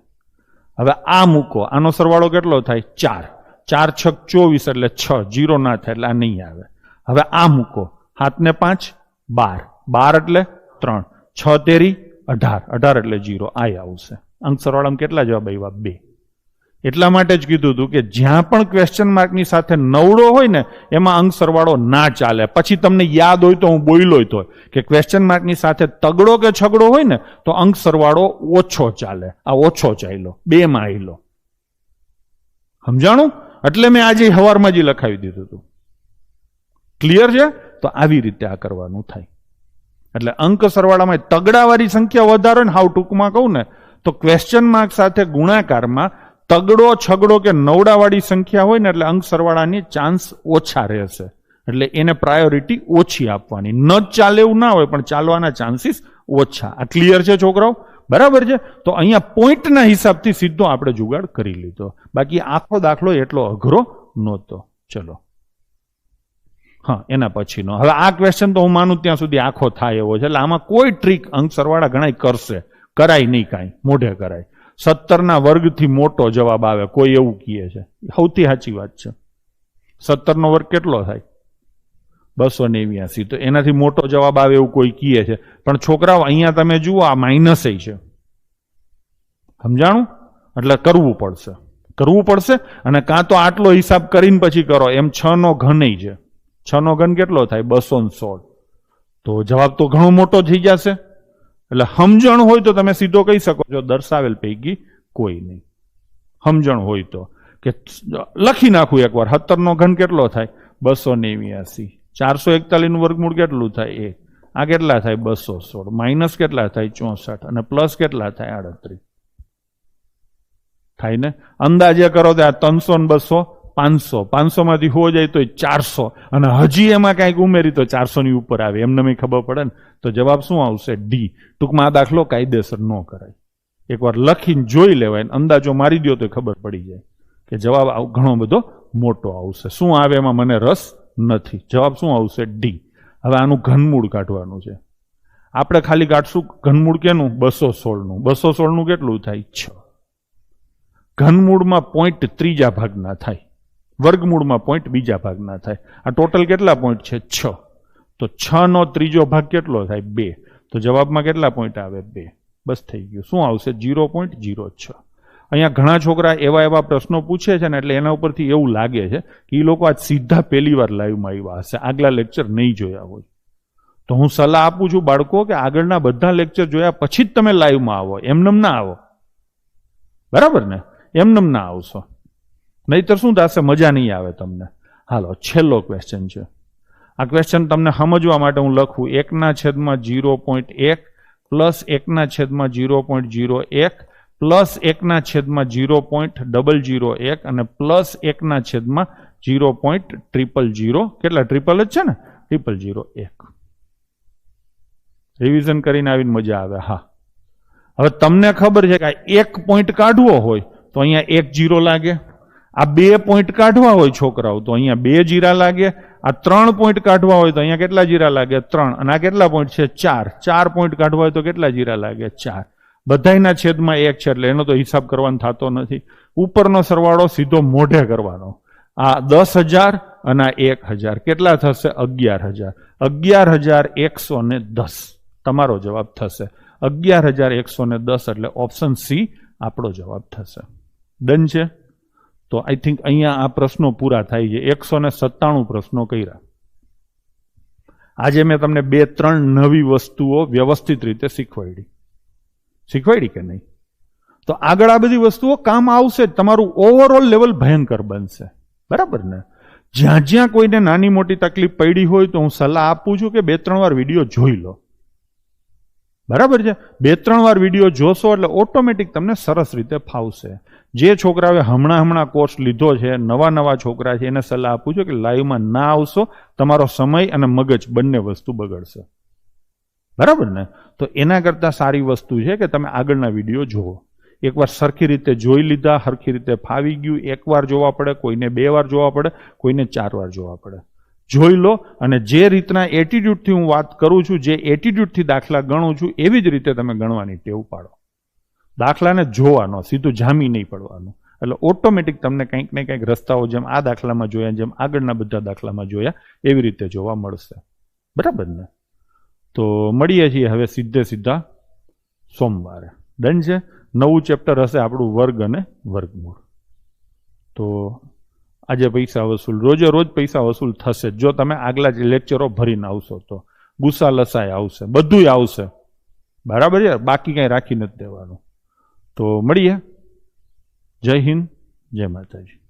S1: હવે આ મૂકો, આનો સરવાળો કેટલો થાય? 4 4 6 24 એટલે 6 0 ના થાય એટલે આ નહીં આવે. હવે આ મૂકો, 7 ને 5 12 12 એટલે 3 6 તેરી 18 18 એટલે 0 આ આવશે. અંક સરવાળામાં કેટલા જવાબ આવ્યા? 2. એટલા માટે જ કીધું હતું કે જ્યાં પણ ક્વેશ્ચન માર્કની સાથે નવડો હોય ને એમાં અંક સરવાળો ના ચાલે. પછી તમને યાદ હોય તો હું બોલ્યો તો કે ક્વેશ્ચન માર્કની સાથે તગડો કે છગડો હોય ને તો અંક સરવાળો ઓછો ચાલે. આ ઓછો ચાલ્યો, 2 માં આવેલો. સમજાણું? એટલે મેં આજે હવારમાં જ લખાવી દીધું હતું. ક્લિયર છે? તો આવી રીતે આ કરવાનું થાય. એટલે અંક સરવાળામાં તગડાવાળી સંખ્યા વધારે ને હાવ ટૂંકમાં કહું ને તો ક્વેશ્ચન માર્ક સાથે ગુણાકારમાં તગડો છગડો કે નવડાવાળી સંખ્યા હોય ને એટલે અંક સરવાળાની ચાન્સ ઓછા રહેશે. એટલે એને પ્રાયોરિટી ઓછી આપવાની. ન ચાલે એવું ના હોય પણ ચાલવાના ચાન્સીસ ઓછા. આ ક્લિયર છે છોકરાઓ? બરાબર છે? તો અહીંયા પોઈન્ટના હિસાબથી સીધો આપણે જુગાડ કરી લીધો. બાકી આખો દાખલો એટલો અઘરો નહોતો. ચલો હા, એના પછીનો. હવે આ ક્વેશ્ચન તો હું માનું ત્યાં સુધી આખો થાય એવો છે. એટલે આમાં કોઈ ટ્રીક અંક સરવાળા ઘણા કરશે, કરાય નહીં, કાંઈ મોઢે કરાય. 17 વર્ગથી મોટો જવાબ આવે કોઈ એવું કહે છે. સૌથી સાચી વાત છે. 17 વર્ગ કેટલો થાય? 289. તો એનાથી મોટો જવાબ આવે એવું કોઈ કહે છે. પણ છોકરાઓ અહીંયા તમે જુઓ આ માઇનસ છે. સમજાણું? એટલે કરવું પડશે. અને કાં તો આટલો હિસાબ કરીને પછી કરો. એમ 6 નો ઘન છે. 6 નો ઘન કેટલો થાય? 216. તો જવાબ તો ઘણો મોટો થઈ જશે. એટલે સમજણ હોય તો તમે સીધો કહી શકો છો દર્શાવેલ પૈકી કોઈ નહીં. સમજણ હોય તો કે લખી નાખું એકવાર. 17 નો ઘન કેટલો થાય? 289. 441 નું વર્ગમૂળ કેટલું થાય? 1. આ કેટલા થાય? 216. માઇનસ કેટલા થાય? 64. અને પ્લસ કેટલા થાય? 38. થાય ને? અંદાજે કરો તો આ 300 ને 200 500. 500 માંથી હો જાય તો 400. અને હજી એમાં કંઈક ઉમેરી તો 400 ની ઉપર આવે. એમને મેં ખબર પડે ને તો જવાબ શું આવશે? ડી. ટૂંકમાં આ દાખલો કાયદેસર ન કરાય. એકવાર લખીને જોઈ લેવાય, અંદાજો મારી દો તો ખબર પડી જાય કે જવાબ ઘણો બધો મોટો આવશે. શું આવે એમાં મને રસ નથી. જવાબ શું આવશે? ડી. હવે આનું ઘનમૂળ કાઢવાનું છે. આપણે ખાલી કાઢશું ઘનમૂળ કેનું? 216 નું. 216 નું કેટલું થાય? 6. ઘનમૂળમાં પોઈન્ટ ત્રીજા ભાગના થાય, વર્ગમૂળમાં પોઈન્ટ બીજા ભાગના થાય. આ ટોટલ કેટલા પોઈન્ટ છે? 6. તો 6 નો ત્રીજો ભાગ કેટલો થાય? 2. તો જવાબમાં કેટલા પોઈન્ટ આવે? 2. બસ થઈ ગયું. શું આવશે? 0.06. અહીંયા ઘણા છોકરા એવા પ્રશ્નો પૂછે છે ને એટલે એના ઉપરથી એવું લાગે છે કે એ લોકો આજ સીધા પહેલી વાર લાઈવમાં આવ્યા હશે, આગલા લેક્ચર નહીં જોયા હોય. તો હું સલાહ આપું છું બાળકો કે આગળના બધા લેક્ચર જોયા પછી જ તમે લાઈવમાં આવો. એમનેમ ના આવો. બરાબર ને? એમનેમ ના આવશો, નહીતર શું થશે? મજા નહીં આવે તમને. હાલો, છેલ્લો ક્વેશ્ચન છે. આ ક્વેશ્ચન તમને સમજવા માટે હું લખું 1/0.1 પ્લસ 1/0.01 પ્લસ 1/0.001 અને પ્લસ 1/0.000. કેટલા? ટ્રિપલ જ છે ને? 001. રિવિઝન કરીને આવીને મજા આવે. હા, હવે તમને ખબર છે કે આ 1 પોઈન્ટ કાઢવો હોય તો અહીંયા 1 0 લાગે. આ 2 પોઈન્ટ કાઢવા હોય છોકરાઓ તો અહીંયા 2 જીરા લાગે. આ 3 પોઈન્ટ કાઢવા હોય તો અહીંયા કેટલા જીરા લાગે? 3. અને આ કેટલા પોઈન્ટ છે? 4. 4 પોઈન્ટ કાઢવા હોય તો કેટલા જીરા લાગે? 4. બધાયના છેદમાં 1 છે એટલે એનો તો હિસાબ કરવાનો થતો નથી. ઉપરનો સરવાળો સીધો મોઢે કરવાનો. આ 10,000 અને આ 1,000 કેટલા થશે? 11,000. 11,110 તમારો જવાબ થશે. 11,110 એટલે ઓપ્શન સી આપણો જવાબ થશે. ડન છે? તો આઈ થિંક અહીંયા આ પ્રશ્નો પૂરા થાય છે. 197 પ્રશ્નો કર્યા. આજે મેં તમને 2-3 નવી વસ્તુઓ વ્યવસ્થિત રીતે શીખવાડી કે નહીં? તો આગળ આ બધી વસ્તુઓ કામ આવશે. તમારું ઓવરઓલ લેવલ ભયંકર બનશે. બરાબર ને? જ્યાં જ્યાં કોઈને નાની મોટી તકલીફ પડી હોય તો હું સલાહ આપું છું કે 2-3 વાર વિડીયો જોઈ લો. બરાબર છે. 2-3 વાર વિડીયો જોશો એટલે ઓટોમેટિક તમને સરસ રીતે ફાવશે. જે છોકરાઓએ હમણાં કોર્સ લીધો છે, નવા છોકરા છે, એને સલાહ આપું છું કે લાઈવમાં ના આવશો, તમારો સમય અને મગજ બંને વસ્તુ બગડશે. બરાબર ને? તો એના કરતાં સારી વસ્તુ છે કે તમે આગળના વિડીયો જુઓ. એકવાર સરખી રીતે જોઈ લીધા, સરખી રીતે ફાવી ગયું, એકવાર જોવા પડે, કોઈને 2 વાર જોવા પડે, કોઈને 4 વાર જોવા પડે. જોઈ લો અને જે રીતના એટીટ્યુડથી હું વાત કરું છું, જે એટીટ્યુડથી દાખલા ગણું છું, એવી જ રીતે તમે ગણવાની ટેવ પાડો. દાખલાને જોવાનો, સીધું જામી નહીં પડવાનું. એટલે ઓટોમેટિક તમને કંઈક ને કંઈક રસ્તાઓ જેમ આ દાખલામાં જોયા, જેમ આગળના બધા દાખલામાં જોયા, એવી રીતે જોવા મળશે. બરાબર ને? તો મળીએ છીએ હવે સીધા સોમવારે. ડન છે? નવું ચેપ્ટર હશે આપણું વર્ગ અને વર્ગમૂળ. તો આજે પૈસા વસૂલ, રોજ પૈસા વસૂલ થશે જો તમે આગલા લેક્ચરો ભરીને આવશો તો. ગુસા લસાય આવશે, બધુંય આવશે. બરાબર છે? બાકી કંઈ રાખી નથી દેવાનું. તો મળીએ. જય હિન્દ, જય માતાજી.